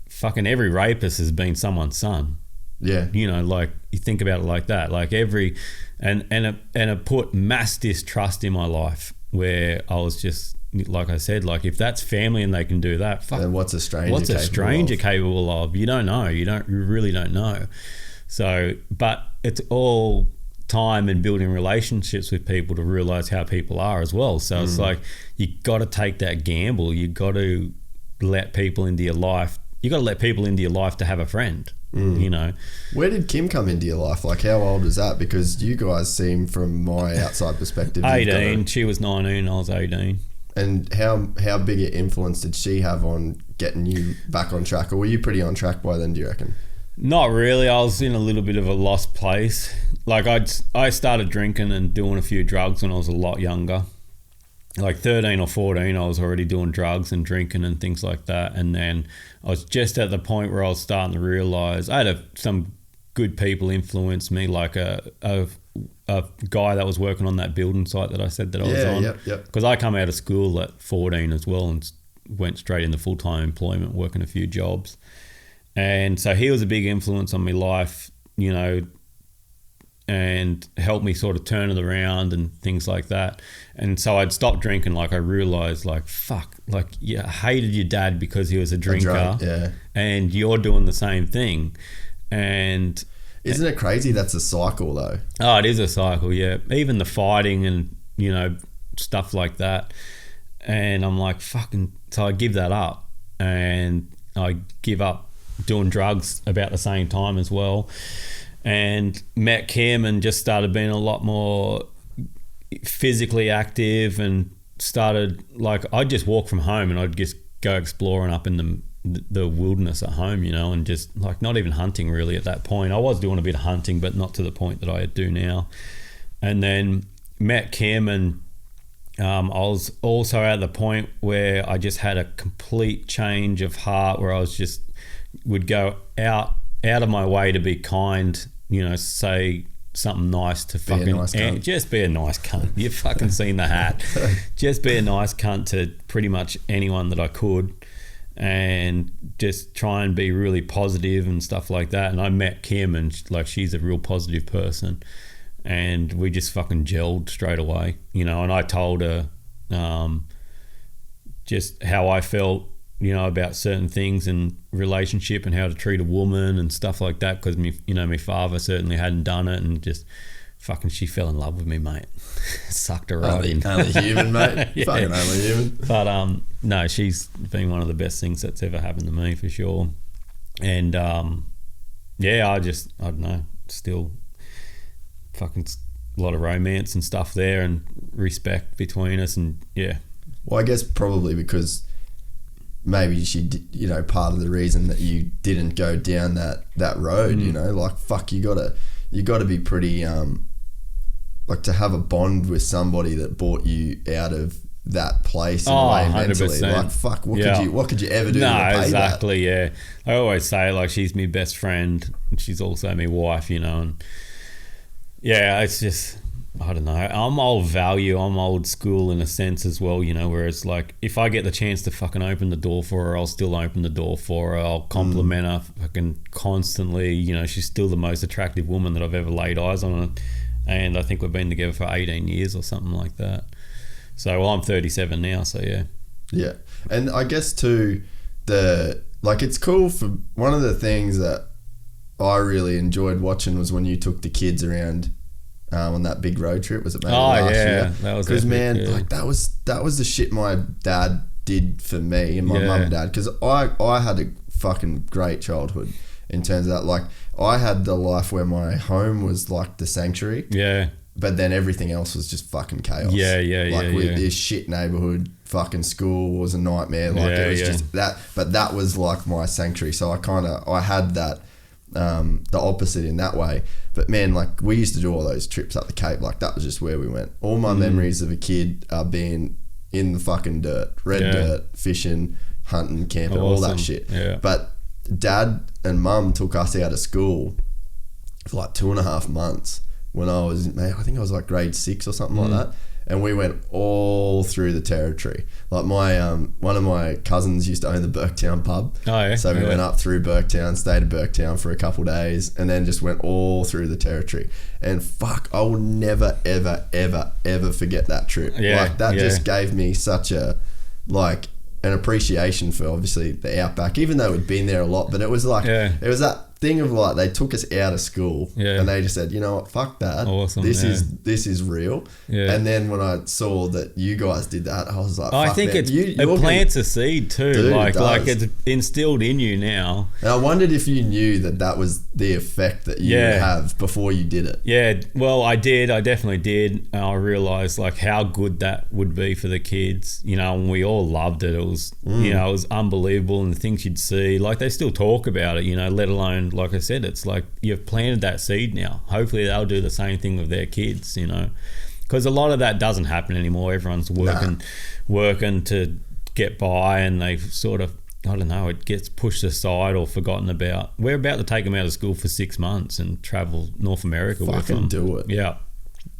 [SPEAKER 1] fucking every rapist has been someone's son. Yeah. You know, like, you think about it like that. Like, and it put mass distrust in my life, where I was just, like I said, like, if that's family and they can do that, fuck,
[SPEAKER 2] then what's a stranger
[SPEAKER 1] capable of? You don't know. You really don't know. So, but it's all time and building relationships with people to realize how people are as well. So it's like, you got to take that gamble. You got to let people into your life. You got to let people into your life to have a friend. you know.
[SPEAKER 2] Where did Kim come into your life? Like, how old is that? Because you guys seem, from my outside perspective,
[SPEAKER 1] 18. She was 19, I was 18.
[SPEAKER 2] And how big an influence did she have on getting you back on track? Or were you pretty on track by then, do you reckon?
[SPEAKER 1] Not really. I was in a little bit of a lost place. Like, I started drinking and doing a few drugs when I was a lot younger. Like 13 or 14, I was already doing drugs and drinking and things like that. And then I was just at the point where I was starting to realise I had some good people influence me, like a guy that was working on that building site that I said that I was on. Because I come out of school at 14 as well and went straight into full-time employment, working a few jobs. And so he was a big influence on my life, you know, and helped me sort of turn it around and things like that. And so I'd stopped drinking. Like, I realised, like, fuck, like, you hated your dad because he was a drinker, and you're doing the same thing. And
[SPEAKER 2] isn't it crazy? That's a cycle, though.
[SPEAKER 1] Oh, it is a cycle, yeah. Even the fighting and, you know, stuff like that. And I'm like, fucking, so I give that up, and I give up doing drugs about the same time as well. And met Kim and just started being a lot more physically active, and started, like, I'd just walk from home and I'd just go exploring up in the wilderness at home, you know, and just, like, not even hunting really at that point. I was doing a bit of hunting, but not to the point that I do now. And then met Kim, and I was also at the point where I just had a complete change of heart, where I was just would go out of my way to be kind, you know, say something nice to fucking just be a nice cunt. You've fucking seen the hat. Just be a nice cunt to pretty much anyone that I could, and just try and be really positive and stuff like that. And I met Kim, and like, she's a real positive person, and we just fucking gelled straight away, you know. And I told her just how I felt, you know, about certain things in relationship and how to treat a woman and stuff like that, because my father certainly hadn't done it, and just fucking, she fell in love with me, mate. Sucked her right in.
[SPEAKER 2] Only human, mate. Yeah. Fucking only human.
[SPEAKER 1] But no, she's been one of the best things that's ever happened to me, for sure. And yeah, I don't know, still fucking a lot of romance and stuff there, and respect between us, and yeah.
[SPEAKER 2] Well, I guess probably because maybe she, you know, part of the reason that you didn't go down that road, you know, like, fuck, you gotta be pretty, like, to have a bond with somebody that brought you out of that place in a way mentally. 100%. Like, fuck, what could you ever do to repay
[SPEAKER 1] exactly,
[SPEAKER 2] that?
[SPEAKER 1] Yeah. I always say, like, she's my best friend, and she's also my wife, you know, and yeah, it's just, I don't know. I'm old school in a sense as well, you know, whereas, like, if I get the chance to fucking open the door for her, I'll still open the door for her. I'll compliment her fucking constantly. You know, she's still the most attractive woman that I've ever laid eyes on. And I think we've been together for 18 years or something like that. So, well, I'm 37 now, so yeah. Yeah.
[SPEAKER 2] And I guess too, it's cool for, one of the things that I really enjoyed watching was when you took the kids around on that big road trip. Was it maybe last year?
[SPEAKER 1] That was
[SPEAKER 2] because, man, like, that was the shit my dad did for me and my mum and dad, because I had a fucking great childhood in terms of that. Like, I had the life where my home was like the sanctuary, but then everything else was just fucking chaos. With this shit neighborhood, fucking school was a nightmare. Like, it was just that, but that was like my sanctuary. So I had that, the opposite in that way. But man, like, we used to do all those trips up the Cape. Like, that was just where we went. All my memories of a kid are being in the fucking dirt, dirt, fishing, hunting, camping, all that shit. Yeah. But Dad and Mum took us out of school for like 2.5 months when I think I was like grade 6 or something like that. And we went all through the territory. Like, my one of my cousins used to own the Burketown pub. Oh, yeah. So we went up through Burketown, stayed at Burketown for a couple of days, and then just went all through the territory. And fuck, I will never, ever, ever, ever forget that trip. Yeah, like, that just gave me such a, like, an appreciation for, obviously, the outback, even though we'd been there a lot. But it was like, it was that thing of like they took us out of school and they just said, you know what, fuck that.
[SPEAKER 1] Awesome.
[SPEAKER 2] This is real. Yeah. And then when I saw that you guys did that, I was like, fuck,
[SPEAKER 1] I think
[SPEAKER 2] man,
[SPEAKER 1] it plants a seed too. Dude, like it's instilled in you now.
[SPEAKER 2] And I wondered if you knew that was the effect that you have before you did it.
[SPEAKER 1] Yeah. Well, I did. I definitely did. And I realized like how good that would be for the kids, you know, and we all loved it. It was, you know, it was unbelievable, and the things you'd see, like they still talk about it, you know, let alone, like I said, it's like you've planted that seed now. Hopefully they'll do the same thing with their kids, you know, because a lot of that doesn't happen anymore. Everyone's working to get by, and they sort of, I don't know, it gets pushed aside or forgotten about. We're about to take them out of school for 6 months and travel North America with them.
[SPEAKER 2] Fucking do it.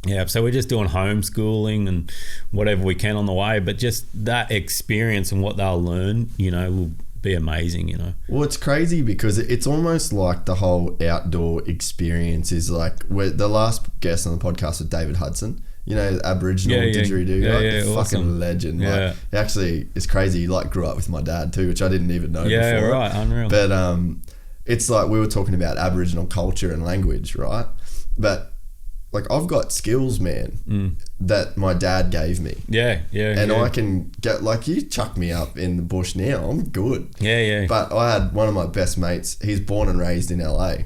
[SPEAKER 1] Yeah, so we're just doing homeschooling and whatever we can on the way, but just that experience and what they'll learn, you know, will be amazing, you know.
[SPEAKER 2] Well, it's crazy because it's almost like the whole outdoor experience is like, the last guest on the podcast was David Hudson, you know, Aboriginal didgeridoo guy, fucking awesome. Legend. Like, actually, it's crazy. He like grew up with my dad too, which I didn't even know before.
[SPEAKER 1] Yeah, right, unreal.
[SPEAKER 2] But it's like we were talking about Aboriginal culture and language, right? But like I've got skills, man, that my dad gave me. And I can get, like, you chuck me up in the bush now, I'm good. But I had one of my best mates, he's born and raised in LA,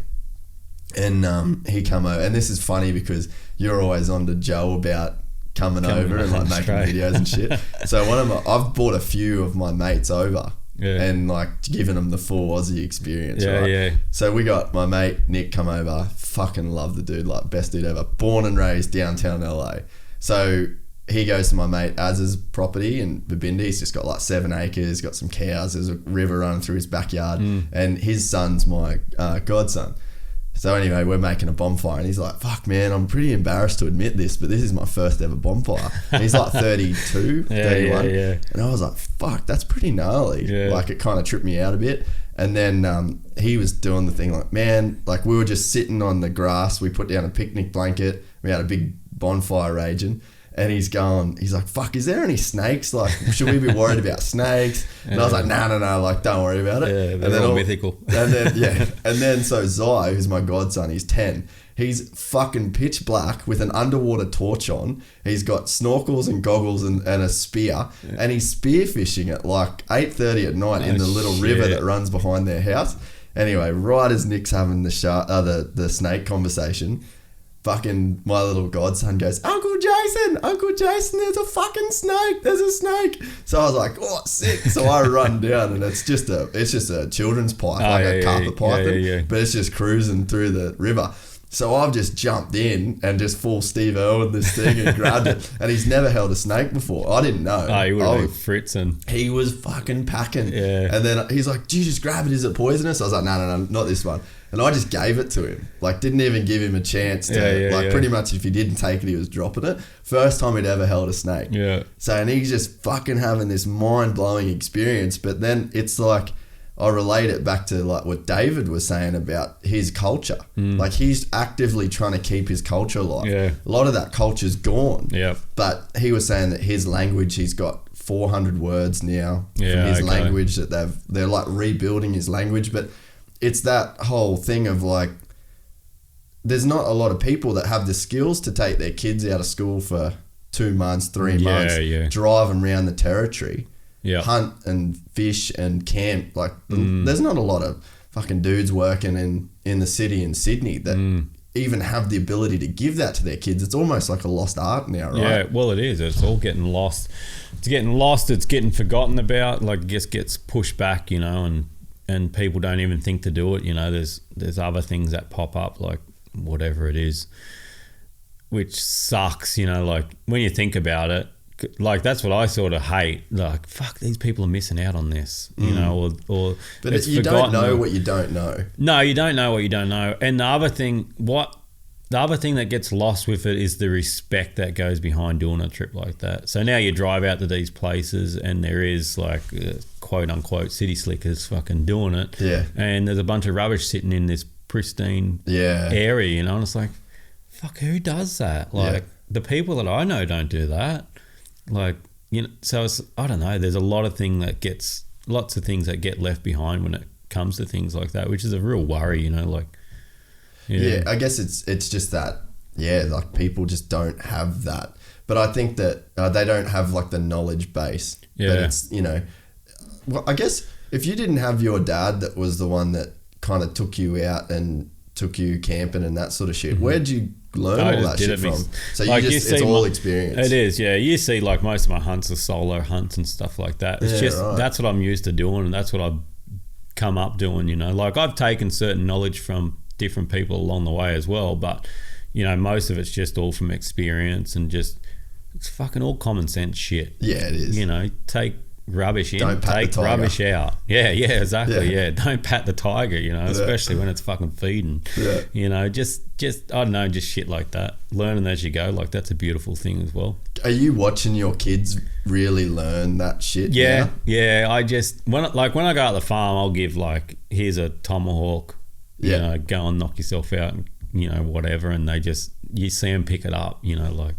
[SPEAKER 2] and he come over, and this is funny because you're always on to Joe about coming over and like making videos and shit. So I've brought a few of my mates over. And like giving them the full Aussie experience, right? So we got my mate Nick come over. Fucking love the dude, like best dude ever. Born and raised downtown LA. So he goes to my mate Az's property in Babindi. He's just got like 7 acres, got some cows. There's a river running through his backyard, and his son's my godson. So anyway, we're making a bonfire, and he's like, fuck man, I'm pretty embarrassed to admit this, but this is my first ever bonfire. And he's like 32, 31. And I was like, fuck, that's pretty gnarly. Like it kind of tripped me out a bit. And then he was doing the thing like, man, like we were just sitting on the grass. We put down a picnic blanket. We had a big bonfire raging. And he's like, fuck, is there any snakes? Like, should we be worried about snakes? And I was like, no, like, don't worry about it.
[SPEAKER 1] Yeah, they're all mythical.
[SPEAKER 2] And then, so Zai, who's my godson, he's 10. He's fucking pitch black with an underwater torch on. He's got snorkels and goggles and a spear. And he's spearfishing at like 8:30 at night in the little river that runs behind their house. Anyway, right as Nick's having the snake conversation, fucking my little godson goes, Uncle Jason, there's a fucking snake. There's a snake. So I was like, oh, sick. So I run down, and it's just a children's pipe, a carpet python, but it's just cruising through the river. So I've just jumped in and just full Steve Irwin this thing and grabbed it. And he's never held a snake before. I didn't know.
[SPEAKER 1] Oh, he would have been fritzing.
[SPEAKER 2] He was fucking packing. Yeah. And then he's like, do you just grab it? Is it poisonous? I was like, no, not this one. And I just gave it to him. Like, didn't even give him a chance to, pretty much if he didn't take it, he was dropping it. First time he'd ever held a snake. Yeah. So, and he's just fucking having this mind-blowing experience. But then it's like, I relate it back to like what David was saying about his culture. Like he's actively trying to keep his culture alive. Yeah. A lot of that culture's gone. Yeah. But he was saying that his language, he's got 400 words now from his language that they're like rebuilding his language. But it's that whole thing of like, there's not a lot of people that have the skills to take their kids out of school for 2 months, 3 months, drive them around the territory. Hunt and fish and camp. Like there's not a lot of fucking dudes working in the city in Sydney that even have the ability to give that to their kids. It's almost like a lost art now, right?
[SPEAKER 1] Yeah, well it is. It's all getting lost. It's getting forgotten about. Like it just gets pushed back, you know, and people don't even think to do it. You know, there's other things that pop up, like whatever it is, which sucks, you know, like when you think about it. Like that's what I sort of hate. Like fuck, these people are missing out on this, you know, or
[SPEAKER 2] but it's you don't know what you don't know.
[SPEAKER 1] No, you don't know what you don't know. And the other thing that gets lost with it is the respect that goes behind doing a trip like that. So now you drive out to these places and there is like quote unquote city slickers fucking doing it. Yeah. And there's a bunch of rubbish sitting in this pristine area, you know, and it's like, fuck, who does that? Like the people that I know don't do that. Like, you know, so it's, I don't know, there's lots of things that get left behind when it comes to things like that, which is a real worry, you know, like.
[SPEAKER 2] Yeah, I guess it's just that, like people just don't have that. But I think that they don't have like the knowledge base.
[SPEAKER 1] Yeah.
[SPEAKER 2] But it's, you know, well, I guess if you didn't have your dad that was the one that kind of took you out and took you camping and that sort of shit, where'd you learn all that shit from? So like it's all experience.
[SPEAKER 1] It is, yeah. You see like most of my hunts are solo hunts and stuff like that. It's that's what I'm used to doing, and that's what I've come up doing, you know. Like I've taken certain knowledge from different people along the way as well, but you know, most of it's just all from experience and just it's fucking all common sense shit.
[SPEAKER 2] Yeah, it is.
[SPEAKER 1] You know, take rubbish in,
[SPEAKER 2] don't pat
[SPEAKER 1] take
[SPEAKER 2] the tiger.
[SPEAKER 1] Rubbish out. Yeah, exactly. Yeah, don't pat the tiger, you know, especially when it's fucking feeding.
[SPEAKER 2] Yeah.
[SPEAKER 1] You know, just I don't know, just shit like that. Learning as you go, like that's a beautiful thing as well.
[SPEAKER 2] Are you watching your kids really learn that shit?
[SPEAKER 1] Yeah,
[SPEAKER 2] now?
[SPEAKER 1] yeah. I just when I go out the farm, I'll give like, here's a tomahawk. You know, go and knock yourself out, and you know, whatever. And they just, you see them pick it up. You know, like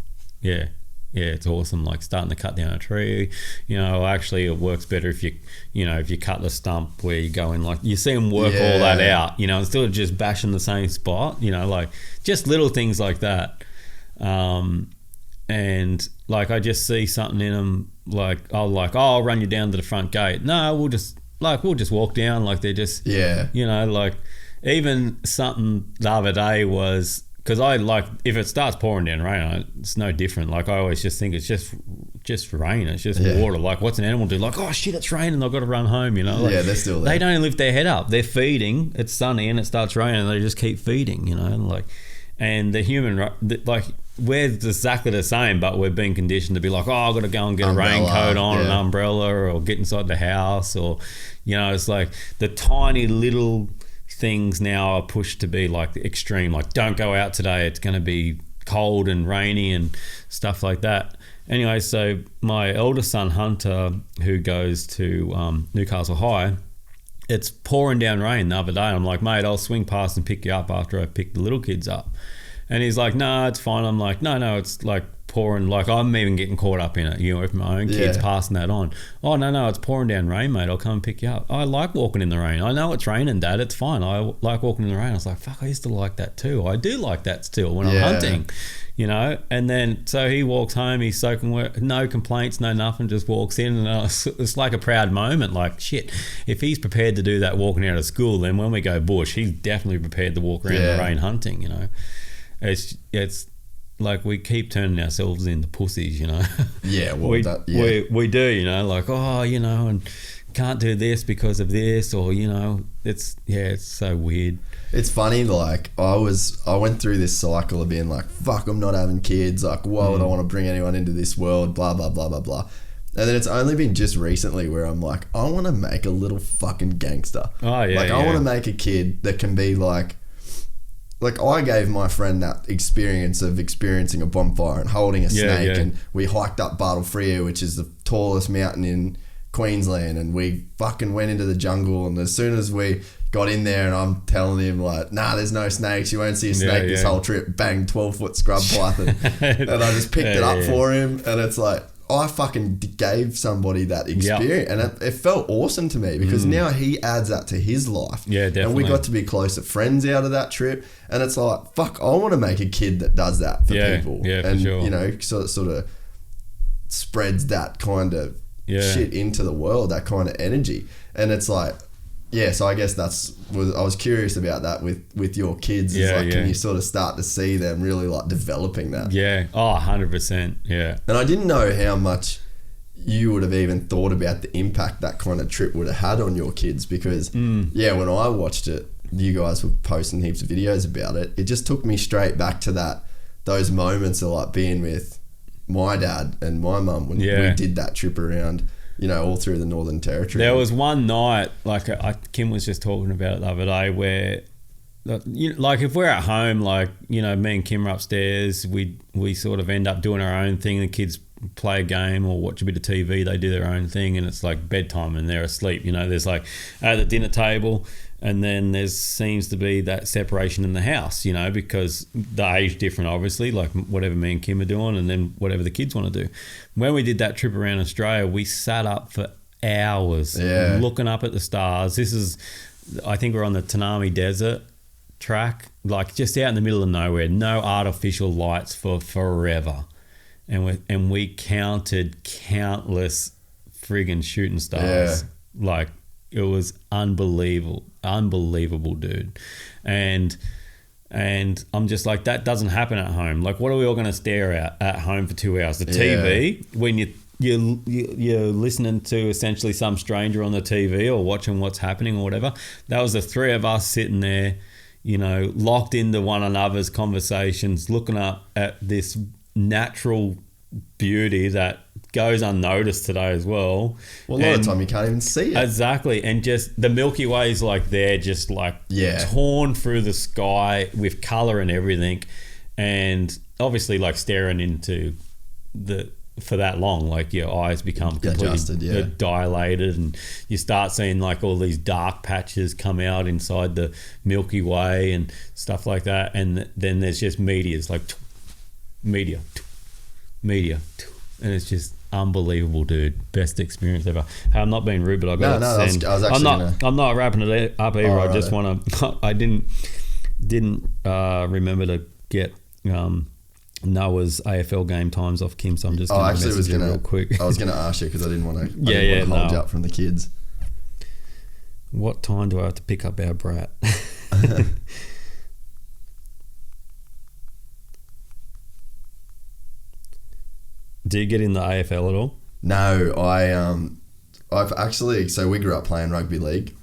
[SPEAKER 1] it's awesome. Like starting to cut down a tree. You know, actually, it works better if if you cut the stump where you go in. Like you see them work all that out. You know, instead of just bashing the same spot. You know, like just little things like that. And like I just see something in them. Like I'll run you down to the front gate. No, we'll just walk down. Like they're just you know, like. Even something the other day was, because I like, if it starts pouring down rain, it's no different. Like I always just think it's just rain, it's just water. Like what's an animal do? Like, oh shit, it's raining, I've got to run home, you know? Like,
[SPEAKER 2] they're still there.
[SPEAKER 1] They don't lift their head up. They're feeding, it's sunny and it starts raining and they just keep feeding, you know? And the human, like we're exactly the same, but we're being conditioned to be like, oh, I've got to go and get umbrella, a raincoat on, an umbrella, or get inside the house, or, you know, it's like the tiny little things now are pushed to be like extreme, like don't go out today, it's going to be cold and rainy and stuff like that. Anyway, so my eldest son Hunter, who goes to Newcastle High, it's pouring down rain the other day. I'm like, mate, I'll swing past and pick you up after I pick the little kids up. And he's like, no, it's fine. I'm like, no, it's like pouring, like I'm even getting caught up in it, you know, with my own kids passing that on. Oh, no, it's pouring down rain, mate. I'll come and pick you up. I like walking in the rain. I know it's raining, Dad. It's fine. I like walking in the rain. I was like, fuck, I used to like that too. I do like that still when I'm hunting, you know. And then so he walks home, he's soaking wet, no complaints, no nothing, just walks in, and it's like a proud moment. Like, shit, if he's prepared to do that walking out of school, then when we go bush, he's definitely prepared to walk around the rain hunting, you know. It's like we keep turning ourselves into pussies, you know. Yeah, well, we do, you know, like, oh, you know, and can't do this because of this, or, you know, it's so weird.
[SPEAKER 2] It's funny, like I went through this cycle of being like, fuck, I'm not having kids, like why would I want to bring anyone into this world, blah blah blah blah blah. And then it's only been just recently where I'm like, I want to make a little fucking gangster. Oh yeah, like I want to make a kid that can be like I gave my friend that experience of experiencing a bonfire and holding a snake, and we hiked up Bartle Frere, which is the tallest mountain in Queensland, and we fucking went into the jungle, and as soon as we got in there and I'm telling him like, nah, there's no snakes, you won't see a snake this whole trip, bang, 12-foot scrub python. And I just picked it up for him, and it's like, I fucking gave somebody that experience, and it felt awesome to me because now he adds that to his life. Yeah, definitely. And we got to be closer friends out of that trip, and it's like, fuck, I want to make a kid that does that for people. Yeah, and, for sure. You know, sort of spreads that kind of shit into the world, that kind of energy. And it's like, so I guess I was curious about that with your kids. Can you sort of start to see them really like developing that? Yeah. Oh, 100%. Yeah. And I didn't know how much you would have even thought about the impact that kind of trip would have had on your kids, because when I watched it, you guys were posting heaps of videos about it. It just took me straight back to those moments of like being with my dad and my mum when we did that trip around, you know, all through the Northern Territory. There was one night, like Kim was just talking about it the other day, where, you know, like if we're at home, like, you know, me and Kim are upstairs, we sort of end up doing our own thing. The kids play a game or watch a bit of TV, they do their own thing, and it's like bedtime and they're asleep. You know, there's like at the dinner table, and then there seems to be that separation in the house, you know, because the age different, obviously, like whatever me and Kim are doing, and then whatever the kids want to do. When we did that trip around Australia, we sat up for hours looking up at the stars. This is
[SPEAKER 1] I think we're on the Tanami Desert track, like just out in the middle of nowhere, no artificial lights for forever. And we counted countless friggin' shooting stars.
[SPEAKER 2] Yeah.
[SPEAKER 1] Like, it was unbelievable, dude. And I'm just like, that doesn't happen at home. Like, what are we all going to stare at home for 2 hours? The TV, when you're listening to essentially some stranger on the TV or watching what's happening or whatever. That was the three of us sitting there, you know, locked into one another's conversations, looking up at this natural beauty that goes unnoticed today as well.
[SPEAKER 2] Well, a lot of time you can't even see it.
[SPEAKER 1] Exactly. And just the Milky Way is like they're just like torn through the sky with colour and everything. And obviously like staring into for that long, like your eyes become completely dilated, and you start seeing like all these dark patches come out inside the Milky Way and stuff like that. And then there's just meteors, like meteor, and it's just unbelievable, dude. Best experience ever. Hey, I'm not being rude, but I got to send. I'm not wrapping it up either. I just want to. I didn't remember to get Noah's AFL game times off Kim, so I'm just going to message him real quick.
[SPEAKER 2] I was going to ask you because I didn't want to hold you up from the kids.
[SPEAKER 1] What time do I have to pick up our brat? Do you get in the AFL at all?
[SPEAKER 2] No, I've actually, so we grew up playing rugby league,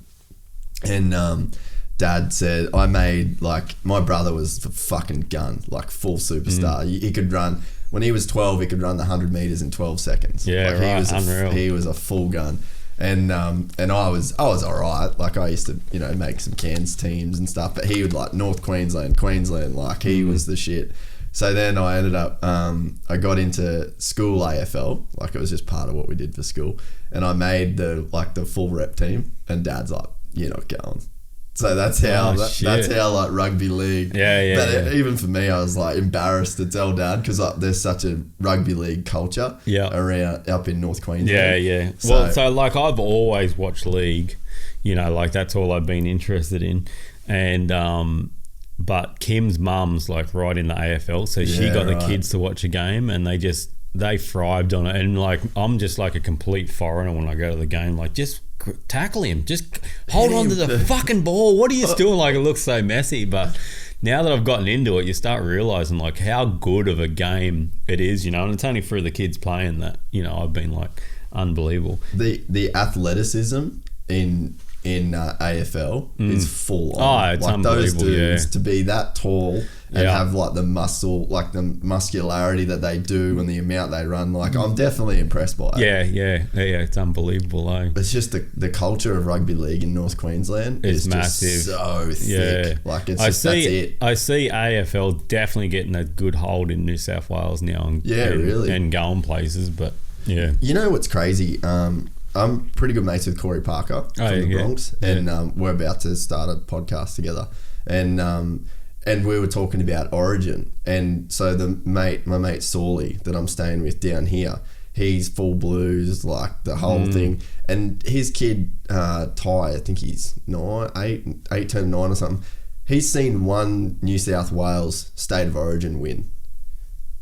[SPEAKER 2] and Dad said I made, like, my brother was a fucking gun, like full superstar. He could run, when he was 12, he could run the 100 meters in 12 seconds.
[SPEAKER 1] Yeah,
[SPEAKER 2] like,
[SPEAKER 1] right, unreal.
[SPEAKER 2] He was a full gun. And I was all right. Like, I used to, you know, make some Cairns teams and stuff, but he would, like, North Queensland, like, he was the shit. So then I ended up, I got into school AFL, like it was just part of what we did for school, and I made the full rep team, and Dad's like, you're not going. So that's how that's how like rugby league. But even for me, I was like embarrassed to tell Dad because like, there's such a rugby league culture around up in North Queensland.
[SPEAKER 1] So like I've always watched league, you know, like that's all I've been interested in, and but Kim's mum's like right in the AFL, so she got the kids to watch a game, and they thrived on it. And like I'm just like a complete foreigner when I go to the game, like just tackle him, just hold on to the fucking ball. What are you doing? Like it looks so messy, but now that I've gotten into it, you start realizing like how good of a game it is, you know. And it's only through the kids playing that, you know, I've been like unbelievable.
[SPEAKER 2] The athleticism in AFL is full on.
[SPEAKER 1] Oh, it's
[SPEAKER 2] like
[SPEAKER 1] unbelievable.
[SPEAKER 2] Those dudes to be that tall and have like the muscle, like the muscularity that they do and the amount they run. Like I'm definitely impressed by it. Yeah,
[SPEAKER 1] it's unbelievable.
[SPEAKER 2] It's just the culture of rugby league in North Queensland is massive. Just so thick. Like it's that's it.
[SPEAKER 1] I see AFL definitely getting a good hold in New South Wales now, and going places. But
[SPEAKER 2] you know what's crazy? I'm pretty good mates with Corey Parker from the Bronx, and we're about to start a podcast together, and we were talking about Origin, and so my mate Sawley that I'm staying with down here, he's full Blues, like the whole thing, and his kid Ty, I think he's 8 turned 9 or something. He's seen one New South Wales State of Origin win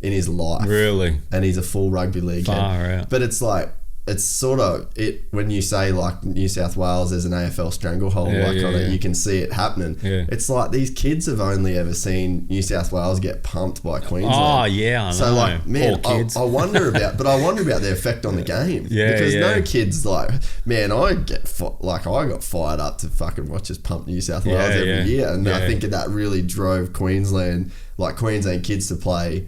[SPEAKER 2] in his life,
[SPEAKER 1] really,
[SPEAKER 2] and he's a full rugby league kid. But it's like, it's sort of it when you say like New South Wales there's an AFL stranglehold on it, you can see it happening. It's like these kids have only ever seen New South Wales get pumped by Queensland.
[SPEAKER 1] I know.
[SPEAKER 2] So like, man, I wonder about their effect on the game. Because no kids like, man, I got fired up to fucking watch us pump New South Wales every year, and I think that really drove Queensland kids to play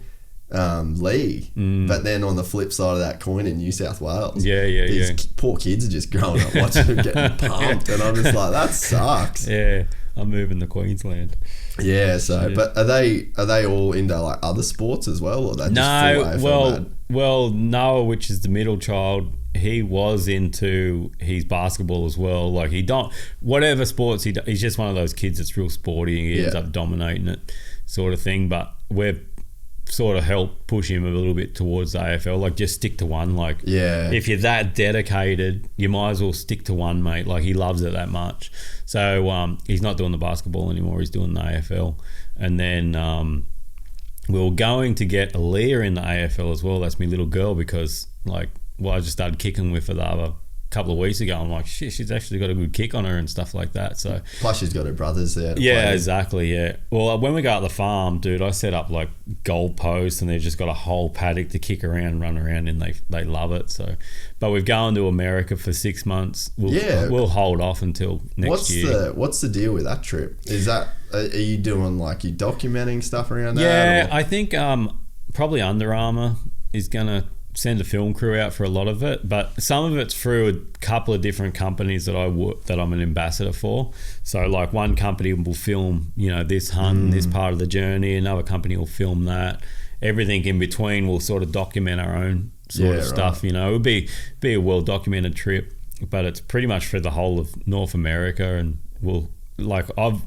[SPEAKER 2] league, but then on the flip side of that coin in New South Wales, these poor kids are just growing up watching them getting pumped, and I'm just like, that sucks.
[SPEAKER 1] I'm moving to Queensland.
[SPEAKER 2] But are they all into like other sports as well, or are they just full AFL
[SPEAKER 1] well, Noah, which is the middle child, he was into his basketball as well. Like whatever sports he's just one of those kids that's real sporty, and he ends up dominating it, sort of thing. But we're sort of helped push him a little bit towards the AFL. Like, just stick to one. Like, if you're that dedicated, you might as well stick to one, mate. Like, he loves it that much. So he's not doing the basketball anymore. He's doing the AFL. And then we were going to get Aaliyah in the AFL as well. That's my little girl, because I just started kicking with her the other couple of weeks ago. I'm like, shit, she's actually got a good kick on her and stuff like that. So
[SPEAKER 2] plus she's got her brothers there.
[SPEAKER 1] Yeah, exactly. Yeah. Well, when we go out the farm, dude, I set up like goal posts, and they've just got a whole paddock to kick around and run around, and they love it. So, but we've gone to America for 6 months. We'll hold off until next year.
[SPEAKER 2] What's the deal with that trip? Is that are you doing like you documenting stuff around that?
[SPEAKER 1] Yeah, I think probably Under Armour is gonna send a film crew out for a lot of it, but some of it's through a couple of different companies that I'm an ambassador for. So like one company will film, this hunt, this part of the journey. Another company will film that. Everything in between will sort of document our own sort of stuff. Right. It would be a well documented trip, but it's pretty much for the whole of North America, and I've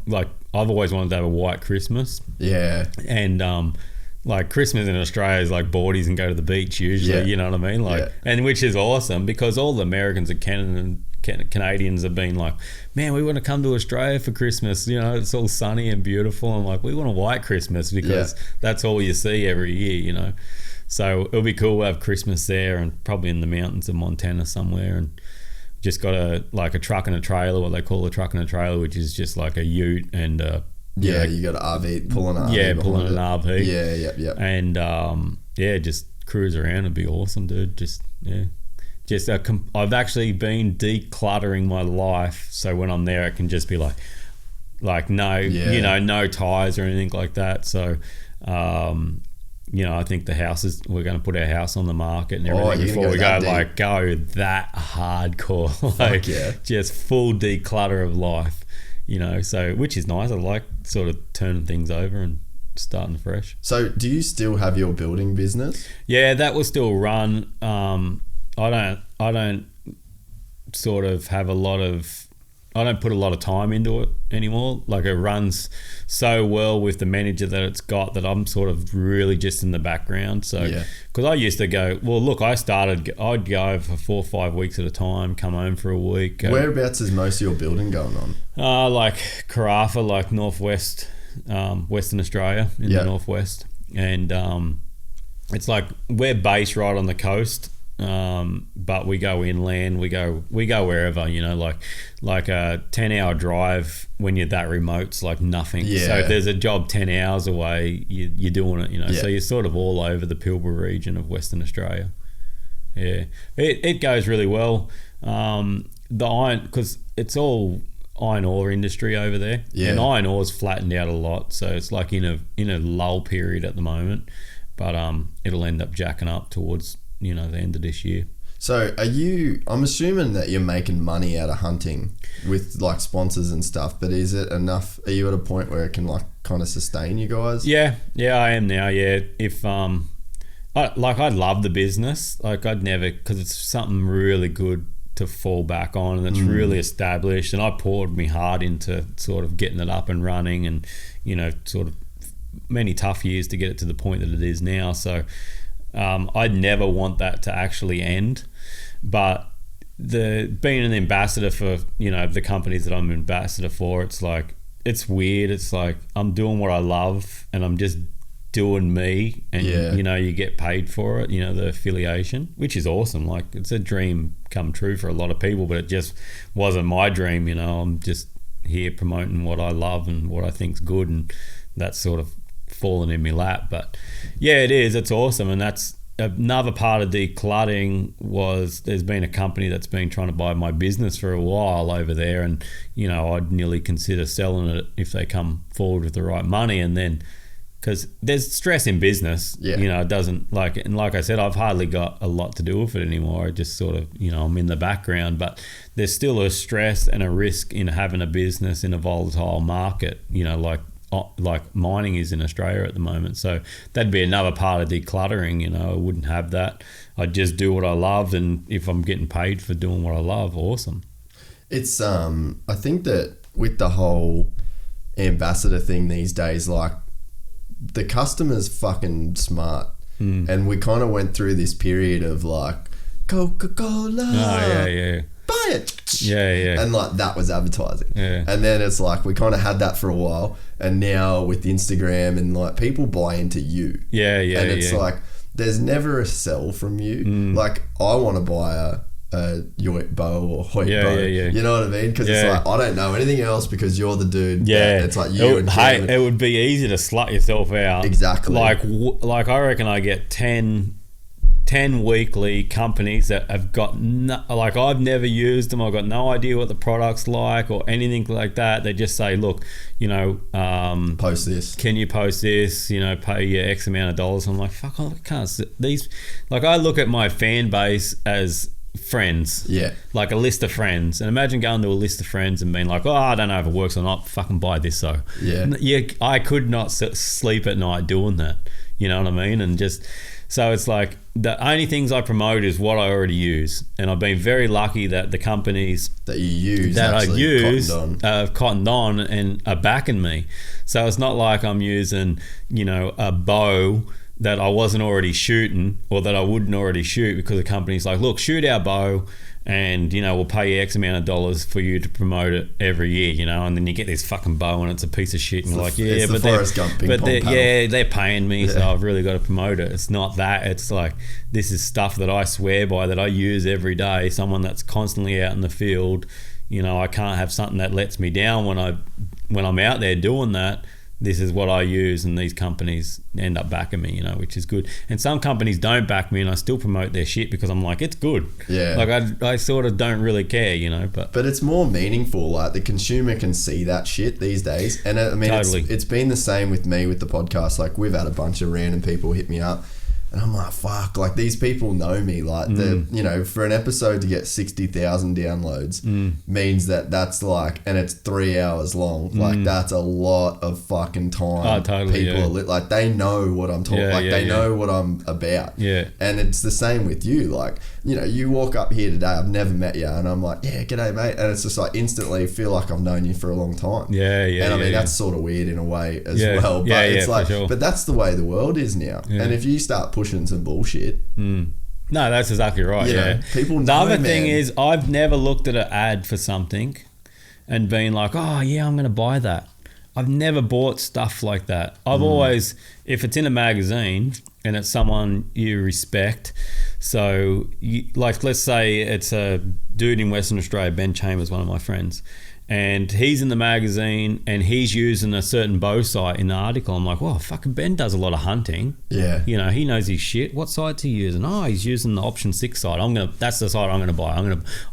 [SPEAKER 1] always wanted to have a white Christmas.
[SPEAKER 2] Yeah,
[SPEAKER 1] and like Christmas in Australia is like boardies and go to the beach usually, you know what I mean? And which is awesome, because all the Americans and Canadians have been like, man, we want to come to Australia for Christmas. It's all sunny and beautiful. And like, we want a white Christmas, because that's all you see every year, So it'll be cool to have Christmas there, and probably in the mountains of Montana somewhere, and just got a truck and a trailer, what they call a truck and a trailer, which is just like a ute and
[SPEAKER 2] you got an RV, pulling an RV.
[SPEAKER 1] Yeah, pulling an RV.
[SPEAKER 2] Yeah.
[SPEAKER 1] And just cruise around would be awesome, dude. I've actually been decluttering my life, so when I'm there, it can just be like no ties or anything like that. So, I think we're going to put our house on the market and everything before we go that hardcore, just full declutter of life. So which is nice. I like sort of turning things over and starting fresh. So
[SPEAKER 2] do you still have your building business?
[SPEAKER 1] Yeah, that will still run. I don't sort of have I don't put a lot of time into it anymore. Like, it runs so well with the manager that it's got, that I'm sort of really just in the background. So, because I used to go, I'd go for 4 or 5 weeks at a time, come home for a week.
[SPEAKER 2] Whereabouts is most of your building going on?
[SPEAKER 1] Like Carafa, like northwest, Western Australia in the northwest. And it's like we're based right on the coast. But we go inland, we go wherever, like a 10-hour drive when you're that remote's like nothing. So if there's a job 10 hours away, you're doing it, so you're sort of all over the Pilbara region of Western Australia. It goes really well. The iron, because it's all iron ore industry over there, and iron ore's flattened out a lot, so it's like in a lull period at the moment, but it'll end up jacking up towards the end of this year.
[SPEAKER 2] So I'm assuming that you're making money out of hunting with like sponsors and stuff, but is it enough? Are you at a point where it can like kind of sustain you guys?
[SPEAKER 1] Yeah, I am now. Yeah, if I love the business. Like, I'd never, because it's something really good to fall back on, and it's really established, and I poured me heart into sort of getting it up and running, and sort of many tough years to get it to the point that it is now. So I'd never want that to actually end, but being an ambassador for the companies that I'm an ambassador for, it's like, it's weird. It's like I'm doing what I love, and I'm just doing me, and you get paid for it, the affiliation, which is awesome. Like, it's a dream come true for a lot of people, but it just wasn't my dream. I'm just here promoting what I love and what I think's good, and that's sort of fallen in my lap. But it is, it's awesome. And that's another part of decluttering, was there's been a company that's been trying to buy my business for a while over there, and I'd nearly consider selling it if they come forward with the right money. And then, because there's stress in business, it doesn't, and like I said, I've hardly got a lot to do with it anymore. I just sort of, I'm in the background, but there's still a stress and a risk in having a business in a volatile market, like mining is in Australia at the moment. So that'd be another part of decluttering. I wouldn't have that. I'd just do what I love, and if I'm getting paid for doing what I love, awesome.
[SPEAKER 2] It's I think that with the whole ambassador thing these days, like, the customer's fucking smart. And we kind of went through this period of like Coca-Cola.
[SPEAKER 1] Oh, yeah.
[SPEAKER 2] Buy it.
[SPEAKER 1] Yeah.
[SPEAKER 2] And like that was advertising.
[SPEAKER 1] Yeah.
[SPEAKER 2] And then it's like we kind of had that for a while, and now with Instagram and like people buy into you.
[SPEAKER 1] Yeah.
[SPEAKER 2] And it's like there's never a sell from you. Like I want to buy a Yoit bow or Hoyt bow.
[SPEAKER 1] Yeah.
[SPEAKER 2] You know what I mean? Because it's like I don't know anything else because you're the dude.
[SPEAKER 1] Yeah.
[SPEAKER 2] It's like you and Cam.
[SPEAKER 1] It would be easy to slut yourself out.
[SPEAKER 2] Exactly.
[SPEAKER 1] Like I reckon I get 10 weekly companies that have got like I've never used them. I've got no idea what the product's like or anything like that. They just say, look, you know,
[SPEAKER 2] post this.
[SPEAKER 1] Can you post this? You know, pay you X amount of dollars. I'm like, fuck, I can't. These, like, I look at my fan base as friends.
[SPEAKER 2] Yeah.
[SPEAKER 1] Like a list of friends. And imagine going to a list of friends and being like, oh, I don't know if it works or not. Fucking buy this though. Yeah. I could not sleep at night doing that. You know what I mean? And just. So it's like the only things I promote is what I already use, and I've been very lucky that the companies
[SPEAKER 2] that you use
[SPEAKER 1] that I use
[SPEAKER 2] have
[SPEAKER 1] cottoned on and are backing me. So it's not like I'm using, you know, a bow that I wasn't already shooting or that I wouldn't already shoot because the company's like, look, shoot our bow. And, you know, we'll pay you X amount of dollars for you to promote it every year, you know, and then you get this fucking bow and it's a piece of shit and you're like, yeah, but they're paying me, so I've really got to promote it. It's not that. It's like, this is stuff that I swear by, that I use every day. Someone that's constantly out in the field, you know, I can't have something that lets me down when I'm out there doing that. This is what I use, and these companies end up backing me, you know, which is good. And some companies don't back me and I still promote their shit because I'm like, it's good.
[SPEAKER 2] Yeah.
[SPEAKER 1] Like I sort of don't really care, you know, but
[SPEAKER 2] it's more meaningful. Like the consumer can see that shit these days. And I mean, totally. It's been the same with me with the podcast. Like we've had a bunch of random people hit me up. And I'm like, fuck, like these people know me. Like, you know, for an episode to get 60,000 downloads means that's like, and it's 3 hours long. Like, that's a lot of fucking time.
[SPEAKER 1] Oh, totally.
[SPEAKER 2] People are like, they know what I'm talking they know what I'm about.
[SPEAKER 1] Yeah.
[SPEAKER 2] And it's the same with you. Like, you know, you walk up here today, I've never met you, and I'm like, yeah, g'day, mate. And it's just like instantly feel like I've known you for a long time.
[SPEAKER 1] Yeah.
[SPEAKER 2] And I mean, that's sort of weird in a way as well. But it's like, sure. But that's the way the world is now. Yeah. And if you start pushing some bullshit.
[SPEAKER 1] No, that's exactly right.
[SPEAKER 2] You know, people know,
[SPEAKER 1] the other thing is, I've never looked at an ad for something and been like, oh yeah, I'm going to buy that. I've never bought stuff like that. I've always, if it's in a magazine and it's someone you respect, so like let's say it's a dude in Western Australia, Ben Chambers, one of my friends, and he's in the magazine and he's using a certain bow sight in the article. I'm like, well, fucking Ben does a lot of hunting. Yeah. You know, he knows his shit. What sight's he using? Oh, he's using the option 6 sight. That's the sight I'm gonna buy.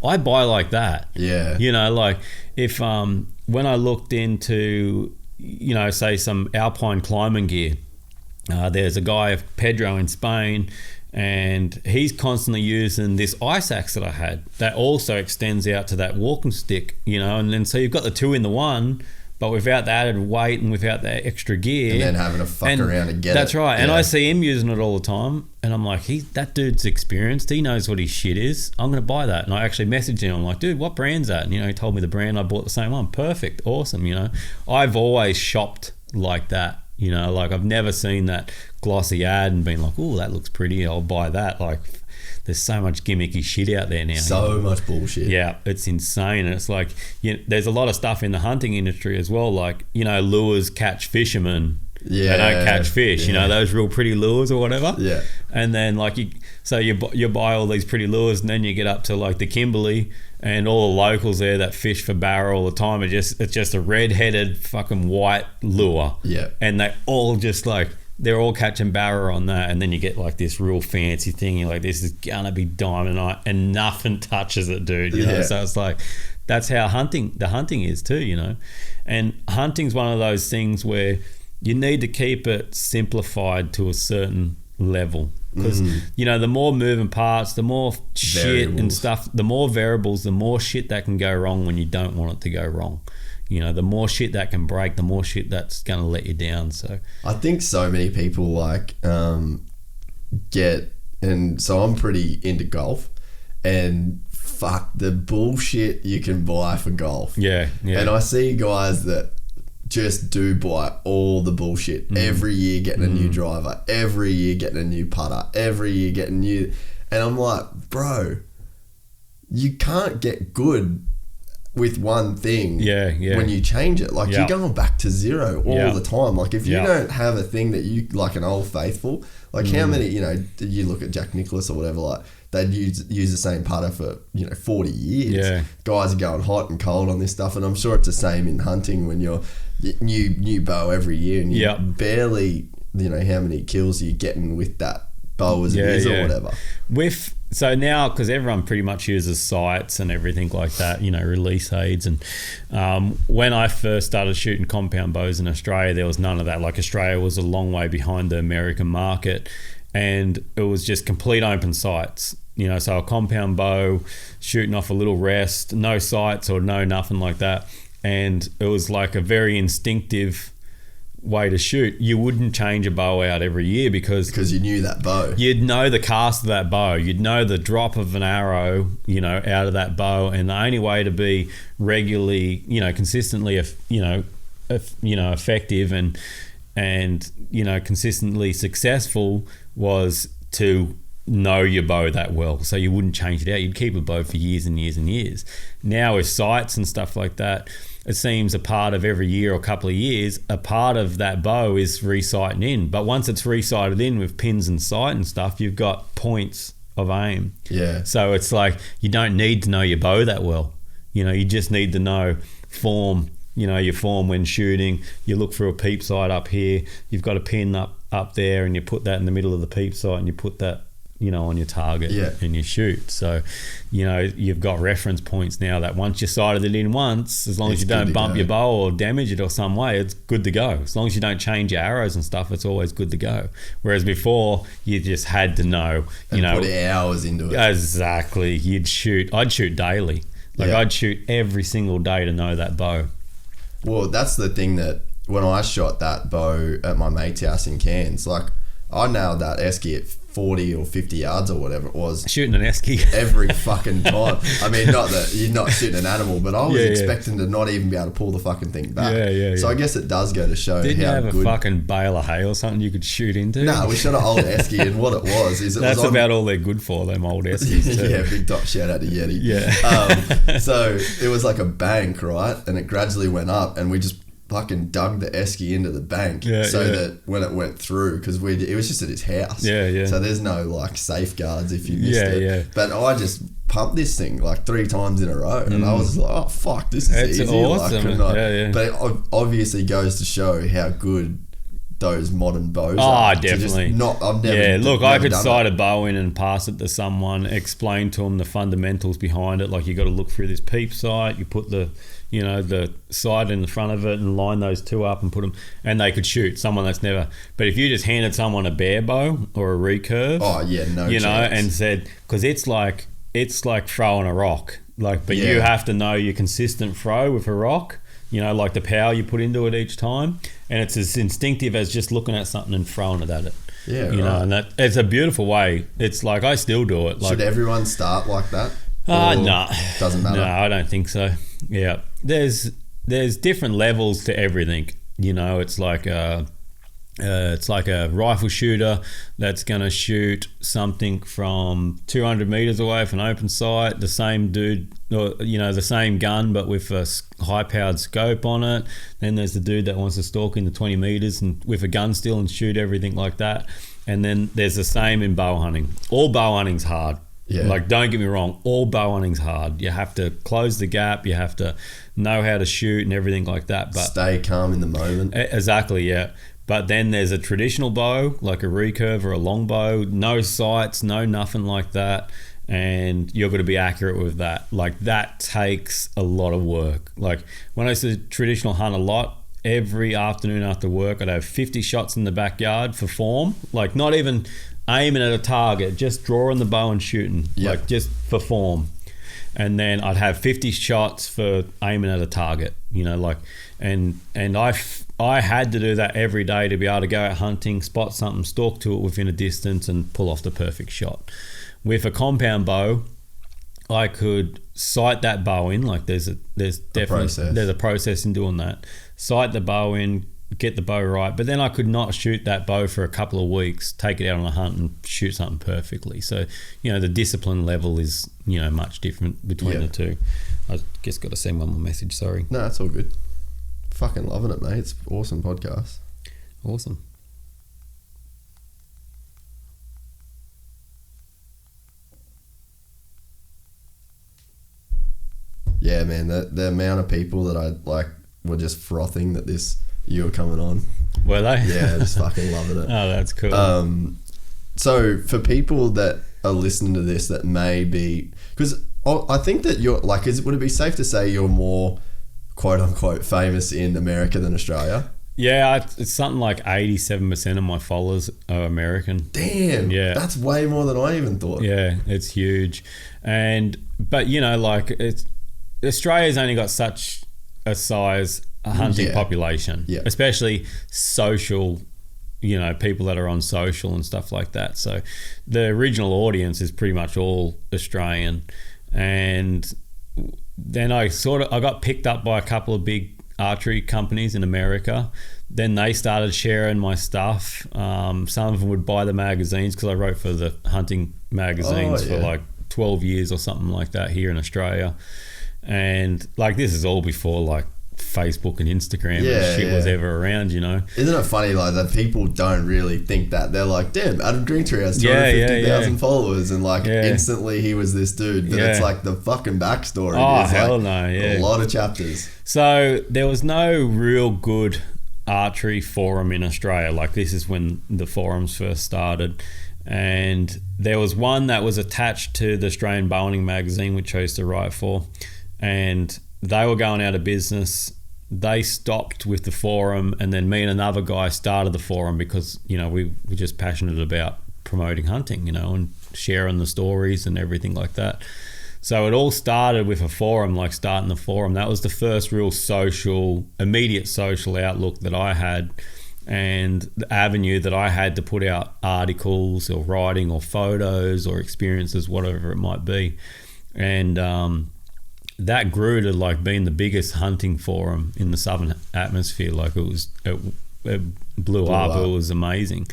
[SPEAKER 1] I buy like that. Yeah. You know, like if when I looked into, you know, say some alpine climbing gear, there's a guy, Pedro in Spain, and he's constantly using this ice axe that I had that also extends out to that walking stick, you know, and then so you've got the two in the one, but without the added weight and without that extra gear.
[SPEAKER 2] And then having to fuck around and get
[SPEAKER 1] that's
[SPEAKER 2] it.
[SPEAKER 1] That's right. Yeah. And I see him using it all the time, and I'm like, that dude's experienced. He knows what his shit is. I'm going to buy that. And I actually messaged him. I'm like, dude, what brand's that? And, you know, he told me the brand. I bought the same one. Perfect. Awesome, you know. I've always shopped like that. You know, like I've never seen that glossy ad and been like, oh, that looks pretty, I'll buy that. Like there's so much gimmicky shit out there now.
[SPEAKER 2] So much bullshit.
[SPEAKER 1] Yeah, it's insane. And it's like, there's a lot of stuff in the hunting industry as well. Like, you know, lures catch fishermen. Yeah. They don't catch fish, you know, those real pretty lures or whatever. Yeah. And then like you buy all these pretty lures, and then you get up to like the Kimberley and all the locals there that fish for barra all the time. It's just a red-headed fucking white lure. Yeah. And they all just like, they're all catching barra on that, and then you get like this real fancy thing. You're like, this is gonna be dynamite, and nothing touches it, dude. You know, so it's like, that's how the hunting is too, you know. And hunting's one of those things where you need to keep it simplified to a certain level, because you know, the more moving parts, the more shit and stuff, the more variables, the more shit that can go wrong when you don't want it to go wrong. You know, the more shit that can break, the more shit that's going to let you down. So
[SPEAKER 2] I think so many people like get, and so I'm pretty into golf, and fuck the bullshit you can buy for golf. Yeah. And I see guys that just do buy all the bullshit. Every year getting a new driver, every year getting a new putter, every year getting new. And I'm like, bro, you can't get good with one thing when you change it. Like you're going back to zero all the time. Like if you don't have a thing that you like, an Old Faithful, like how many, you know, you look at Jack Nicklaus or whatever, like they'd use the same putter for, you know, 40 years. Guys are going hot and cold on this stuff, and I'm sure it's the same in hunting when you're new bow every year and you barely, you know, how many kills are you getting with that bow as it is or whatever.
[SPEAKER 1] So now, because everyone pretty much uses sights and everything like that, you know, release aids, and when I first started shooting compound bows in Australia, there was none of that. Like Australia was a long way behind the American market, and it was just complete open sights, you know, so a compound bow shooting off a little rest, no sights or no nothing like that, and it was like a very instinctive way to shoot. You wouldn't change a bow out every year because
[SPEAKER 2] you knew that bow.
[SPEAKER 1] You'd know the cast of that bow. You'd know the drop of an arrow, you know, out of that bow. And the only way to be regularly, you know, consistently, effective and you know, consistently successful was to know your bow that well. So you wouldn't change it out. You'd keep a bow for years and years and years. Now with sights and stuff like that, it seems a part of every year or couple of years, a part of that bow is re-sighting in. But once it's re-sighted in with pins and sight and stuff, you've got points of aim.
[SPEAKER 2] Yeah.
[SPEAKER 1] So it's like you don't need to know your bow that well. You know, you just need to know form, you know, your form when shooting. You look for a peep sight up here. You've got a pin up there, and you put that in the middle of the peep sight, and you put that, you know, on your target and you shoot. So, you know, you've got reference points now that once you sighted it in once, as long as you don't bump your bow or damage it or some way, it's good to go. As long as you don't change your arrows and stuff, it's always good to go. Whereas before, you just had to know, you know,
[SPEAKER 2] put hours into it.
[SPEAKER 1] Exactly. I'd shoot daily. Like I'd shoot every single day to know that bow.
[SPEAKER 2] Well, that's the thing, that when I shot that bow at my mate's house in Cairns, like I nailed that esky at 40 or 50 yards or whatever it was.
[SPEAKER 1] Shooting an esky.
[SPEAKER 2] Every fucking time. I mean, not that you're not shooting an animal, but I was expecting to not even be able to pull the fucking thing back. So I guess it does go to show
[SPEAKER 1] Didn't
[SPEAKER 2] how
[SPEAKER 1] you have
[SPEAKER 2] good...
[SPEAKER 1] a fucking bale of hay or something you could shoot into?
[SPEAKER 2] No, we shot an old esky, and what it was is...
[SPEAKER 1] That's about all they're good for, them old eskies too.
[SPEAKER 2] Yeah, big top shout out to Yeti. So it was like a bank, right? And it gradually went up, and we just fucking dug the esky into the bank that when it went through, because it was just at his house. So there's no like safeguards if you missed it. But I just pumped this thing like 3 times in a row, and I was like, oh fuck, this is easy.
[SPEAKER 1] Awesome.
[SPEAKER 2] But it obviously goes to show how good those modern bows
[SPEAKER 1] are. Definitely.
[SPEAKER 2] I've never
[SPEAKER 1] I could sight a bow in and pass it to someone, explain to them the fundamentals behind it. Like, you got to look through this peep sight, you put the sight in the front of it and line those two up and put them, and they could shoot. Someone that's never... But if you just handed someone a bare bow or a recurve,
[SPEAKER 2] no chance.
[SPEAKER 1] And said, because it's like throwing a rock, like, but you have to know your consistent throw with a rock, you know, like the power you put into it each time, and it's as instinctive as just looking at something and throwing it at it. You know, and that it's a beautiful way. It's like, I still do it. Like,
[SPEAKER 2] should everyone start like that?
[SPEAKER 1] No,
[SPEAKER 2] doesn't matter.
[SPEAKER 1] No, I don't think so. Yeah, there's different levels to everything. You know, it's like a rifle shooter that's going to shoot something from 200 meters away from an open sight. The same dude, or the same gun, but with a high-powered scope on it. Then there's the dude that wants to stalk into 20 meters and with a gun still and shoot everything like that. And then there's the same in bow hunting. All bow hunting's hard. Like, don't get me wrong, all bow hunting's hard. You have to close the gap, you have to know how to shoot and everything like that. But
[SPEAKER 2] stay calm in the moment.
[SPEAKER 1] Exactly, yeah. But then there's a traditional bow, like a recurve or a long bow, no sights, no nothing like that, and you're going to be accurate with that. Like, that takes a lot of work. Like, when I used to traditional hunt a lot, every afternoon after work, I'd have 50 shots in the backyard for form, like not even aiming at a target, just drawing the bow and shooting, like just for form. And then I'd have 50 shots for aiming at a target, like, and I had to do that every day to be able to go out hunting, spot something, stalk to it within a distance and pull off the perfect shot. With a compound bow, I could sight that bow in, like there's definitely a process in doing that. Sight the bow in, get the bow right, but then I could not shoot that bow for a couple of weeks, take it out on a hunt and shoot something perfectly. So, the discipline level is, much different between the two. I just got to send one more message, sorry.
[SPEAKER 2] No, it's all good. Fucking loving it, mate. It's awesome podcast.
[SPEAKER 1] Awesome.
[SPEAKER 2] Yeah, man, the amount of people that I were just frothing that you were coming on.
[SPEAKER 1] Were they?
[SPEAKER 2] Yeah, just fucking loving it.
[SPEAKER 1] Oh, that's cool.
[SPEAKER 2] So for people that are listening to this that may be, because I think that you're would it be safe to say you're more quote unquote famous in America than Australia?
[SPEAKER 1] Yeah, it's something like 87% of my followers are American.
[SPEAKER 2] Damn. Yeah. That's way more than I even thought.
[SPEAKER 1] Yeah, it's huge. But Australia's only got such a size hunting population, especially social, people that are on social and stuff like that. So the original audience is pretty much all Australian. And then I got picked up by a couple of big archery companies in America. Then they started sharing my stuff. Some of them would buy the magazines because I wrote for the hunting magazines for like 12 years or something like that here in Australia. And this is all before Facebook and Instagram and shit was ever around, Isn't
[SPEAKER 2] it funny that people don't really think that? They're like, damn, Adam Greentree has 250,000 followers and instantly he was this dude. But it's the fucking backstory.
[SPEAKER 1] Oh, hell no,
[SPEAKER 2] a lot of chapters.
[SPEAKER 1] So there was no real good archery forum in Australia. This is when the forums first started. And there was one that was attached to the Australian Bowhunting magazine, which I used to write for. And they were going out of business. They stopped with the forum, and then me and another guy started the forum because, we were just passionate about promoting hunting, and sharing the stories and everything like that. So it all started with a forum, starting the forum. That was the first real immediate social outlook that I had, and the avenue that I had to put out articles or writing or photos or experiences, whatever it might be. And that grew to being the biggest hunting forum in the Southern Hemisphere. It blew up. It was amazing.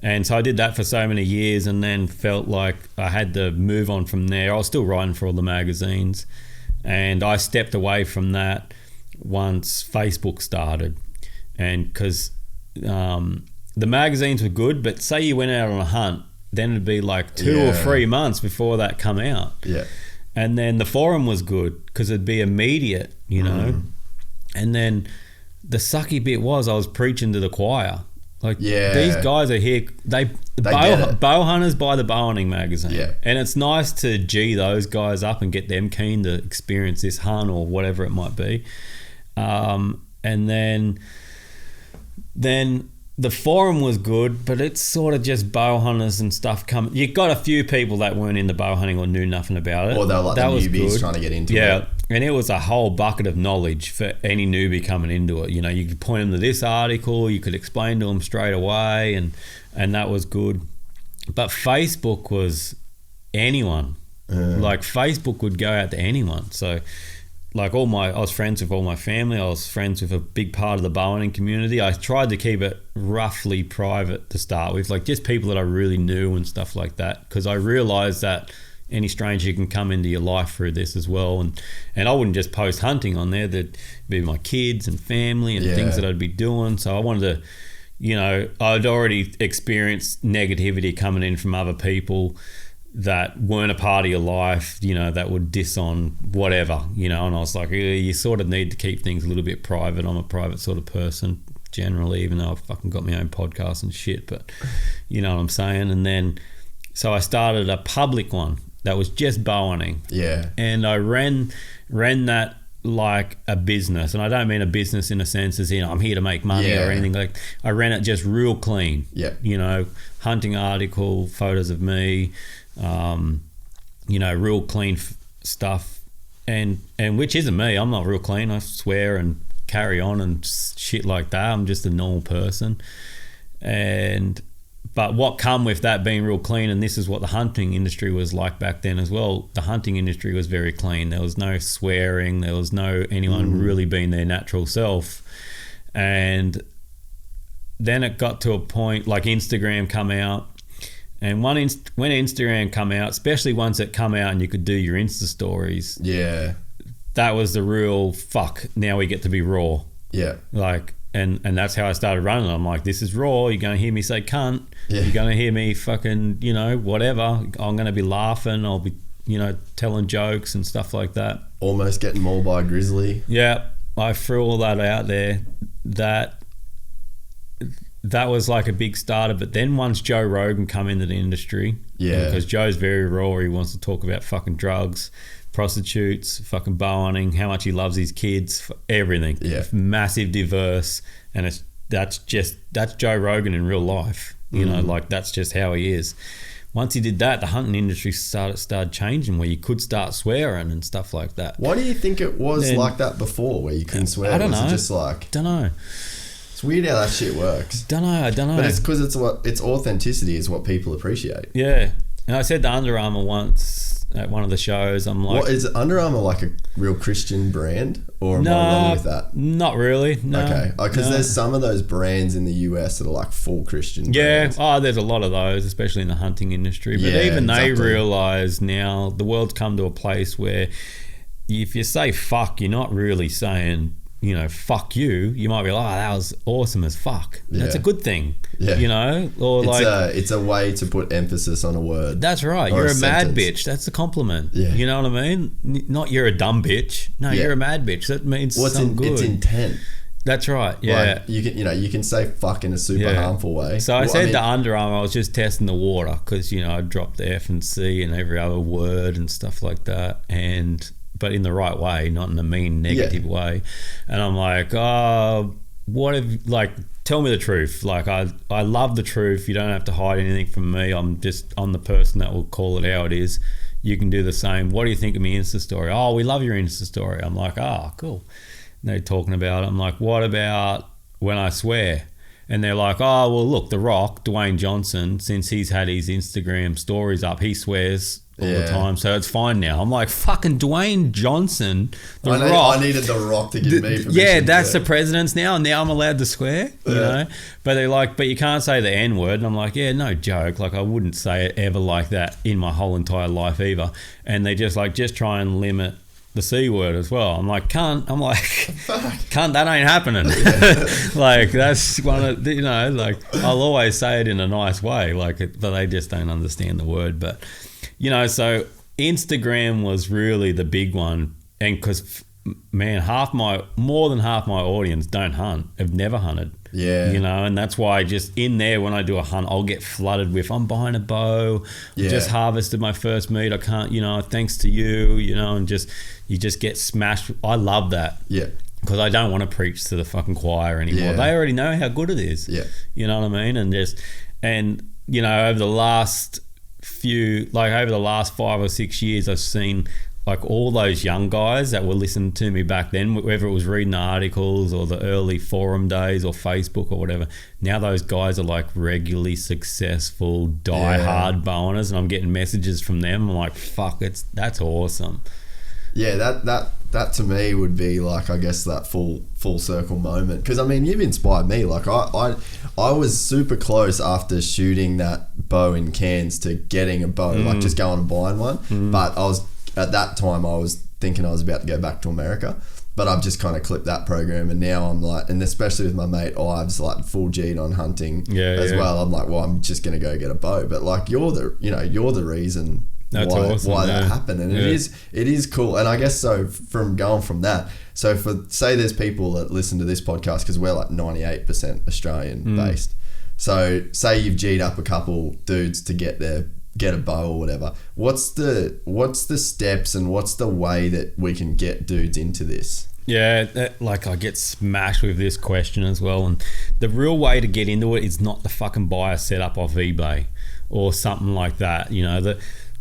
[SPEAKER 1] And so I did that for so many years, and then felt like I had to move on from there. I was still writing for all the magazines, and I stepped away from that once Facebook started. And because the magazines were good, but say you went out on a hunt, then it'd be 2 or 3 months before that come out.
[SPEAKER 2] Yeah.
[SPEAKER 1] And then the forum was good because it'd be immediate, And then the sucky bit was I was preaching to the choir. These guys are here. Bow hunters buy the Bowhunting magazine.
[SPEAKER 2] Yeah.
[SPEAKER 1] And it's nice to G those guys up and get them keen to experience this hunt or whatever it might be. And then the forum was good, but it's sort of just bow hunters and stuff coming. You got a few people that weren't into bow hunting or knew nothing about it.
[SPEAKER 2] Or they were the newbies trying to get into it.
[SPEAKER 1] Yeah, and it was a whole bucket of knowledge for any newbie coming into it. You could point them to this article, you could explain to them straight away, and that was good. But Facebook was anyone. Facebook would go out to anyone. So I was friends with all my family. I was friends with a big part of the bowhunting community. I tried to keep it roughly private to start with, just people that I really knew and stuff like that, because I realised that any stranger can come into your life through this as well. And I wouldn't just post hunting on there. There'd be my kids and family and things that I'd be doing. So I wanted to, I'd already experienced negativity coming in from other people that weren't a part of your life, that would diss on whatever, and I was like, you sort of need to keep things a little bit private. I'm a private sort of person generally, even though I've fucking got my own podcast and shit, but you know what I'm saying? And then, so I started a public one that was just bow hunting.
[SPEAKER 2] Yeah.
[SPEAKER 1] And I ran that like a business, and I don't mean a business in a sense as I'm here to make money or anything. I ran it just real clean.
[SPEAKER 2] Yeah.
[SPEAKER 1] Hunting article, photos of me, real clean stuff, and which isn't me. I'm not real clean. I swear and carry on and shit like that. I'm just a normal person, But what come with that being real clean, and this is what the hunting industry was like back then as well. The hunting industry was very clean. There was no swearing. There was no anyone really being their natural self. And then it got to a point like Instagram come out. And when Instagram come out, especially once it come out and you could do your Insta stories.
[SPEAKER 2] Yeah.
[SPEAKER 1] That was the real fuck. Now we get to be raw.
[SPEAKER 2] Yeah.
[SPEAKER 1] Like, and that's how I started running. I'm like, this is raw. You're going to hear me say cunt.
[SPEAKER 2] Yeah.
[SPEAKER 1] You're going to hear me fucking, whatever. I'm going to be laughing. I'll be, telling jokes and stuff like that.
[SPEAKER 2] Almost getting mauled by a grizzly.
[SPEAKER 1] Yeah. I threw all that out there. That was like a big starter. But then once Joe Rogan come into the industry, because Joe's very raw. He wants to talk about fucking drugs, prostitutes, fucking bow hunting, how much he loves his kids, everything.
[SPEAKER 2] Yeah.
[SPEAKER 1] Massive, diverse, and that's Joe Rogan in real life. Like that's just how he is. Once he did that, the hunting industry started changing, where you could start swearing and stuff like that.
[SPEAKER 2] Why do you think it was like that before, where you couldn't swear?
[SPEAKER 1] I don't know.
[SPEAKER 2] It just like,
[SPEAKER 1] don't know.
[SPEAKER 2] It's weird how that shit works.
[SPEAKER 1] Don't know.
[SPEAKER 2] But it's because its authenticity is what people appreciate.
[SPEAKER 1] Yeah. And I said to Under Armour once at one of the shows, I'm like...
[SPEAKER 2] What, is Under Armour like a real Christian brand? Or am I wrong with that?
[SPEAKER 1] Not really. No.
[SPEAKER 2] Okay. Because there's some of those brands in the US that are like full Christian
[SPEAKER 1] brands.
[SPEAKER 2] brands.
[SPEAKER 1] There's a lot of those, especially in the hunting industry. But they realise now the world's come to a place where if you say fuck, you're not really saying... fuck you. You might be like, that was awesome as fuck. Yeah. That's a good thing.
[SPEAKER 2] Yeah.
[SPEAKER 1] Or
[SPEAKER 2] it's a way to put emphasis on a word.
[SPEAKER 1] That's right. You're a mad bitch. That's a compliment.
[SPEAKER 2] Yeah.
[SPEAKER 1] You know what I mean? Not you're a dumb bitch. No, you're a mad bitch. That means something good.
[SPEAKER 2] It's intent.
[SPEAKER 1] That's right. Yeah.
[SPEAKER 2] Like you can say fuck in a super harmful way.
[SPEAKER 1] So I said to Under Armour, I was just testing the water because I dropped the F and C and every other word and stuff like that, but in the right way, not in a mean, negative way. And I'm like, tell me the truth. Like, I love the truth. You don't have to hide anything from me. I'm the person that will call it how it is. You can do the same. What do you think of my Insta story? Oh, we love your Insta story. I'm like, cool. And they're talking about it. I'm like, what about when I swear? And they're like, oh, well, look, The Rock, Dwayne Johnson, since he's had his Instagram stories up, he swears all the time, so it's fine now. I'm like, fucking Dwayne Johnson, The Rock.
[SPEAKER 2] I needed The Rock to give me permission.
[SPEAKER 1] Yeah, that's the president's now, and now I'm allowed to swear, you know? But they're like, but you can't say the N-word. And I'm like, yeah, no joke. Like, I wouldn't say it ever like that in my whole entire life either. And they just try and limit the C word as well. I'm like, cunt. I'm like, cunt, that ain't happening. Like, that's one of, I'll always say it in a nice way, but they just don't understand the word. But, so Instagram was really the big one. And because, man, more than half my audience don't hunt, have never hunted.
[SPEAKER 2] Yeah.
[SPEAKER 1] And that's why just in there when I do a hunt, I'll get flooded with, I'm buying a bow, just harvested my first meat, I can't, thanks to you, and you just get smashed. I love that.
[SPEAKER 2] Yeah.
[SPEAKER 1] Because I don't want to preach to the fucking choir anymore. They already know how good it is.
[SPEAKER 2] Yeah.
[SPEAKER 1] You know what I mean? And over the last 5 or 6 years, I've seen all those young guys that were listening to me back then, whether it was reading articles or the early forum days or Facebook or whatever. Now those guys are regularly successful, die-hard bowhunters, and I'm getting messages from them. I'm like, fuck, that's awesome.
[SPEAKER 2] Yeah, that to me would be I guess that full circle moment. Because you've inspired me. I was super close after shooting that bow in Cairns to getting a bow, just going and buying one. But at that time I was thinking I was about to go back to America, but I've just kind of clipped that program, and now I'm and especially with my mate Ives, full G'd on hunting as well. I'm like, well, I'm just gonna go get a bow, but you're the reason why that happened, and it is cool. And I guess so from going from that, so say there's people that listen to this podcast because we're 98% Australian based. So say you've G'd up a couple dudes to get a bow or whatever. What's the steps and what's the way that we can get dudes into this?
[SPEAKER 1] Yeah, I get smashed with this question as well. And the real way to get into it is not to fucking buy a setup off eBay or something like that.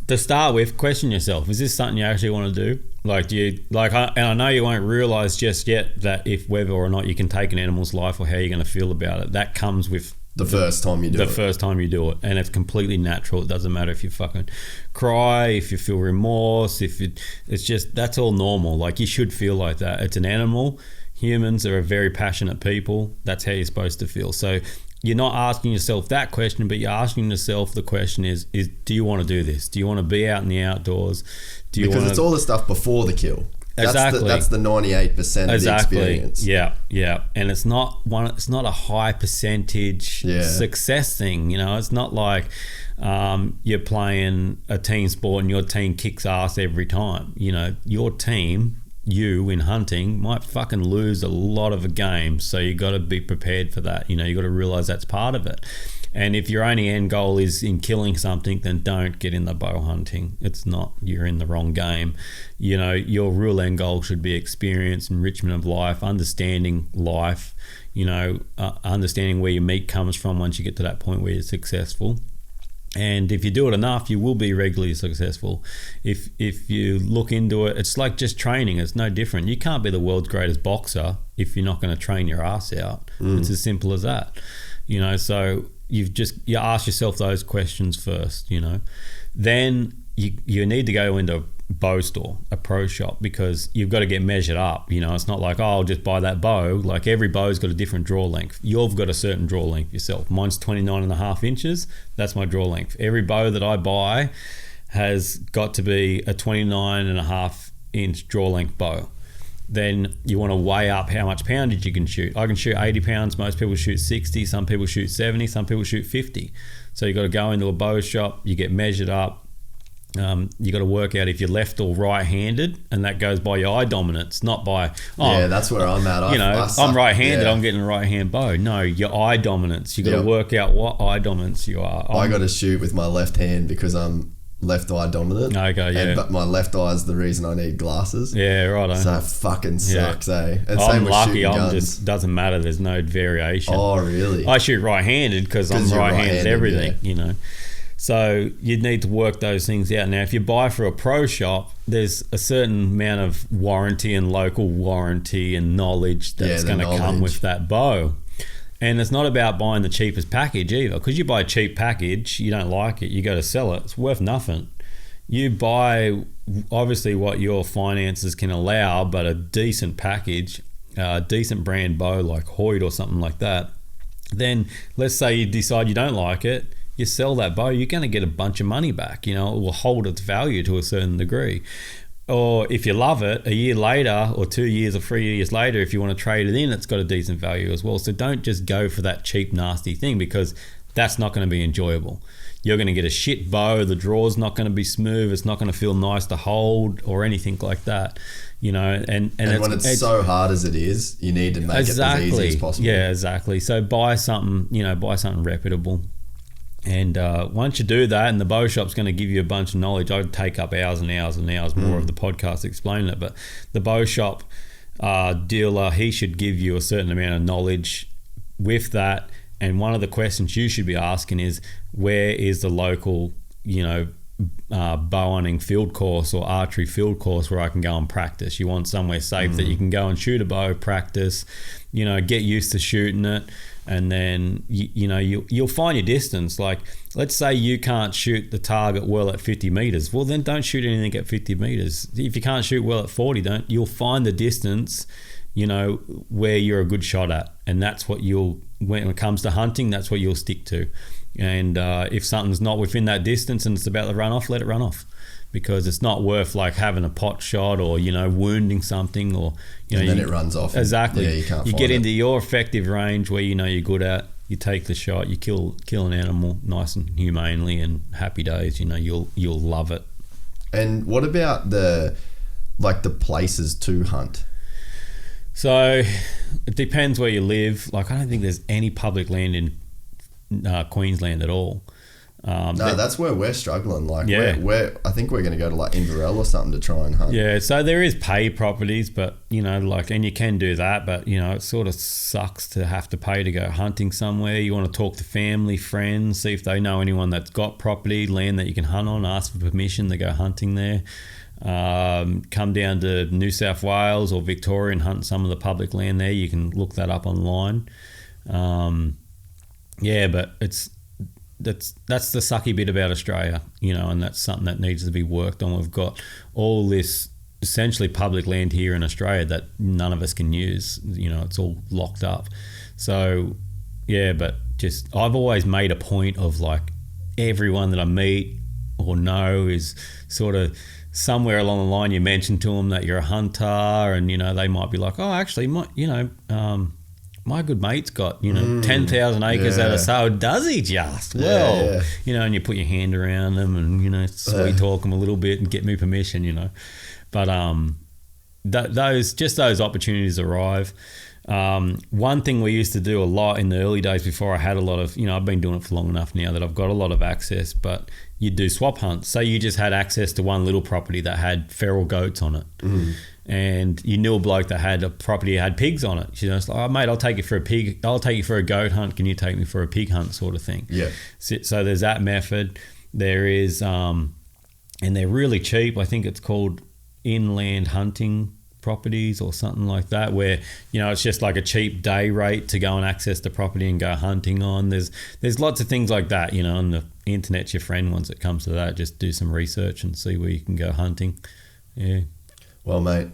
[SPEAKER 1] To start with, question yourself: is this something you actually want to do? And I know you won't realise just yet that whether or not you can take an animal's life or how you're going to feel about it, that comes with
[SPEAKER 2] The first time you do it.
[SPEAKER 1] The first time you do it. And it's completely natural. It doesn't matter if you fucking cry, if you feel remorse, it's just, that's all normal. Like, you should feel like that. It's an animal. Humans are a very passionate people. That's how you're supposed to feel. So you're not asking yourself that question, but you're asking yourself the question is do you want to do this? Do you want to be out in the outdoors?
[SPEAKER 2] Because it's all the stuff before the kill.
[SPEAKER 1] Exactly.
[SPEAKER 2] That's the 98% of the experience.
[SPEAKER 1] Yeah. And it's not a high percentage success thing. You know, it's not like you're playing a team sport and your team kicks ass every time. You know, your team, you in hunting, might fucking lose a lot of a game. So you got to be prepared for that. You know, you got to realize that's part of it. And if your only end goal is in killing something, then don't get in the bow hunting. It's not, you're in the wrong game. You know, your real end goal should be experience, enrichment of life, understanding life, you know, understanding where your meat comes from once you get to that point where you're successful. And if you do it enough, you will be regularly successful. If you look into it, it's like just training. It's no different. You can't be the world's greatest boxer if you're not going to train your ass out. It's as simple as that. You know, so you ask yourself those questions first, you know. Then you need to go into a bow store, a pro shop, because you've got to get measured up. You know, it's not like, oh, I'll just buy that bow. Like, every bow's got a different draw length. You've got a certain draw length yourself. Mine's 29.5 inches. That's my draw length. Every bow that I buy has got to be a 29.5 inch draw length bow. Then you want to weigh up how much poundage you can shoot. I can shoot 80 pounds. Most people shoot 60. Some people shoot 70. Some people shoot 50. So you got to go into a bow shop. You get measured up. You got to work out if you're left or right-handed, and that goes by your eye dominance, not by
[SPEAKER 2] that's where I'm at.
[SPEAKER 1] I'm right-handed. I'm getting a right-hand bow. No, your eye dominance. You got to work out what eye dominance you are.
[SPEAKER 2] I got to shoot with my left hand because I'm left eye dominant.
[SPEAKER 1] Okay, yeah.
[SPEAKER 2] But my left eye is the reason I need glasses.
[SPEAKER 1] Yeah, right.
[SPEAKER 2] So it fucking sucks, eh? And
[SPEAKER 1] I'm
[SPEAKER 2] same with
[SPEAKER 1] lucky.
[SPEAKER 2] shooting
[SPEAKER 1] I'm
[SPEAKER 2] guns.
[SPEAKER 1] just doesn't matter. There's no variation.
[SPEAKER 2] Oh, really?
[SPEAKER 1] I shoot right-handed because I'm right-handed everything.
[SPEAKER 2] Yeah.
[SPEAKER 1] You know. So you'd need to work those things out. Now, if you buy for a pro shop, there's a certain amount of warranty and local warranty and knowledge that's going to come with that bow. And it's not about buying the cheapest package either, because you buy a cheap package, you don't like it, you go to sell it, it's worth nothing. You buy, obviously, what your finances can allow, but a decent package, a decent brand bow like Hoyt or something like that. Then let's say you decide you don't like it, you sell that bow, you're going to get a bunch of money back. You know, it will hold its value to a certain degree. Or if you love it, a year later or 2 years or 3 years later, if you want to trade it in, it's got a decent value as well. So don't just go for that cheap, nasty thing, because that's not going to be enjoyable. You're going to get a shit bow, the draw's not going to be smooth, it's not going to feel nice to hold or anything like that. You know, and
[SPEAKER 2] when it's so hard as it is, you need to make it as easy as possible.
[SPEAKER 1] Yeah, exactly. So buy something reputable. And once you do that, and the bow shop's going to give you a bunch of knowledge, I'd take up hours and hours and hours more of the podcast explaining it. But the bow shop dealer, he should give you a certain amount of knowledge with that. And one of the questions you should be asking is, where is the local, bow hunting field course or archery field course where I can go and practice? You want somewhere safe that you can go and shoot a bow, practice, get used to shooting it. And then you'll find your distance. Like, let's say you can't shoot the target well at 50 meters. Well, then don't shoot anything at 50 meters. If you can't shoot well at 40, you'll find the distance, where you're a good shot at. And that's what when it comes to hunting, that's what you'll stick to. And if something's not within that distance and it's about to run off, let it run off. Because it's not worth like having a pot shot or wounding something, or
[SPEAKER 2] and then it runs off.
[SPEAKER 1] Exactly.
[SPEAKER 2] Yeah, you can't.
[SPEAKER 1] You get into your effective range where you're good at. You take the shot. You kill an animal nice and humanely, and happy days. You'll love it. And
[SPEAKER 2] what about the places to hunt?
[SPEAKER 1] So it depends where you live. Like, I don't think there's any public land in Queensland at all.
[SPEAKER 2] That's where we're struggling. Like, I think we're going to go to like Inverell or something to try and hunt.
[SPEAKER 1] Yeah, so there is pay properties, but and you can do that, but it sort of sucks to have to pay to go hunting somewhere. You want to talk to family, friends, see if they know anyone that's got property, land that you can hunt on, ask for permission to go hunting there. Come down to New South Wales or Victoria and hunt some of the public land there. You can look that up online. yeah, but that's the sucky bit about Australia, you know, and that's something that needs to be worked on. We've got all this essentially public land here in Australia that none of us can use. You know, it's all locked up. So yeah, but just I've always made a point of like everyone that I meet or know is sort of somewhere along the line you mention to them that you're a hunter, and you know they might be like, oh, actually, my good mate's got 10,000 acres at a sale. Does he just? Well, you know, and you put your hand around them and sweet talk them a little bit and get me permission, you know. But those opportunities arrive. One thing we used to do a lot in the early days before I had a lot of, I've been doing it for long enough now that I've got a lot of access, but you'd do swap hunts. Say you just had access to one little property that had feral goats on it. And you knew a bloke that had a property that had pigs on it. It's like, oh, mate, I'll take you for a pig. I'll take you for a goat hunt. Can you take me for a pig hunt, sort of thing?
[SPEAKER 2] Yeah.
[SPEAKER 1] So there's that method. There is, and they're really cheap. I think it's called inland hunting properties or something like that, where it's just like a cheap day rate to go and access the property and go hunting on. There's lots of things like that, and the internet's your friend once it comes to that. Just do some research and see where you can go hunting. Yeah.
[SPEAKER 2] Well, mate,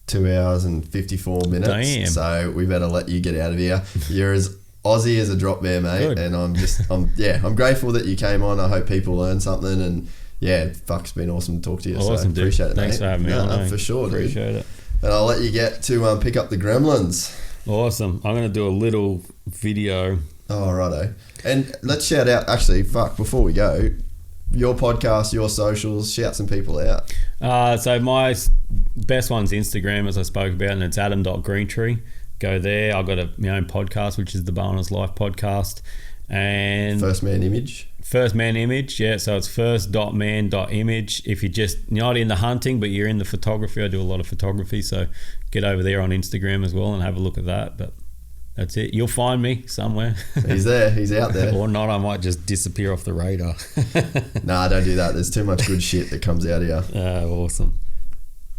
[SPEAKER 2] 2 hours and 54 minutes.
[SPEAKER 1] Damn.
[SPEAKER 2] So we better let you get out of here. You're as Aussie as a drop bear, mate.
[SPEAKER 1] Good.
[SPEAKER 2] And I'm grateful that you came on. I hope people learned something. And yeah, it's been awesome to talk to you.
[SPEAKER 1] Awesome,
[SPEAKER 2] so appreciate
[SPEAKER 1] dude.
[SPEAKER 2] it,
[SPEAKER 1] Thanks
[SPEAKER 2] mate.
[SPEAKER 1] for having me on.
[SPEAKER 2] For sure, dude.
[SPEAKER 1] Appreciate it.
[SPEAKER 2] And I'll let you get to pick up the gremlins.
[SPEAKER 1] Awesome. I'm going to do a little video.
[SPEAKER 2] Oh, righto. And let's shout out, actually, before we go, your podcast, your socials, shout some people out.
[SPEAKER 1] So my best one's Instagram, as I spoke about, and it's adam.greentree. Go there. I've got my own podcast, which is the Bonus Life podcast. And
[SPEAKER 2] First Man Image,
[SPEAKER 1] yeah. So it's first.man.image. If you're just not into hunting, but you're into photography, I do a lot of photography. So get over there on Instagram as well and have a look at that. But that's it. You'll find me somewhere.
[SPEAKER 2] He's there. He's out there.
[SPEAKER 1] Or not, I might just disappear off the radar.
[SPEAKER 2] Nah, don't do that. There's too much good shit that comes out of you.
[SPEAKER 1] Awesome.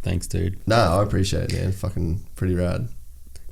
[SPEAKER 1] Thanks, dude.
[SPEAKER 2] No, I appreciate it, man. Fucking pretty rad.